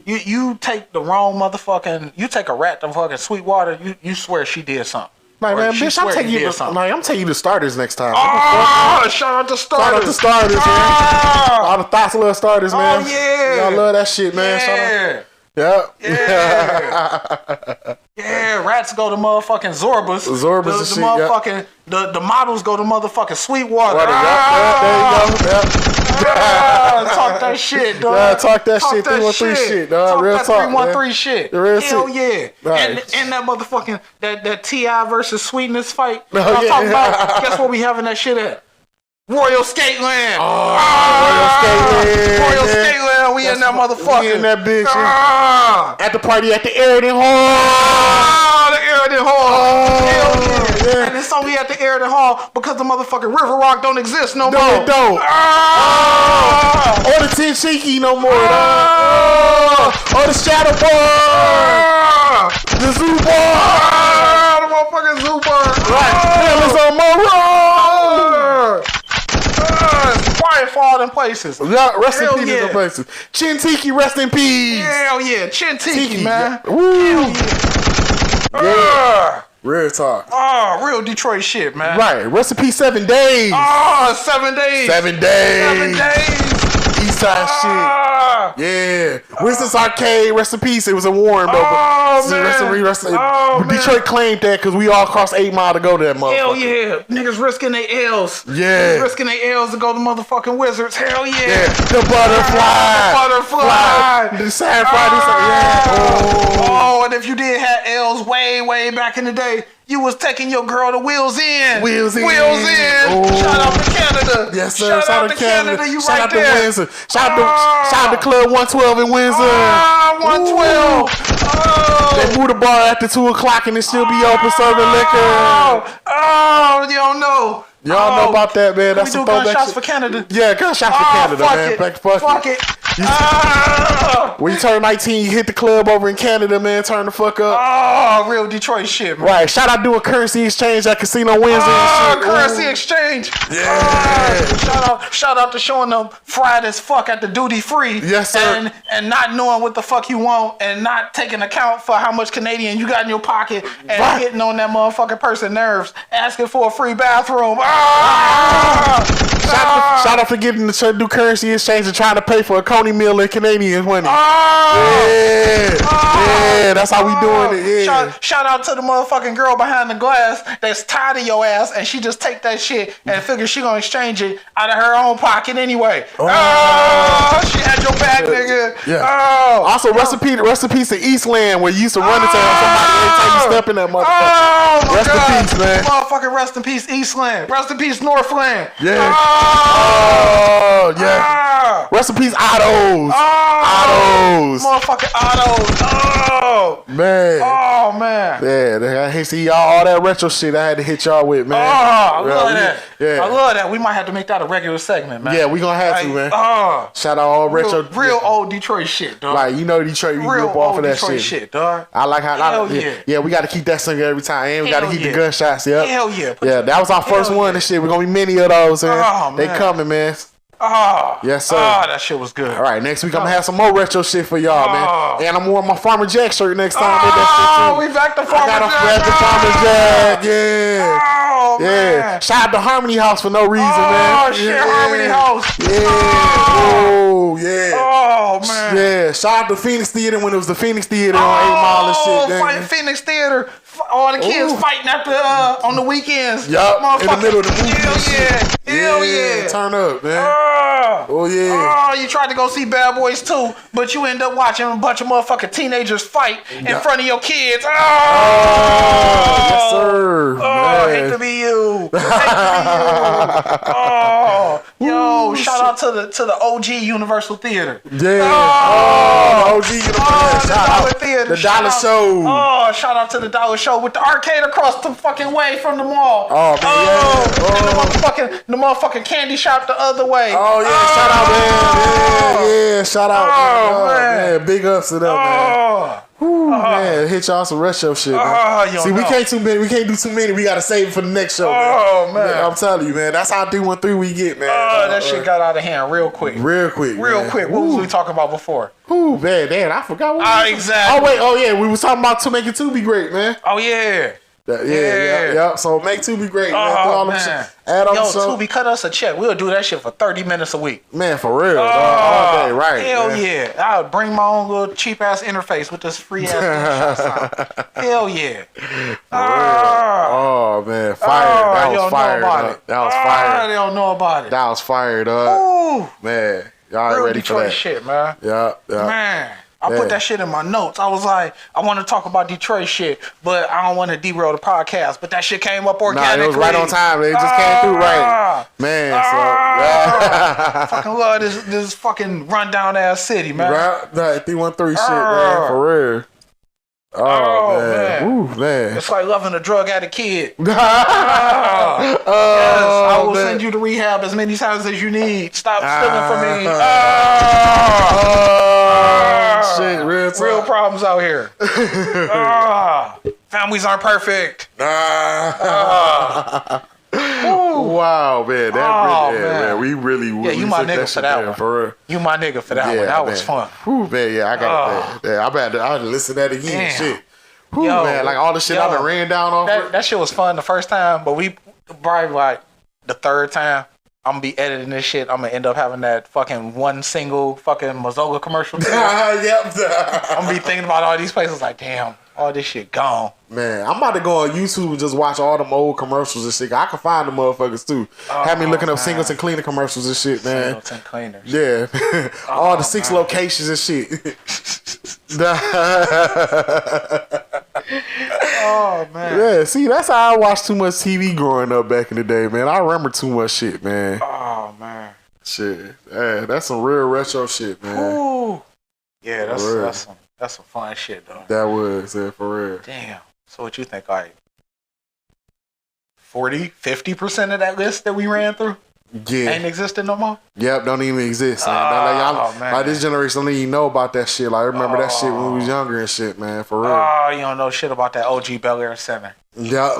Speaker 3: You take the wrong motherfucking, you take a rat to fucking Sweetwater, you swear she did something.
Speaker 4: Like, man, bitch, I'm taking you to starters next time.
Speaker 3: Shout out to starters.
Speaker 4: Shout out to starters, man. All the thoughts love starters, man.
Speaker 3: Oh, yeah.
Speaker 4: Y'all love that shit, man.
Speaker 3: Yeah.
Speaker 4: Yeah.
Speaker 3: Yeah, rats go to motherfucking Zorbas.
Speaker 4: Zorbas and
Speaker 3: the
Speaker 4: shit,
Speaker 3: motherfucking, the models go to motherfucking Sweetwater.
Speaker 4: There you go.
Speaker 3: Talk that shit, dog.
Speaker 4: Yeah, talk that shit. 313 shit, dog.
Speaker 3: Talk
Speaker 4: Real
Speaker 3: that
Speaker 4: talk,
Speaker 3: 313 shit.
Speaker 4: Real
Speaker 3: Hell
Speaker 4: shit.
Speaker 3: yeah.
Speaker 4: Right.
Speaker 3: And that motherfucking, that T.I. versus Sweetness fight.
Speaker 4: Oh,
Speaker 3: Y'all
Speaker 4: yeah.
Speaker 3: talking about, guess where we having that shit at? Royal Skateland. Royal Skateland. We in that motherfucker.
Speaker 4: We in that bitch. At the party at the Airden Hall.
Speaker 3: The Airden Hall. Hell yeah. And it's only at the Airden Hall because the motherfucking River Rock don't exist no more.
Speaker 4: No, it don't. Or the Tinchiki no more. Or the Shadow Bar. The Zoo Bar.
Speaker 3: The motherfucking Zoo Bar.
Speaker 4: Right. It's on Monroe.
Speaker 3: Quiet for all them places.
Speaker 4: Yeah, rest in
Speaker 3: Hell
Speaker 4: peace
Speaker 3: yeah.
Speaker 4: in them places. Chintiki, rest in peace.
Speaker 3: Hell yeah. Chintiki, man.
Speaker 4: Woo.
Speaker 3: Hell yeah.
Speaker 4: Real talk.
Speaker 3: Real Detroit shit, man.
Speaker 4: Right. Rest in peace, 7 days.
Speaker 3: 7 days.
Speaker 4: 7 days.
Speaker 3: 7 days.
Speaker 4: Eastside shit. Yeah. Winston's Arcade, rest in peace. It was a Warren, though. Detroit claimed that because we all crossed 8 Mile to go to that motherfucker.
Speaker 3: Hell yeah. Niggas risking their L's.
Speaker 4: Yeah.
Speaker 3: Niggas risking their L's to go to motherfucking Wizards. Hell yeah.
Speaker 4: Yeah. The butterfly. The sad Friday.
Speaker 3: Oh, and if you did have L's way back in the day, you was taking your girl to Wheels In.
Speaker 4: Wheels In.
Speaker 3: Oh. Shout out to Canada.
Speaker 4: Yes, sir.
Speaker 3: Shout out to Canada. You
Speaker 4: shout
Speaker 3: right
Speaker 4: out
Speaker 3: there.
Speaker 4: to Windsor. Shout out to Club 112 in Windsor.
Speaker 3: 112.
Speaker 4: They move the bar after 2 o'clock and it still be open serving liquor.
Speaker 3: You don't know.
Speaker 4: Y'all know about that, man. That's
Speaker 3: we do gunshots for Canada.
Speaker 4: Yeah, gunshots for Canada, man.
Speaker 3: Fuck it.
Speaker 4: When you turn 19, you hit the club over in Canada, man. Turn the fuck up.
Speaker 3: Real Detroit shit, man.
Speaker 4: Right. Shout out doing currency exchange at Casino Wednesday and shit.
Speaker 3: Currency exchange.
Speaker 4: Yeah.
Speaker 3: Shout out to showing them fried as fuck at the duty free.
Speaker 4: Yes, sir.
Speaker 3: And not knowing what the fuck you want and not taking account for how much Canadian you got in your pocket and hitting on that motherfucking person nerves, asking for a free bathroom.
Speaker 4: Shout out for getting to do currency exchange and trying to pay for a Coney meal in Canadian money. Yeah, that's how we doing it. Yeah.
Speaker 3: Shout out to the motherfucking girl behind the glass that's tired of your ass and she just take that shit and figure she gonna exchange it out of her own pocket anyway. She had your back, nigga.
Speaker 4: Yeah. Also, rest in peace to Eastland where you used to run into somebody every time you step in that motherfucker. Rest in peace, man.
Speaker 3: Motherfucking rest in peace, Eastland. Rest in peace, Northland.
Speaker 4: Yeah. Yeah. Rest in peace, Ottos.
Speaker 3: Motherfucking Ottos.
Speaker 4: Man.
Speaker 3: Man.
Speaker 4: Yeah, I hate to see y'all all that retro shit I had to hit y'all with, man.
Speaker 3: I love that.
Speaker 4: Yeah.
Speaker 3: I love that. We might have to make that a regular segment, man.
Speaker 4: Yeah, we gonna have to, man. Shout out all retro.
Speaker 3: Real old Detroit shit, dog.
Speaker 4: Like, you know Detroit, you grew up off of that
Speaker 3: Detroit
Speaker 4: shit.
Speaker 3: dog.
Speaker 4: I like how
Speaker 3: yeah,
Speaker 4: we gotta keep that single every time. And we gotta keep the gunshots, yeah.
Speaker 3: Hell yeah.
Speaker 4: That was our first one and shit. We're gonna be many of those, man. They coming, man. Yes, sir.
Speaker 3: That shit was good.
Speaker 4: All right, next week I'm gonna have some more retro shit for y'all, man. And I'm wearing my Farmer Jack shirt next time.
Speaker 3: We back to Farmer Jack.
Speaker 4: I got a Farmer Jack. Yeah.
Speaker 3: Man.
Speaker 4: Shout out to Harmony House for no reason, man.
Speaker 3: Harmony House. Man.
Speaker 4: Yeah. Shout out to Phoenix Theater when it was the Phoenix Theater on 8 Mile and shit.
Speaker 3: Phoenix Theater. All the kids fighting at the on the weekends.
Speaker 4: Yup. In the middle of the movie.
Speaker 3: Hell yeah.
Speaker 4: Turn up, man. You
Speaker 3: tried to go see Bad Boys 2, but you end up watching a bunch of motherfucking teenagers fight in front of your kids.
Speaker 4: Yes, sir.
Speaker 3: Hate to be you. Shout out to the OG Universal Theater.
Speaker 4: Yeah. OG Universal. The Dollar Show.
Speaker 3: Shout out to the Dollar Show with the arcade across the fucking way from the mall.
Speaker 4: And
Speaker 3: the motherfucking candy shop the other way.
Speaker 4: Shout out, man. Shout out. Man. Big ups to them, man. Whew, man, hit y'all some retro shit, man. See, we can't do too many. We gotta save it for the next show, man. Man. I'm telling you, man. That's how 313 we get, man.
Speaker 3: That shit got out of hand real quick.
Speaker 4: Real quick.
Speaker 3: What was we talking about before?
Speaker 4: Ooh, man, damn, I forgot what
Speaker 3: exactly.
Speaker 4: Oh, wait, yeah, we was talking about to make it 2 be great, man.
Speaker 3: Oh, yeah.
Speaker 4: Yeah. So make 2 be great, man.
Speaker 3: Oh, man.
Speaker 4: Add on the show.
Speaker 3: Tubi, cut us a check. We'll do that shit for 30 minutes a week.
Speaker 4: Man, for real. All day, right.
Speaker 3: Hell
Speaker 4: man.
Speaker 3: yeah. I'll bring my own little cheap ass interface with this free ass sound. Hell yeah.
Speaker 4: Oh, man. Fire. That was fire. That was fire.
Speaker 3: They don't know about it.
Speaker 4: That was fire, dog.
Speaker 3: Ooh.
Speaker 4: Man. Y'all ain't
Speaker 3: Real
Speaker 4: ready
Speaker 3: Detroit
Speaker 4: for that.
Speaker 3: shit, man.
Speaker 4: Yeah.
Speaker 3: Man. I put that shit in my notes. I was like, I want to talk about Detroit shit, but I don't want to derail the podcast. But that shit came up organically.
Speaker 4: Nah, it was right on time. It just came through right. Man,
Speaker 3: I fucking love this fucking rundown ass city, man.
Speaker 4: That 313 shit, man, for real. Oh, man. Ooh, man.
Speaker 3: It's like loving a drug addict kid. Yes, I will send you to rehab as many times as you need. Stop stealing from me.
Speaker 4: Shit,
Speaker 3: real problems out here. Families aren't perfect.
Speaker 4: Wow, man. Man. We really
Speaker 3: you my nigga for that one.
Speaker 4: For real.
Speaker 3: You my nigga for that one. That was fun.
Speaker 4: Whew, man, I got that. I had to listen to that again. Damn. Shit. Whew, man, like all the shit I done ran down off.
Speaker 3: That shit was fun the first time, but we probably like the third time. I'm gonna be editing this shit. I'm gonna end up having that fucking one single fucking Mazoga commercial.
Speaker 4: Yep.
Speaker 3: I'm gonna be thinking about all these places like, damn, all this shit gone.
Speaker 4: Man, I'm about to go on YouTube and just watch all them old commercials and shit. I can find the motherfuckers too. Have me looking up Singleton Cleaner commercials and shit, man.
Speaker 3: Singleton Cleaners.
Speaker 4: Yeah. All the 6 locations and shit.
Speaker 3: Oh, man.
Speaker 4: Yeah, see, that's how I watched too much TV growing up back in the day, man. I remember too much shit, man.
Speaker 3: Oh, man.
Speaker 4: Shit. Yeah, that's some real retro shit, man.
Speaker 3: Ooh. Yeah, that's some fun shit, though.
Speaker 4: That was, for real.
Speaker 3: Damn. So what you think, like 40-50% of that list that we ran through ain't existing no more?
Speaker 4: Yep, don't even exist, man. Like this generation don't even know about that shit. Like, I remember that shit when we was younger and shit, man, for real.
Speaker 3: Oh, you don't know shit about that OG Bel Air Center.
Speaker 4: Yep.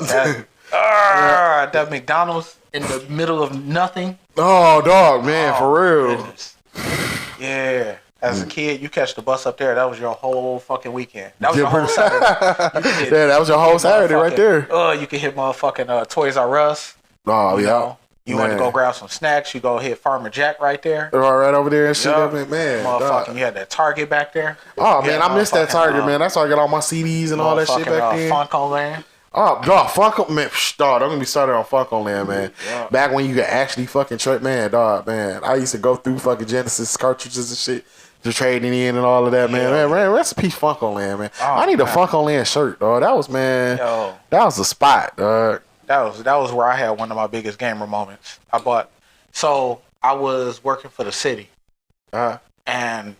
Speaker 3: That McDonald's in the middle of nothing.
Speaker 4: Oh, dog, man, for real.
Speaker 3: Goodness. Yeah. As a kid, you catch the bus up there. That was your whole fucking weekend. That was your whole Saturday.
Speaker 4: That was your whole Saturday right there.
Speaker 3: You can hit motherfucking Toys R Us.
Speaker 4: Oh,
Speaker 3: you
Speaker 4: yeah.
Speaker 3: know? You want to go grab some snacks, you go hit Farmer Jack right there.
Speaker 4: Right over there and shit. Man,
Speaker 3: motherfucking, you had that Target back there.
Speaker 4: Oh, man, I missed that Target, man. That's where I get all my CDs and all that shit back there.
Speaker 3: Funko-Land.
Speaker 4: Oh, dog, Funko, man, dog, don't get me started on Funko-Land, man.
Speaker 3: Yeah.
Speaker 4: Back when you could actually fucking trade, man, I used to go through fucking Genesis cartridges and shit. Just trading in and all of that, man. Man, rest in peace, Funko-Land, man. I need a Funko-Land shirt, dog. That was, man, that was the spot, dog.
Speaker 3: That was where I had one of my biggest gamer moments. So I was working for the city, and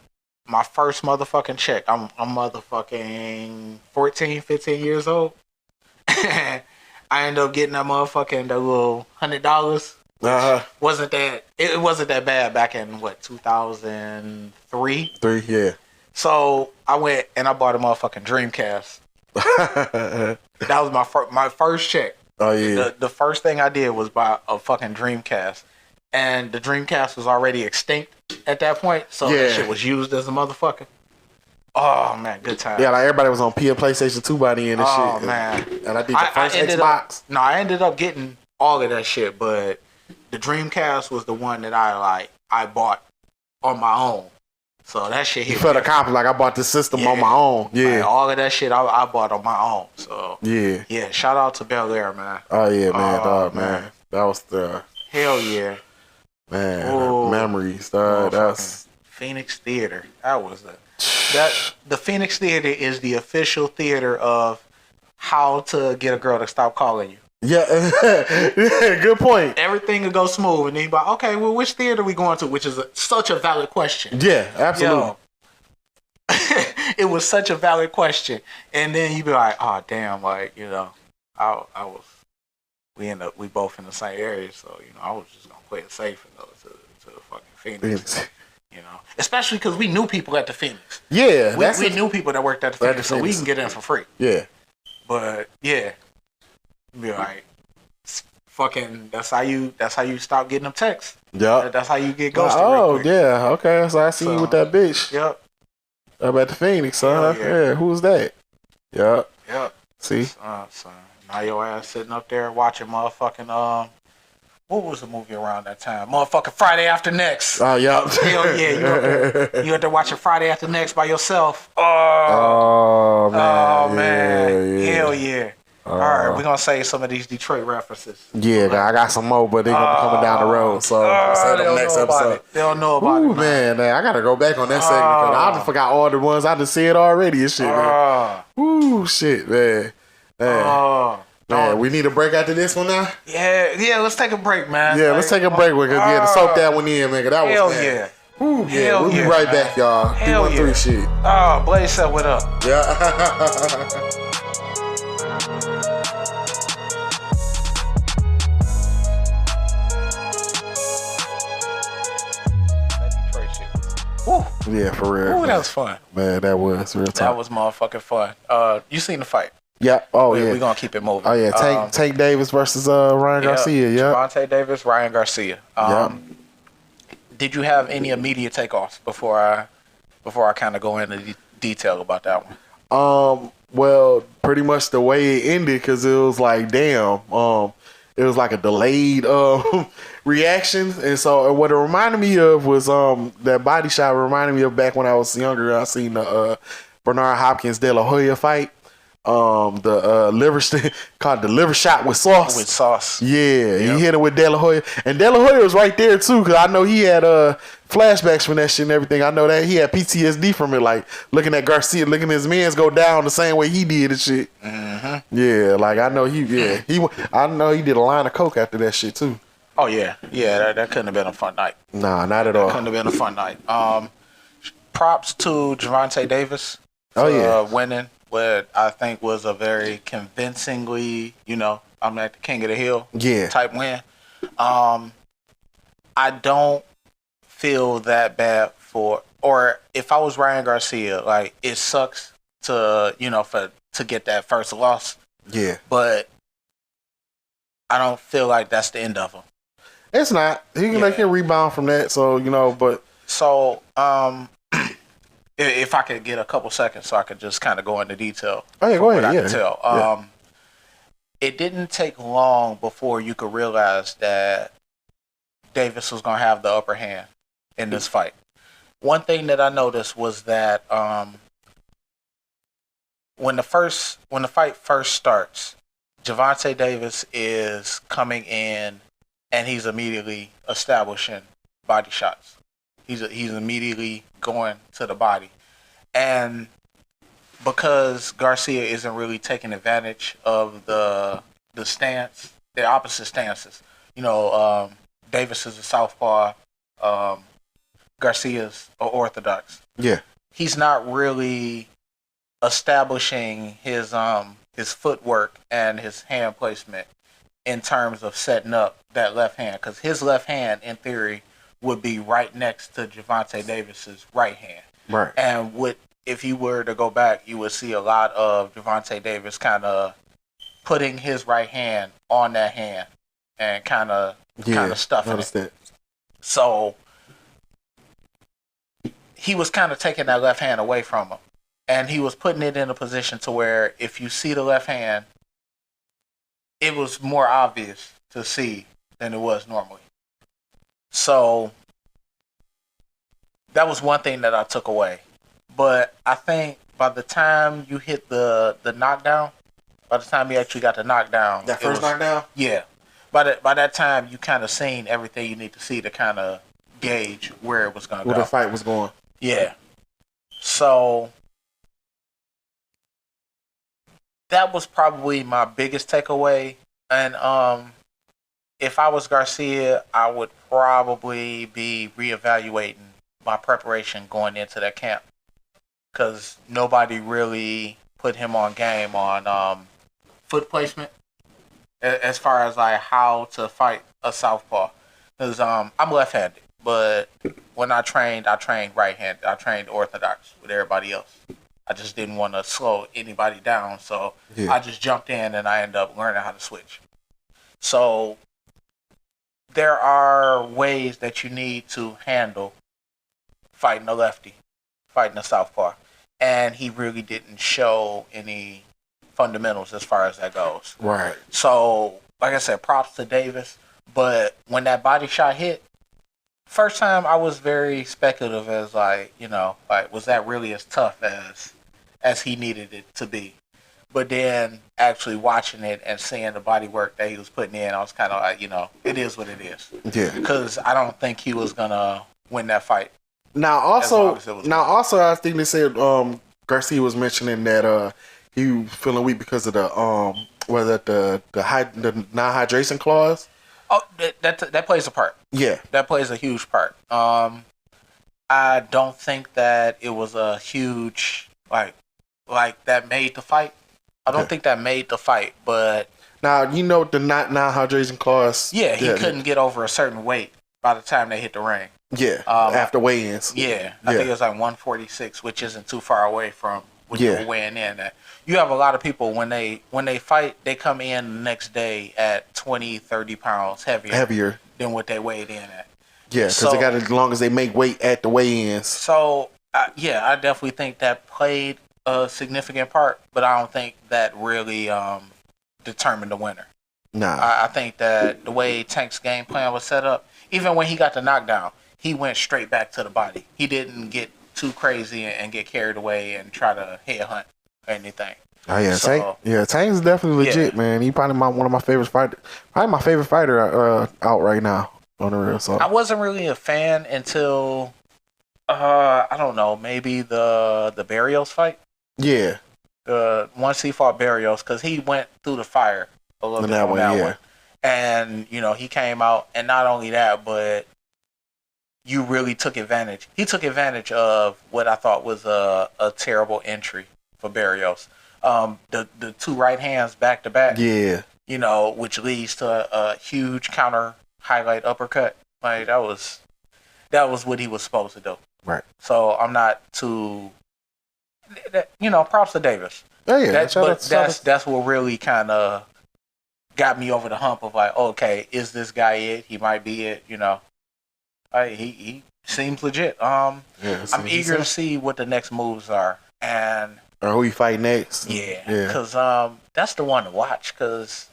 Speaker 3: my first motherfucking check, I'm motherfucking 14, 15 years old. I ended up getting that motherfucking the little $100. Wasn't that bad back in 2003?
Speaker 4: Yeah.
Speaker 3: So I went and I bought a motherfucking Dreamcast. That was my first check.
Speaker 4: Oh yeah.
Speaker 3: The first thing I did was buy a fucking Dreamcast, and the Dreamcast was already extinct at that point, so that shit was used as a motherfucker. Oh man, good time.
Speaker 4: Yeah, like everybody was on PlayStation 2 by the end and shit.
Speaker 3: Oh man.
Speaker 4: And I did the first Xbox.
Speaker 3: I ended up getting all of that shit, but the Dreamcast was the one that I bought on my own. So that shit hit.
Speaker 4: You felt accomplished, like I bought the system on my own. Yeah.
Speaker 3: Like, all of that shit I bought on my own. So yeah. Shout out to Bel Air, man.
Speaker 4: Oh yeah, man, dog, man. That was the
Speaker 3: hell yeah,
Speaker 4: man. Memories, dog. That's
Speaker 3: Phoenix Theater. The Phoenix Theater is the official theater of how to get a girl to stop calling you.
Speaker 4: Yeah, good point.
Speaker 3: Everything would go smooth, and then you'd be like, okay, well, which theater are we going to? Which is such a valid question.
Speaker 4: Yeah, absolutely.
Speaker 3: It was such a valid question, and then you'd be like, oh damn, like, you know, we both in the same area, so you know, I was just gonna play it safe and go to fucking Phoenix. You know, especially because we knew people at the Phoenix.
Speaker 4: Yeah,
Speaker 3: we knew people that worked at the Phoenix, so we can get in for free.
Speaker 4: Yeah.
Speaker 3: But yeah, be like, fucking. That's how you stop getting them texts.
Speaker 4: Yep.
Speaker 3: That's how you get ghosted.
Speaker 4: Oh
Speaker 3: real quick.
Speaker 4: yeah. Okay. So I seen you with that bitch.
Speaker 3: Yep.
Speaker 4: Up at the Phoenix, huh?
Speaker 3: Yeah.
Speaker 4: Who's that? Yep.
Speaker 3: Yep.
Speaker 4: See.
Speaker 3: Son. Now your ass sitting up there watching motherfucking what was the movie around that time? Motherfucking Friday After Next.
Speaker 4: Oh yeah.
Speaker 3: Hell yeah, you up there watching Friday After Next by yourself.
Speaker 4: Oh
Speaker 3: man.
Speaker 4: Yeah.
Speaker 3: Hell yeah. All right, we're gonna save some of these Detroit references.
Speaker 4: Yeah, I got some more, but they're gonna be coming down the road. So say them next episode.
Speaker 3: They don't know about
Speaker 4: Ooh,
Speaker 3: it. Man.
Speaker 4: man, I gotta go back on that segment because I just forgot all the ones I just said already and shit, man. Ooh, shit, man. Man, we need a break after this one now?
Speaker 3: Yeah, let's take a break, man.
Speaker 4: Yeah, let's take a break because to soak that one in, man. 'Cause that
Speaker 3: hell
Speaker 4: was bad.
Speaker 3: yeah.
Speaker 4: Ooh, yeah,
Speaker 3: Hell
Speaker 4: we'll be
Speaker 3: yeah,
Speaker 4: right
Speaker 3: man.
Speaker 4: back, y'all.
Speaker 3: Hell
Speaker 4: 313
Speaker 3: yeah.
Speaker 4: shit.
Speaker 3: Blaze said what up.
Speaker 4: Yeah.
Speaker 3: Woo.
Speaker 4: Yeah, for real.
Speaker 3: Ooh, that was fun.
Speaker 4: Man, that was real talk.
Speaker 3: That was motherfucking fun. You seen the fight?
Speaker 4: Yeah. Oh,
Speaker 3: We're
Speaker 4: yeah.
Speaker 3: gonna keep it moving.
Speaker 4: Oh, yeah. Tank Davis versus Ryan Garcia. Yeah.
Speaker 3: Gervonta Davis, Ryan Garcia. Did you have any immediate takeoffs before I kind of go into detail about that one?
Speaker 4: Well, pretty much the way it ended, because it was like, damn. It was like a delayed reaction, and so what it reminded me of was that body shot reminded me of back when I was younger. I seen the Bernard Hopkins De La Hoya fight. The liver called the liver shot with sauce.
Speaker 3: With sauce.
Speaker 4: Yeah, he hit it with De La Hoya, and De La Hoya was right there too, because I know he had flashbacks from that shit and everything. I know that he had PTSD from it, like looking at Garcia, looking at his mans go down the same way he did and shit.
Speaker 3: Mm-hmm.
Speaker 4: Yeah, like I know I know he did a line of coke after that shit too.
Speaker 3: Oh yeah, that couldn't have been a fun night.
Speaker 4: Nah, not at all.
Speaker 3: Couldn't have been a fun night. Props to Gervonta Davis
Speaker 4: for
Speaker 3: winning what I think was a very convincingly, I'm at the king of the hill type win. I don't feel that bad or if I was Ryan Garcia, like it sucks to get that first loss.
Speaker 4: Yeah.
Speaker 3: But I don't feel like that's the end of him.
Speaker 4: It's not. He can rebound from that, so but
Speaker 3: so if I could get a couple seconds so I could just kind of go into detail.
Speaker 4: Oh yeah, go ahead. Yeah.
Speaker 3: Tell. It didn't take long before you could realize that Davis was going to have the upper hand in this fight. One thing that I noticed was that when the fight first starts, Gervonta Davis is coming in and he's immediately establishing body shots. He's immediately going to the body. And because Garcia isn't really taking advantage of the stance, the opposite stances. Davis is a southpaw, Garcia's orthodox.
Speaker 4: Yeah.
Speaker 3: He's not really establishing his footwork and his hand placement in terms of setting up that left hand, because his left hand, in theory, would be right next to Gervonta Davis's right hand.
Speaker 4: Right.
Speaker 3: And if you were to go back, you would see a lot of Gervonta Davis kind of putting his right hand on that hand and kind of stuffing it. So he was kind of taking that left hand away from him, and he was putting it in a position to where if you see the left hand, it was more obvious to see than it was normally. So that was one thing that I took away. But I think by the time you hit the knockdown, by the time you actually got the knockdown,
Speaker 4: that first knockdown,
Speaker 3: yeah. By that time, you kind of seen everything you need to see to kind of gauge where it was going to go.
Speaker 4: Where the fight was going.
Speaker 3: Yeah. So that was probably my biggest takeaway. And if I was Garcia, I would probably be reevaluating my preparation going into that camp, because nobody really put him on game on foot placement as far as like how to fight a southpaw. Because I'm left-handed, but when I trained right-handed. I trained orthodox with everybody else. I just didn't want to slow anybody down, so I just jumped in and I ended up learning how to switch. So there are ways that you need to handle fighting a lefty, fighting a southpaw, and he really didn't show any fundamentals as far as that goes.
Speaker 4: Right.
Speaker 3: So, like I said, props to Davis, but when that body shot hit, first time I was very speculative as like, was that really as tough as he needed it to be? But then actually watching it and seeing the body work that he was putting in, I was kind of like, it is what it is.
Speaker 4: Yeah.
Speaker 3: Because I don't think he was gonna win that fight.
Speaker 4: Now also, I think they said Garcia was mentioning that he was feeling weak because of the the non-hydration clause.
Speaker 3: Oh, that plays a part.
Speaker 4: Yeah,
Speaker 3: that plays a huge part. I don't think that it was a huge like that made the fight. I don't think that made the fight, but
Speaker 4: now the non-hydration clause.
Speaker 3: Yeah, he couldn't get over a certain weight by the time they hit the ring.
Speaker 4: Yeah, after weigh-ins.
Speaker 3: Yeah, I think it was like 146, which isn't too far away from what you were weighing in at. You have a lot of people when they fight, they come in the next day at 20, 30 pounds heavier than what they weighed in at.
Speaker 4: Yeah, because they got as long as they make weight at the weigh-ins.
Speaker 3: So, I definitely think that played a significant part, but I don't think that really determined the winner.
Speaker 4: Nah.
Speaker 3: I think that the way Tank's game plan was set up, even when he got the knockdown, he went straight back to the body. He didn't get too crazy and get carried away and try to headhunt or anything.
Speaker 4: Oh yeah, so, Tank's definitely legit, man. He probably one of my favorite fighters. Probably my favorite fighter out right now on the real. So
Speaker 3: I wasn't really a fan until I don't know, maybe the Barrios fight.
Speaker 4: Yeah.
Speaker 3: Once he fought Barrios, because he went through the fire a little bit on that one. And, he came out, and not only that, but you really took advantage. He took advantage of what I thought was a terrible entry for Barrios. The two right hands back to back.
Speaker 4: Yeah.
Speaker 3: Which leads to a huge counter highlight uppercut. Like that was what he was supposed to do.
Speaker 4: Right.
Speaker 3: So I'm not too. Props to Davis.
Speaker 4: Oh yeah.
Speaker 3: That's what really kind of got me over the hump of like, okay, is this guy it? He might be it. He seems legit. I'm eager to see what the next moves are and
Speaker 4: or who he fight next.
Speaker 3: Yeah. Because that's the one to watch. Because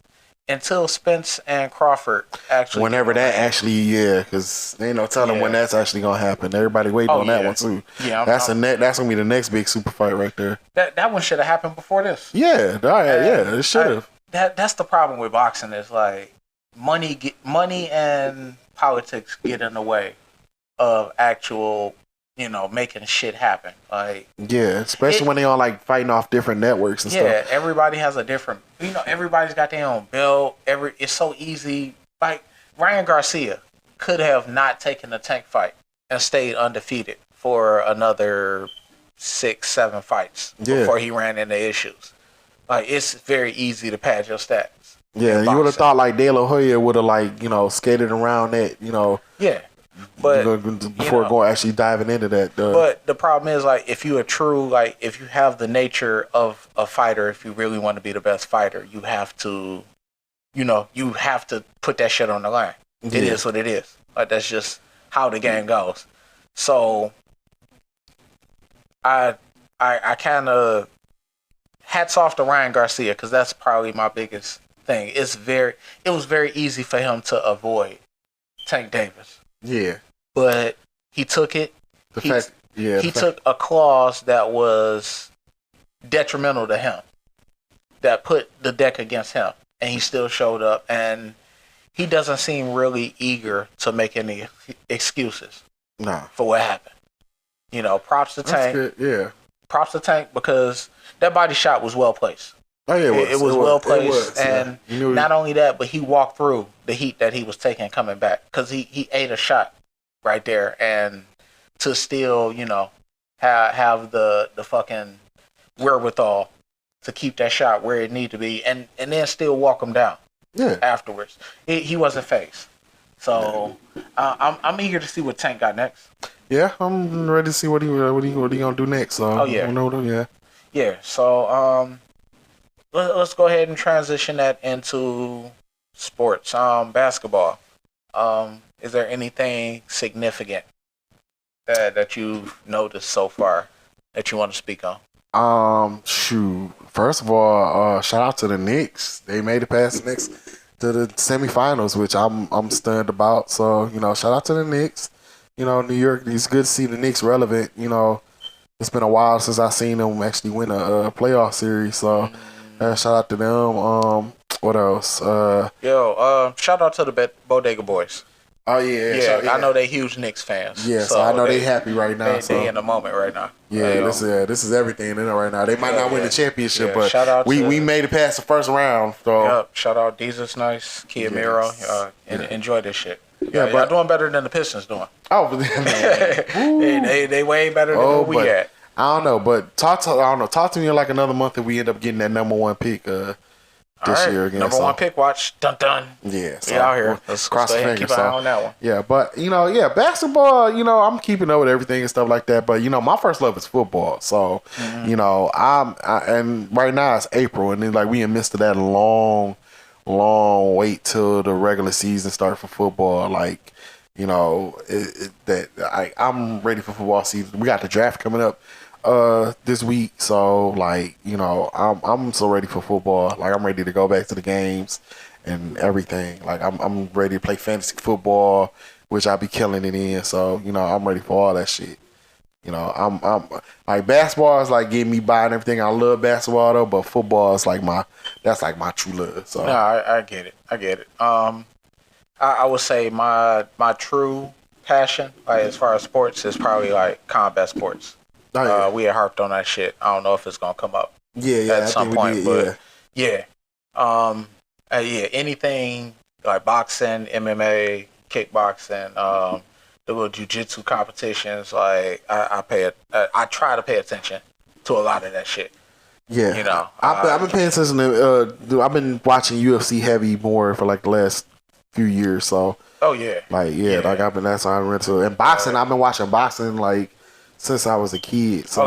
Speaker 3: until Spence and Crawford actually,
Speaker 4: whenever that actually, because ain't no telling when that's actually gonna happen. Everybody waiting on that one too. Yeah, that's gonna be the next big super fight right there.
Speaker 3: That one should have happened before this.
Speaker 4: Yeah, it should have.
Speaker 3: That's the problem with boxing is like money and politics get in the way of actual, making shit happen. Like
Speaker 4: especially when they all like fighting off different networks and stuff.
Speaker 3: Yeah, everybody has a different. Everybody's got their own belt. It's so easy. Like Ryan Garcia could have not taken the Tank fight and stayed undefeated for another 6-7 fights before he ran into issues. Like it's very easy to pad your stats.
Speaker 4: Yeah, you would have thought like De La Hoya would have skated around that.
Speaker 3: Yeah. But
Speaker 4: before going actually diving into that,
Speaker 3: but the problem is like if you are true, like if you have the nature of a fighter, if you really want to be the best fighter, you have to, you have to put that shit on the line. It is what it is. Like that's just how the game goes. So I kind of hats off to Ryan Garcia because that's probably my biggest thing. It was very easy for him to avoid Tank Davis.
Speaker 4: Yeah.
Speaker 3: But he took it. He took a clause that was detrimental to him, that put the deck against him, and he still showed up. And he doesn't seem really eager to make any excuses for what happened. Props to Tank.
Speaker 4: That's good. Yeah.
Speaker 3: Props to Tank because that body shot was well placed.
Speaker 4: Oh yeah,
Speaker 3: it was well placed, and not only that, but he walked through the heat that he was taking coming back because he ate a shot right there, and to still have the fucking wherewithal to keep that shot where it needed to be, and then still walk him down afterwards. He wasn't phased. So I'm eager to see what Tank got next.
Speaker 4: Yeah, I'm ready to see what he gonna do next. So,
Speaker 3: Oh, yeah. Yeah. So let's go ahead and transition that into sports. Basketball. Is there anything significant that you've noticed so far that you want to speak on?
Speaker 4: Shoot. First of all, shout out to the Knicks. They made it past the Knicks to the semifinals, which I'm stunned about. So, shout out to the Knicks. New York, it's good to see the Knicks relevant. It's been a while since I've seen them actually win a playoff series. So, shout out to them. What else?
Speaker 3: Shout out to the Bodega Boys.
Speaker 4: Oh, yeah.
Speaker 3: I know they huge Knicks fans.
Speaker 4: Yeah, so I know they happy right now.
Speaker 3: They in the moment right now.
Speaker 4: Yeah, this is everything in there right now. They might not win the championship, but
Speaker 3: shout out
Speaker 4: we made it past the first round. So
Speaker 3: shout out Jesus Nice, Kia Miro. Enjoy this shit.
Speaker 4: But
Speaker 3: y'all doing better than the Pistons doing.
Speaker 4: Oh, man.
Speaker 3: they way better than where we at.
Speaker 4: I don't know, but talk to me in like another month if we end up getting that number one pick this year again.
Speaker 3: Number one pick, watch. Dun dun.
Speaker 4: Yeah.
Speaker 3: So out here. Let's
Speaker 4: cross the fingers.
Speaker 3: Keep an eye on that one.
Speaker 4: Yeah, but basketball, I'm keeping up with everything and stuff like that. But my first love is football. So, and right now it's April, and then like we in midst of that long wait till the regular season start for football. Like, I'm ready for football season. We got the draft coming up this week, so like I'm so ready for football. Like I'm ready to go back to the games and everything. Like I'm ready to play fantasy football, which I'll be killing it in. So I'm ready for all that shit. I'm like basketball is like getting me by and everything. I love basketball though, but football is like my true love. So
Speaker 3: no, I get it. I would say my true passion, like as far as sports, is probably like combat sports. Oh, yeah. We had harped on that shit. I don't know if it's gonna come up at some point, but anything like boxing, MMA, kickboxing, the little jiu-jitsu competitions. Like I try to pay attention to a lot of that shit.
Speaker 4: Yeah, I've been paying attention to. I've been watching UFC heavy more for like the last few years. So
Speaker 3: like
Speaker 4: that's how I went to. And boxing, I've been watching boxing like since I was a kid. So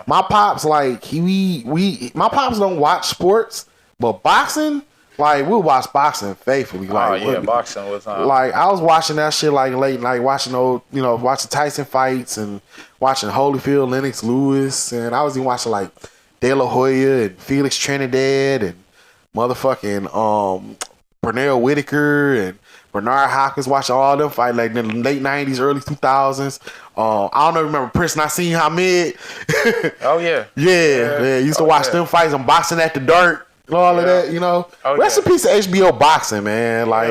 Speaker 4: my pops like my pops don't watch sports, but boxing, like we'll watch boxing faithfully. Like
Speaker 3: boxing was
Speaker 4: like I was watching that shit like late night, watching watching Tyson fights and watching Holyfield, Lennox Lewis, and I was even watching like De La Hoya and Felix Trinidad and motherfucking Pernell Whitaker and Bernard Hopkins, watching all them fight like in the late 90s, early 2000s. I don't know, remember Prince Nassim Hamed?
Speaker 3: Oh, yeah.
Speaker 4: Yeah. Used to watch them fights on Boxing at the Dark and all of that, Rest in peace to HBO Boxing, man. Like,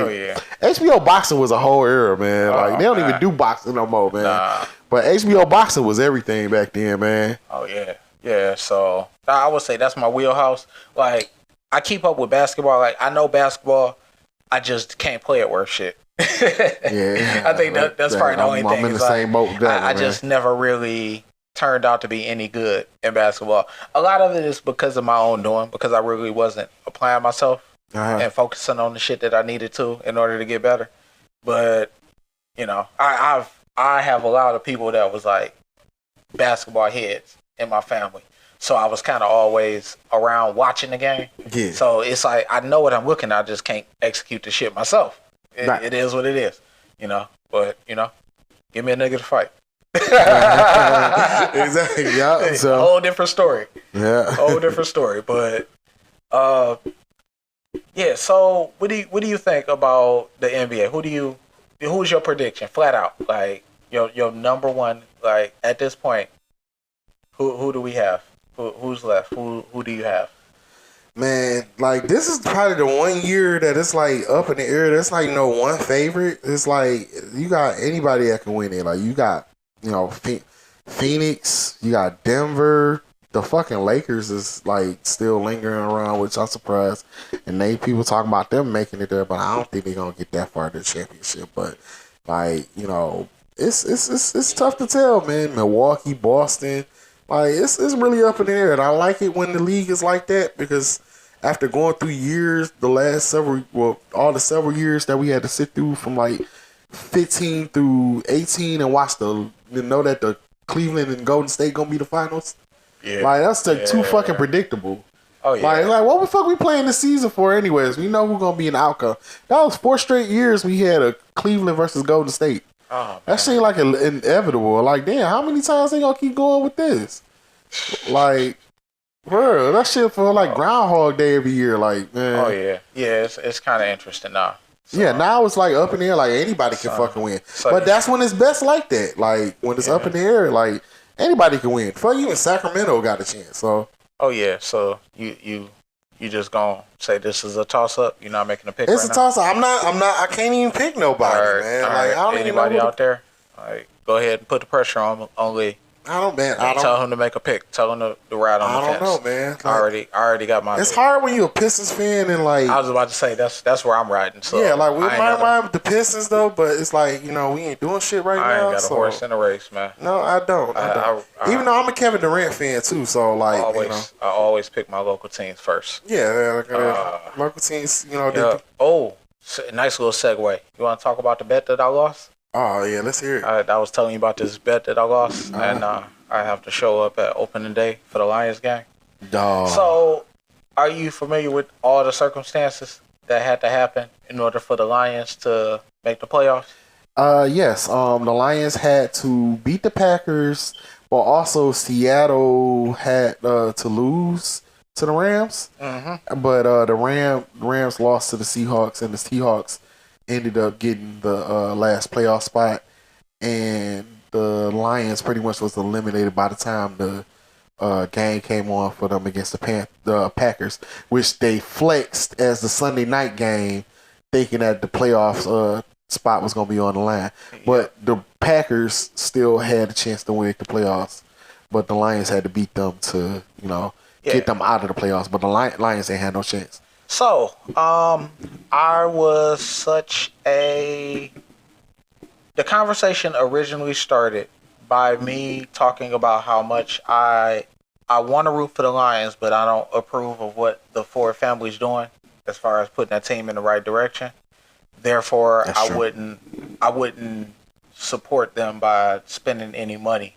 Speaker 4: HBO Boxing was a whole era, man. Like, they don't even do boxing no more, man.
Speaker 3: Nah.
Speaker 4: But HBO Boxing was everything back then, man.
Speaker 3: Oh, yeah. Yeah, so I would say that's my wheelhouse. Like, I keep up with basketball. Like, I know basketball. I just can't play it worth shit. I think that's probably the only thing.
Speaker 4: I'm in the same boat with that.
Speaker 3: I just never really turned out to be any good in basketball. A lot of it is because of my own doing, because I really wasn't applying myself and focusing on the shit that I needed to in order to get better. But I have a lot of people that was like basketball heads in my family. So I was kind of always around watching the game. Yeah. So it's like I know what I'm looking at. I just can't execute the shit myself. It is what it is, But give me a nigga to fight.
Speaker 4: Exactly. Yeah. So
Speaker 3: whole different story.
Speaker 4: Yeah.
Speaker 3: Whole different story. But So what do you think about the NBA? Who's your prediction? Flat out, like your number one. Like at this point, who do we have? Who's left? Who do you have?
Speaker 4: Man, like this is probably the one year that it's like up in the air. There's like no one favorite. It's like you got anybody that can win it. Like you got Phoenix, you got Denver. The fucking Lakers is like still lingering around, which I'm surprised. And people talking about them making it there, but I don't think they're gonna get that far to the championship. But like it's tough to tell, man. Milwaukee, Boston. Like it's really up in the air, and I like it when the league is like that because after going through years, all the several years that we had to sit through from like 15 through 18 and watch know that the Cleveland and Golden State gonna be the finals.
Speaker 3: Yeah.
Speaker 4: Like that's too fucking predictable.
Speaker 3: Oh yeah.
Speaker 4: Like what the fuck we playing this season for anyways? We know who's gonna be an outcome. That was 4 straight years we had a Cleveland versus Golden State.
Speaker 3: Oh,
Speaker 4: that seemed like inevitable. Like damn, how many times they gonna keep going with this? Like, bro, that shit feel like Groundhog Day every year. Like, man.
Speaker 3: Oh yeah, yeah. It's kind of interesting now. So,
Speaker 4: yeah, now it's like up in the air. Like anybody can fucking win. But that's when it's best like that. Like when it's up in the air, like anybody can win. Fuck, even Sacramento got a chance. So.
Speaker 3: Oh yeah, so you just gonna say this is a toss up? You're not making a pick.
Speaker 4: It's
Speaker 3: right
Speaker 4: a toss up. I'm not. I can't even pick nobody, man. Like I don't
Speaker 3: anybody
Speaker 4: even know
Speaker 3: out there. All right, go ahead and put the pressure on Lee.
Speaker 4: I don't
Speaker 3: tell him to make a pick. Tell him to ride on the fence.
Speaker 4: I don't know, man. Like,
Speaker 3: I already got my.
Speaker 4: It's
Speaker 3: pick.
Speaker 4: hard when you're a Pistons fan and like.
Speaker 3: I was about to say that's where I'm riding. So
Speaker 4: yeah, like we might ride with the Pistons though, but it's like we ain't doing shit right now.
Speaker 3: I ain't got a horse in the race, man.
Speaker 4: No, I don't. Even though I'm a Kevin Durant fan too, so like
Speaker 3: I always pick my local teams first.
Speaker 4: Yeah, local teams.
Speaker 3: Yeah. Nice little segue. You want to talk about the bet that I lost?
Speaker 4: Oh yeah, let's hear it.
Speaker 3: I was telling you about this bet that I lost, and I have to show up at opening day for the Lions game.
Speaker 4: Dog.
Speaker 3: So, are you familiar with all the circumstances that had to happen in order for the Lions to make the playoffs?
Speaker 4: Yes. The Lions had to beat the Packers, but also Seattle had to lose to the Rams. Mm-hmm. But the Rams lost to the Seahawks, and the Seahawks ended up getting the last playoff spot, and the Lions pretty much was eliminated by the time the game came on for them against the Packers, which they flexed as the Sunday night game, thinking that the playoffs spot was going to be on the line. But the Packers still had a chance to win the playoffs, but the Lions had to beat them to get them out of the playoffs. But the Lions ain't had no chance.
Speaker 3: So, I was the conversation originally started by me talking about how much I want to root for the Lions, but I don't approve of what the Ford family's doing as far as putting that team in the right direction. Therefore, I wouldn't support them by spending any money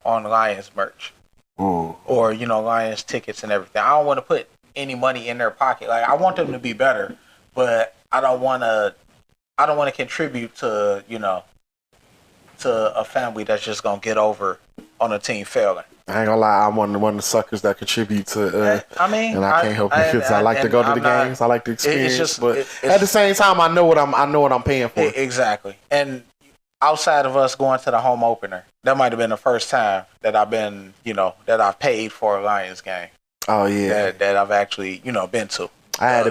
Speaker 3: on Lions merch.
Speaker 4: Ooh.
Speaker 3: Or, Lions tickets and everything. I don't want to put any money in their pocket. Like, I want them to be better, but I don't want to contribute to a family that's just gonna get over on a team failing.
Speaker 4: I ain't gonna lie, I'm one of the suckers that contribute to. And I can't help it because I like to go to the games. I like to experience, but at the same time, I know what I'm paying for.
Speaker 3: Exactly. And outside of us going to the home opener, that might have been the first time that I've been, that I've paid for a Lions game.
Speaker 4: Oh yeah,
Speaker 3: that I've actually been to.
Speaker 4: I had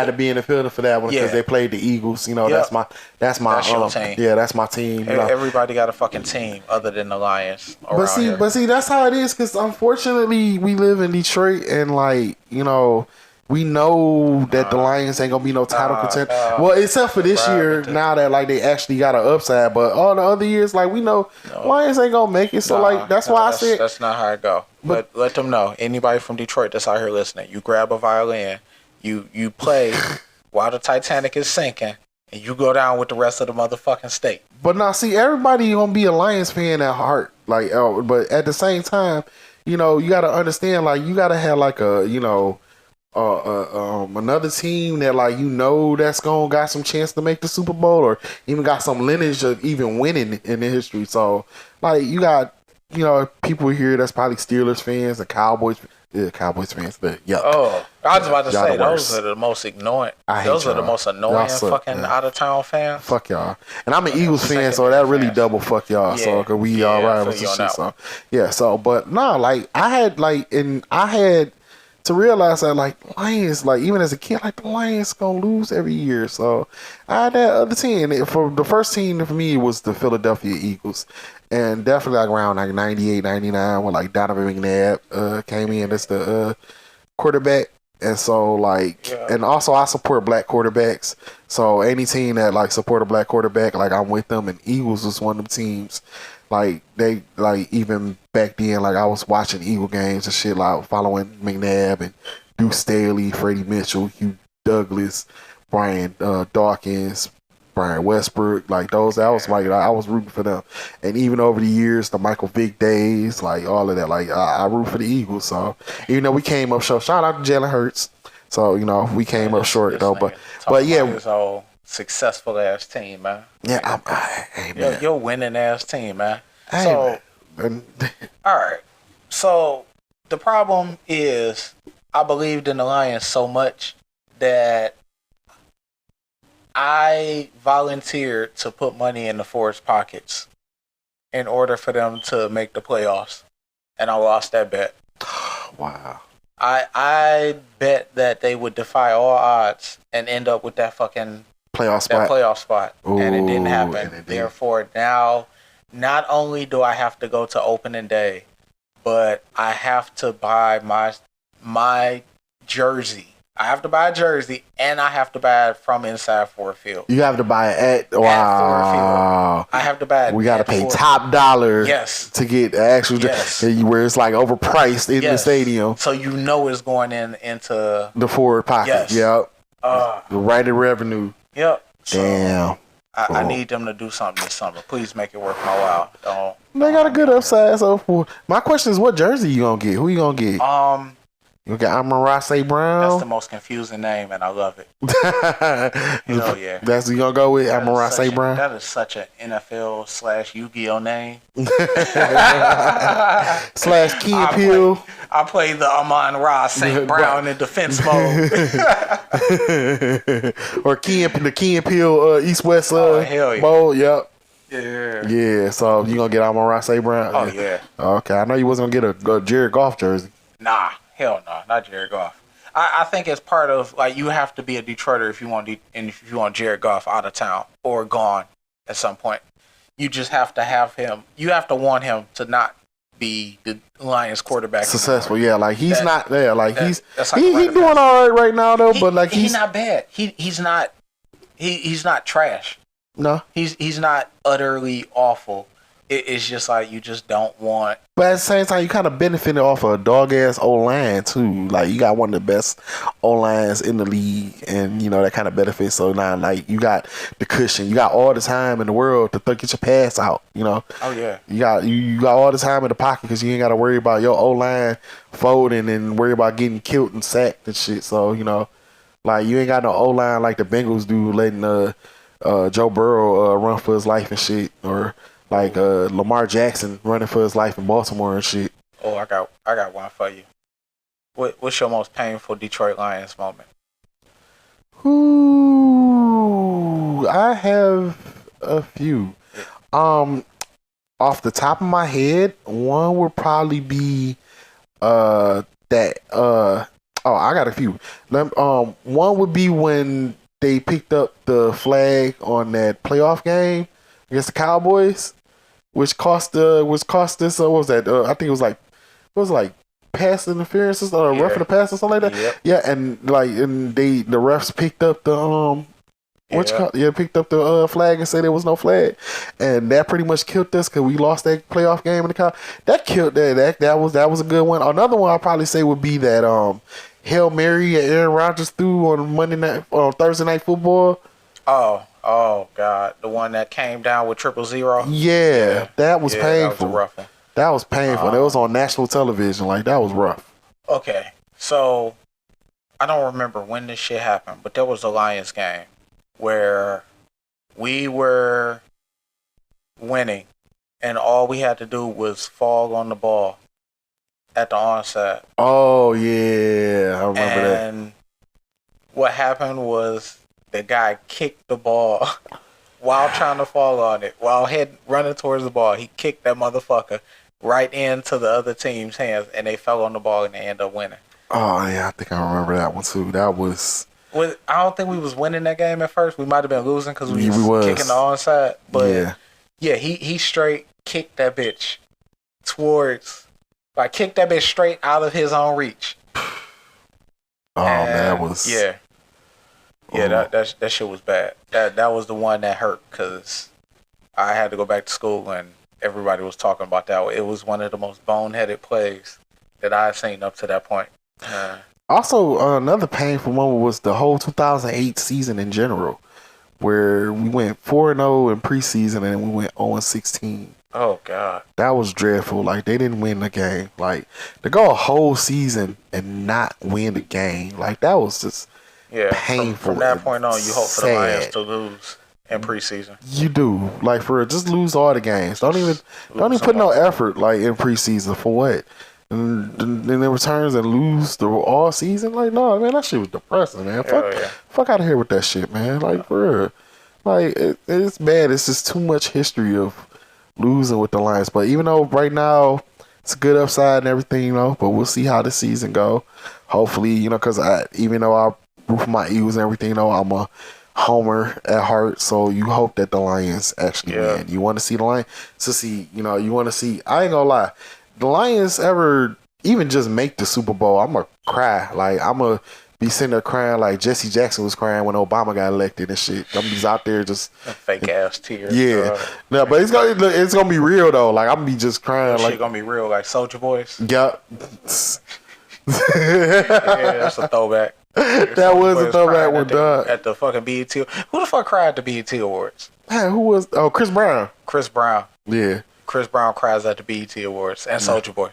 Speaker 4: to be in the field for that one because they played the Eagles. That's my
Speaker 3: team.
Speaker 4: Yeah, that's my team.
Speaker 3: Everybody got a fucking team other than the Lions. But
Speaker 4: see, that's how it is. Because unfortunately, we live in Detroit, and we know that the Lions ain't gonna be no title contender. Well, except for this year, now that they actually got an upside. But all the other years, we know Lions ain't gonna make it. So that's why I said
Speaker 3: that's not how it go. But let them know. Anybody from Detroit that's out here listening, you grab a violin. You play while the Titanic is sinking, and you go down with the rest of the motherfucking state.
Speaker 4: But now, see, everybody gonna be a Lions fan at heart, but at the same time, you gotta understand, you gotta have another team that that's got some chance to make the Super Bowl, or even got some lineage of even winning in the history. So, you got people here that's probably Steelers fans and Cowboys fans, but yuck.
Speaker 3: Oh, I was about to say those are the most ignorant. Those are the most annoying fucking out of town fans.
Speaker 4: Fuck y'all. And I'm an Eagles fan, so that really double fuck y'all. Yeah. So cause we all right with this shit. So yeah. So but no, I had to realize that Lions, even as a kid, the Lions gonna lose every year. So I had that other team. For the first team for me was the Philadelphia Eagles. And definitely around 98, 99 when Donovan McNabb came in as the quarterback. And so and also I support black quarterbacks. So any team that support a black quarterback, I'm with them. And Eagles was one of them teams. They even back then, I was watching Eagle games and shit, following McNabb and Deuce Staley, Freddie Mitchell, Hugh Douglas, Brian Dawkins, Brian Westbrook, like those. I was rooting for them, and even over the years, the Michael Vick days, like all of that. Like I root for the Eagles. So even though we came up short, shout out to Jalen Hurts. So we came up short though, but yeah,
Speaker 3: his whole successful ass team, man.
Speaker 4: Yeah,
Speaker 3: you're winning ass team, man.
Speaker 4: All
Speaker 3: right. So the problem is, I believed in the Lions so much that I volunteered to put money in the Ford's pockets in order for them to make the playoffs, and I lost that bet.
Speaker 4: Wow.
Speaker 3: I bet that they would defy all odds and end up with that fucking playoff spot.
Speaker 4: Ooh,
Speaker 3: and it didn't happen. Therefore, now not only do I have to go to opening day, but I have to buy my jersey. I have to buy a jersey, and I have to buy it from inside Ford Field.
Speaker 4: You have to buy it at
Speaker 3: Ford Field. I have to buy it.
Speaker 4: We got to pay top dollar to get the actual jersey, where it's like overpriced in the stadium.
Speaker 3: So it's going into
Speaker 4: the Ford pocket.
Speaker 3: Yes.
Speaker 4: Yep. The right of revenue.
Speaker 3: Yep.
Speaker 4: Damn.
Speaker 3: I need them to do something this summer. Please make it worth my while.
Speaker 4: They got a good upside. So my question is, what jersey you gonna get? Who you gonna get? You got Amon-Ra St. Brown?
Speaker 3: That's the most confusing name, and I love it. Hell yeah.
Speaker 4: That's who you gonna go with, Amon-Ra St. Brown?
Speaker 3: That is such an NFL / Yu-Gi-Oh name.
Speaker 4: / Key and Peele.
Speaker 3: I play the Amon-Ra St. Brown in defense mode.
Speaker 4: Or the Key and Peele East-West
Speaker 3: hell yeah.
Speaker 4: mode. Yep.
Speaker 3: Yeah.
Speaker 4: Yeah, so you gonna get Amon-Ra St. Brown?
Speaker 3: Oh, yeah.
Speaker 4: Okay, I know you wasn't gonna get a Jared Goff jersey.
Speaker 3: Nah, hell no, not Jared Goff. I think it's part of, like, you have to be a Detroiter if you want Jared Goff out of town or gone at some point. You just have to have him. You have to want him to not be the Lions quarterback.
Speaker 4: Successful, anymore. Yeah. Like he's not there. Like he's
Speaker 3: like
Speaker 4: doing all right right now though. But like
Speaker 3: he's not bad. He's not trash.
Speaker 4: No,
Speaker 3: he's not utterly awful. It's just like you just don't want.
Speaker 4: But at the same time, you kind of benefited off a dog ass O-line too. Like you got one of the best O-lines in the league, and that kind of benefits. So now, like you got the cushion, you got all the time in the world to get your pass out.
Speaker 3: Oh yeah.
Speaker 4: You got all the time in the pocket because you ain't got to worry about your O-line folding and worry about getting killed and sacked and shit. So like you ain't got no O-line like the Bengals do, letting Joe Burrow run for his life and shit, or like Lamar Jackson running for his life in Baltimore and shit.
Speaker 3: Oh, I got one for you. What's your most painful Detroit Lions moment?
Speaker 4: Ooh, I have a few. Off the top of my head, one would probably be I got a few. One would be when they picked up the flag on that playoff game against the Cowboys, which cost us. What was that? I think it was like pass interference or roughing the pass or something like that.
Speaker 3: Yep.
Speaker 4: Yeah, and the refs picked up the picked up the flag and said there was no flag, and that pretty much killed us because we lost that playoff game in the Cow. That killed that. That was a good one. Another one I'd probably say would be that Hail Mary that Aaron Rodgers threw on Thursday Night Football.
Speaker 3: Oh God, the one that came down with 000.
Speaker 4: Yeah, that was painful.
Speaker 3: That was a rough one.
Speaker 4: That was painful. It was on national television. Like that was rough.
Speaker 3: Okay, so I don't remember when this shit happened, but there was a Lions game where we were winning, and all we had to do was fall on the ball at the onside.
Speaker 4: Oh yeah, I remember that.
Speaker 3: And what happened was the guy kicked the ball while trying to fall on it, while running towards the ball. He kicked that motherfucker right into the other team's hands, and they fell on the ball, and they ended up winning.
Speaker 4: Oh yeah, I think I remember that one too. That was.
Speaker 3: I don't think we was winning that game at first. We might have been losing because we was kicking the onside. But yeah, he straight kicked that bitch kicked that bitch straight out of his own reach.
Speaker 4: Oh man, that was
Speaker 3: that shit was bad. That was the one that hurt because I had to go back to school and everybody was talking about that. It was one of the most boneheaded plays that I had seen up to that point.
Speaker 4: Also, another painful moment was the whole 2008 season in general, where we went 4-0 in preseason and we went 0-16.
Speaker 3: Oh God,
Speaker 4: that was dreadful. Like, they didn't win the game. Like, to go a whole season and not win the game, like, that was just painful.
Speaker 3: From that point on, you hope for the Lions to lose in preseason.
Speaker 4: You do, like, for just lose all the games. Don't even put no effort like in preseason for what. And then it returns and lose the all season. Like, no, man, that shit was depressing, man. Fuck out of here with that shit, man. Like, for real. Like, it's bad. It's just too much history of losing with the Lions. But even though right now it's a good upside and everything, you know, but we'll see how the season go. Hopefully, you know, because even though I root for my Eagles and everything, you know, I'm a homer at heart, so you hope that the Lions actually win. You want to see the Lions to see, you know, you want to see. I ain't gonna lie, the Lions ever even just make the Super Bowl, I'm gonna cry. Like, I'm gonna be sitting there crying like Jesse Jackson was crying when Obama got elected and shit. I'm just out there just
Speaker 3: fake ass tears.
Speaker 4: Yeah, no, but it's gonna be real though. Like, I'm gonna be just crying.
Speaker 3: That
Speaker 4: like
Speaker 3: shit gonna be real, like Soulja Boys.
Speaker 4: Yep.
Speaker 3: Yeah, that's a throwback.
Speaker 4: That was a throwback one, dog.
Speaker 3: At the fucking BET. Who the fuck cried at the BET Awards?
Speaker 4: Man, who was? Oh, Chris Brown.
Speaker 3: Chris Brown.
Speaker 4: Yeah.
Speaker 3: Chris Brown cries at the BET Awards and Soulja Boy.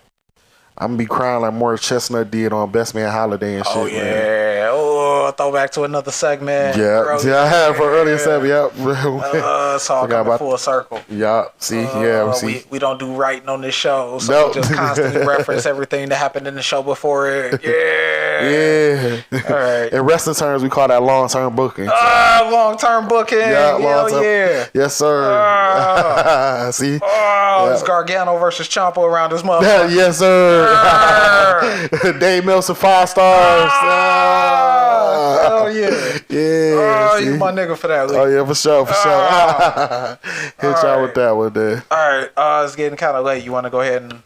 Speaker 4: I'm gonna be crying like Morris Chestnut did on Best Man Holiday and shit.
Speaker 3: Oh yeah. Man. Oh, throwback to another segment.
Speaker 4: Yeah, I have for earlier segment. Yep.
Speaker 3: It's all coming full circle.
Speaker 4: Yep. See,
Speaker 3: we don't do writing on this show, so we just constantly reference everything that happened in the show before it.
Speaker 4: Yeah.
Speaker 3: All right.
Speaker 4: In wrestling terms, we call that long-term booking.
Speaker 3: Long-term booking.
Speaker 4: Yeah, long-term.
Speaker 3: Yeah.
Speaker 4: Yes, sir. See.
Speaker 3: It's Gargano versus Ciampa around this motherfucker.
Speaker 4: Yes, sir. Dave Meltzer 5 stars.
Speaker 3: Hell yeah.
Speaker 4: Yeah.
Speaker 3: You my nigga for that, Lee.
Speaker 4: Oh yeah, for sure. Hit y'all with that one there.
Speaker 3: Alright, it's getting kind of late. You want to go ahead and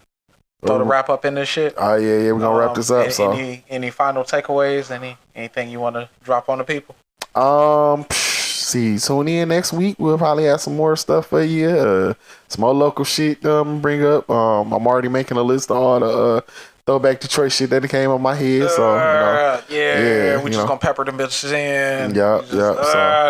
Speaker 3: throw the wrap up in this shit?
Speaker 4: Oh yeah, we're gonna wrap this up.
Speaker 3: Any final takeaways? Anything you want to drop on the people?
Speaker 4: Tune in next week. We'll probably have some more stuff for you. Some more local shit bring up. I'm already making a list of all the throwback Detroit shit that came on my head. So
Speaker 3: we just gonna pepper them bitches in.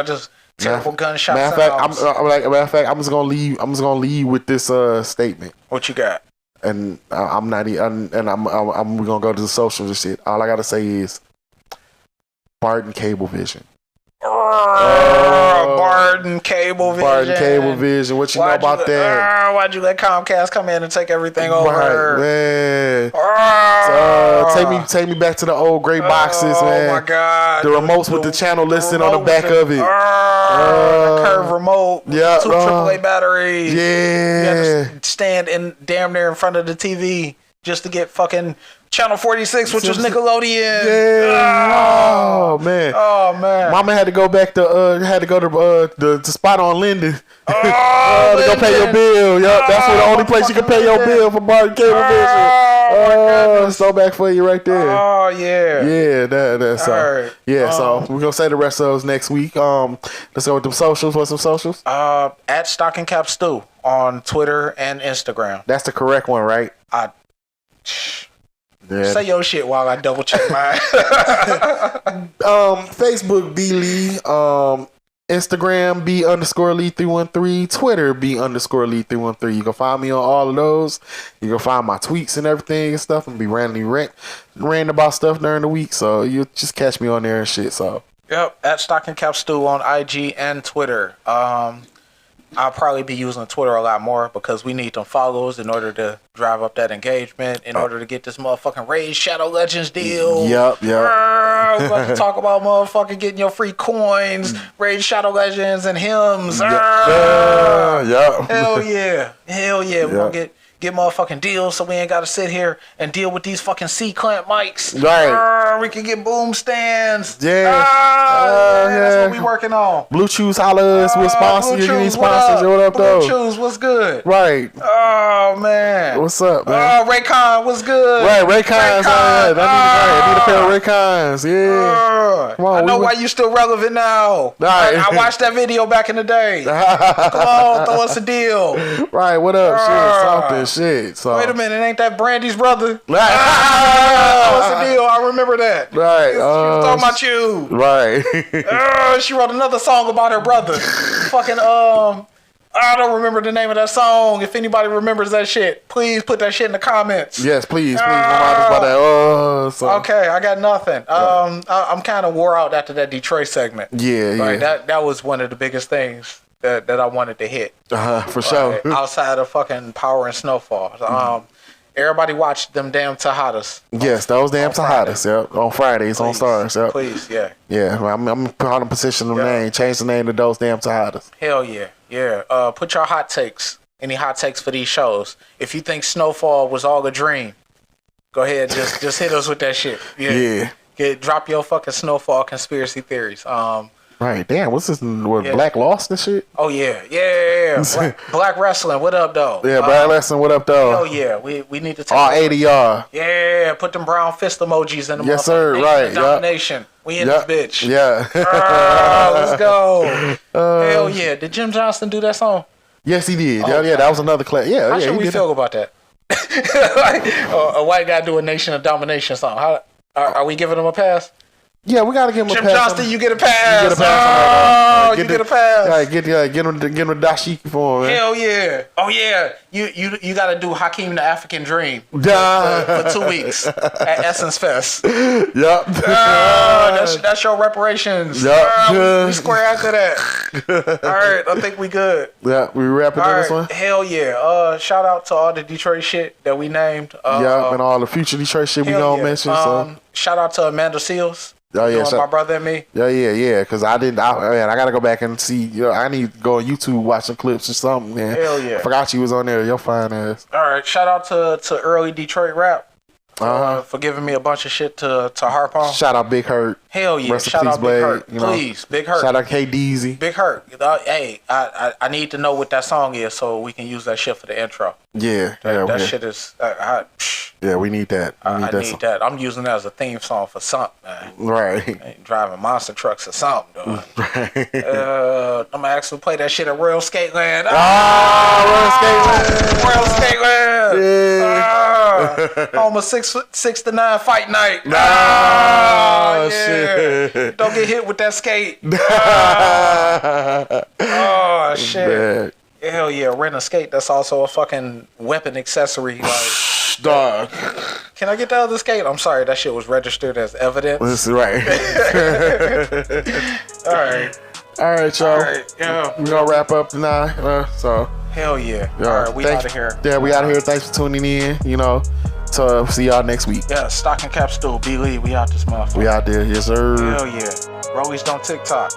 Speaker 3: Just terrible gunshots.
Speaker 4: Matter of fact, I'm just gonna leave with this statement.
Speaker 3: What you got?
Speaker 4: And I'm not even, and I'm we're gonna go to the socials and shit. All I gotta say is Barton Cablevision.
Speaker 3: Barton Cablevision.
Speaker 4: What you know about that?
Speaker 3: Why'd you let Comcast come in and take everything over?
Speaker 4: Man. Take me back to the old gray boxes, man.
Speaker 3: Oh my God.
Speaker 4: The remotes with the channel listed on the back of it.
Speaker 3: The curved remote.
Speaker 4: Yeah.
Speaker 3: 2 AAA batteries.
Speaker 4: Yeah.
Speaker 3: You had to stand damn near in front of the TV just to get fucking Channel 46, which was Nickelodeon.
Speaker 4: Yeah. Oh man. Mama had to go back to the spot on Linden. To go pay your bill. Yep. That's the only place you can pay your bill for Barton Cablevision. So back for you right there.
Speaker 3: Oh yeah.
Speaker 4: Yeah, that's all. Right. Yeah, so we're gonna say the rest of those next week. Let's go with them socials. What's some socials?
Speaker 3: At Stocking Cap Stu on Twitter and Instagram.
Speaker 4: That's the correct one, right?
Speaker 3: Say your shit while I double check mine.
Speaker 4: Facebook B Lee, Instagram B_Lee313, Twitter B_Lee313. You can find me on all of those. You can find my tweets and everything and stuff, and be ranting about stuff during the week. So you just catch me on there and shit. So
Speaker 3: yep, at Stocking Cap Stu on IG and Twitter. I'll probably be using Twitter a lot more because we need them follows in order to drive up that engagement, in order to get this motherfucking Raid Shadow Legends deal.
Speaker 4: Yep.
Speaker 3: We're about to talk about motherfucking getting your free coins, Raid Shadow Legends, and hymns. Hell yeah. We're gonna get motherfucking deals so we ain't gotta sit here and deal with these fucking C-clamp mics.
Speaker 4: Right.
Speaker 3: We can get boom stands.
Speaker 4: Yeah.
Speaker 3: That's what we working on.
Speaker 4: Blue Chews holla us with sponsors. You need sponsors. What up, though?
Speaker 3: Blue Chews, what's good?
Speaker 4: Right.
Speaker 3: Oh, man.
Speaker 4: What's up, man?
Speaker 3: Raycon, what's good?
Speaker 4: Right, Raycons. I need a pair of Raycons. Yeah.
Speaker 3: Come on, I know why you still relevant now.
Speaker 4: Right.
Speaker 3: I watched that video back in the day. Come on, throw us a deal.
Speaker 4: Right, what up? shit. So
Speaker 3: wait a minute, ain't that Brandy's brother?
Speaker 4: Right.
Speaker 3: What's the deal? I remember that.
Speaker 4: Right.
Speaker 3: She was talking about you.
Speaker 4: Right.
Speaker 3: She wrote another song about her brother. Fucking I don't remember the name of that song. If anybody remembers that shit, please put that shit in the comments.
Speaker 4: Yes, please remind us about that. So.
Speaker 3: Okay, I got nothing. I'm kind of wore out after that Detroit segment.
Speaker 4: Yeah,
Speaker 3: like,
Speaker 4: yeah.
Speaker 3: That was one of the biggest things that I wanted to hit.
Speaker 4: For sure.
Speaker 3: Outside of fucking Power and Snowfall. Everybody watched them damn Tejadas.
Speaker 4: Yes, those damn Tejadas. Yep, on Fridays on Stars. Yep.
Speaker 3: Please, yeah.
Speaker 4: Yeah, I'm proud to position the name, change the name to those damn Tejadas.
Speaker 3: Hell yeah, yeah. Put your hot takes. Any hot takes for these shows? If you think Snowfall was all a dream, go ahead, just hit us with that shit. Yeah. Drop your fucking Snowfall conspiracy theories.
Speaker 4: Right, damn, what's this? Black Lost and shit?
Speaker 3: Oh yeah. Black Wrestling, what up though?
Speaker 4: Yeah, Black Wrestling, what up though?
Speaker 3: Hell yeah, we need to take
Speaker 4: all 8 of y'all.
Speaker 3: Yeah, put them brown fist emojis in the
Speaker 4: yes sir, right?
Speaker 3: Domination. We in this bitch.
Speaker 4: Yeah.
Speaker 3: Let's go. Hell yeah. Did Jim Johnston do that song?
Speaker 4: Yes, he did. Yeah, that was another class. Yeah,
Speaker 3: How should we feel about that? A white guy do a Nation of Domination song. Are we giving him a pass?
Speaker 4: Yeah, we gotta give him a pass.
Speaker 3: Jim Johnston, you get a pass.
Speaker 4: You get a pass.
Speaker 3: You get a pass.
Speaker 4: Right, get him a dashiki for him, man.
Speaker 3: Hell yeah. Oh yeah. You gotta do Hakeem the African Dream for 2 weeks at Essence Fest.
Speaker 4: Yep.
Speaker 3: That's your reparations.
Speaker 4: Yep.
Speaker 3: We square after that. All right, I think we good.
Speaker 4: Yeah, we wrapping up this one.
Speaker 3: Hell yeah. Shout out to all the Detroit shit that we named.
Speaker 4: And all the future Detroit shit we gonna mention. So
Speaker 3: shout out to Amanda Seals.
Speaker 4: Oh yeah,
Speaker 3: my brother and me.
Speaker 4: Yeah. Because I gotta go back and see. I need to go on YouTube, watch some clips or something, man.
Speaker 3: Hell yeah.
Speaker 4: I forgot you was on there. Your fine ass.
Speaker 3: All right. Shout out to early Detroit rap. For giving me a bunch of shit to harp on.
Speaker 4: Shout out Big Hurt.
Speaker 3: Hell yeah.
Speaker 4: Rest
Speaker 3: Shout
Speaker 4: in peace,
Speaker 3: out Big Hurt.
Speaker 4: Blade,
Speaker 3: Please, Big Hurt.
Speaker 4: Shout out K Deezy.
Speaker 3: Big Hurt. Hey, I need to know what that song is so we can use that shit for the intro.
Speaker 4: Yeah.
Speaker 3: That shit is.
Speaker 4: Yeah, we need that.
Speaker 3: I need that. I'm using that as a theme song for something, man.
Speaker 4: Right.
Speaker 3: Driving monster trucks or something, dog.
Speaker 4: Right.
Speaker 3: I'm gonna actually play that shit at Royal Skateland.
Speaker 4: Royal Skateland.
Speaker 3: Yeah. Home of 6 to 9 fight night.
Speaker 4: Shit.
Speaker 3: Don't get hit with that skate. Shit.
Speaker 4: Man.
Speaker 3: Hell yeah, rent a skate. That's also a fucking weapon accessory. Like,
Speaker 4: dog.
Speaker 3: Can I get the other skate? I'm sorry, that shit was registered as evidence.
Speaker 4: That's right.
Speaker 3: All right,
Speaker 4: y'all.
Speaker 3: All right, yeah.
Speaker 4: We're gonna wrap up tonight.
Speaker 3: Hell yeah. All right, we out of here.
Speaker 4: Yeah, we out of here. Thanks for tuning in. So see y'all next week.
Speaker 3: Yeah, Stocking Cap Stool, B. Lee, we out this motherfucker.
Speaker 4: We out there, yes sir.
Speaker 3: Hell yeah. Rollies don't TikTok.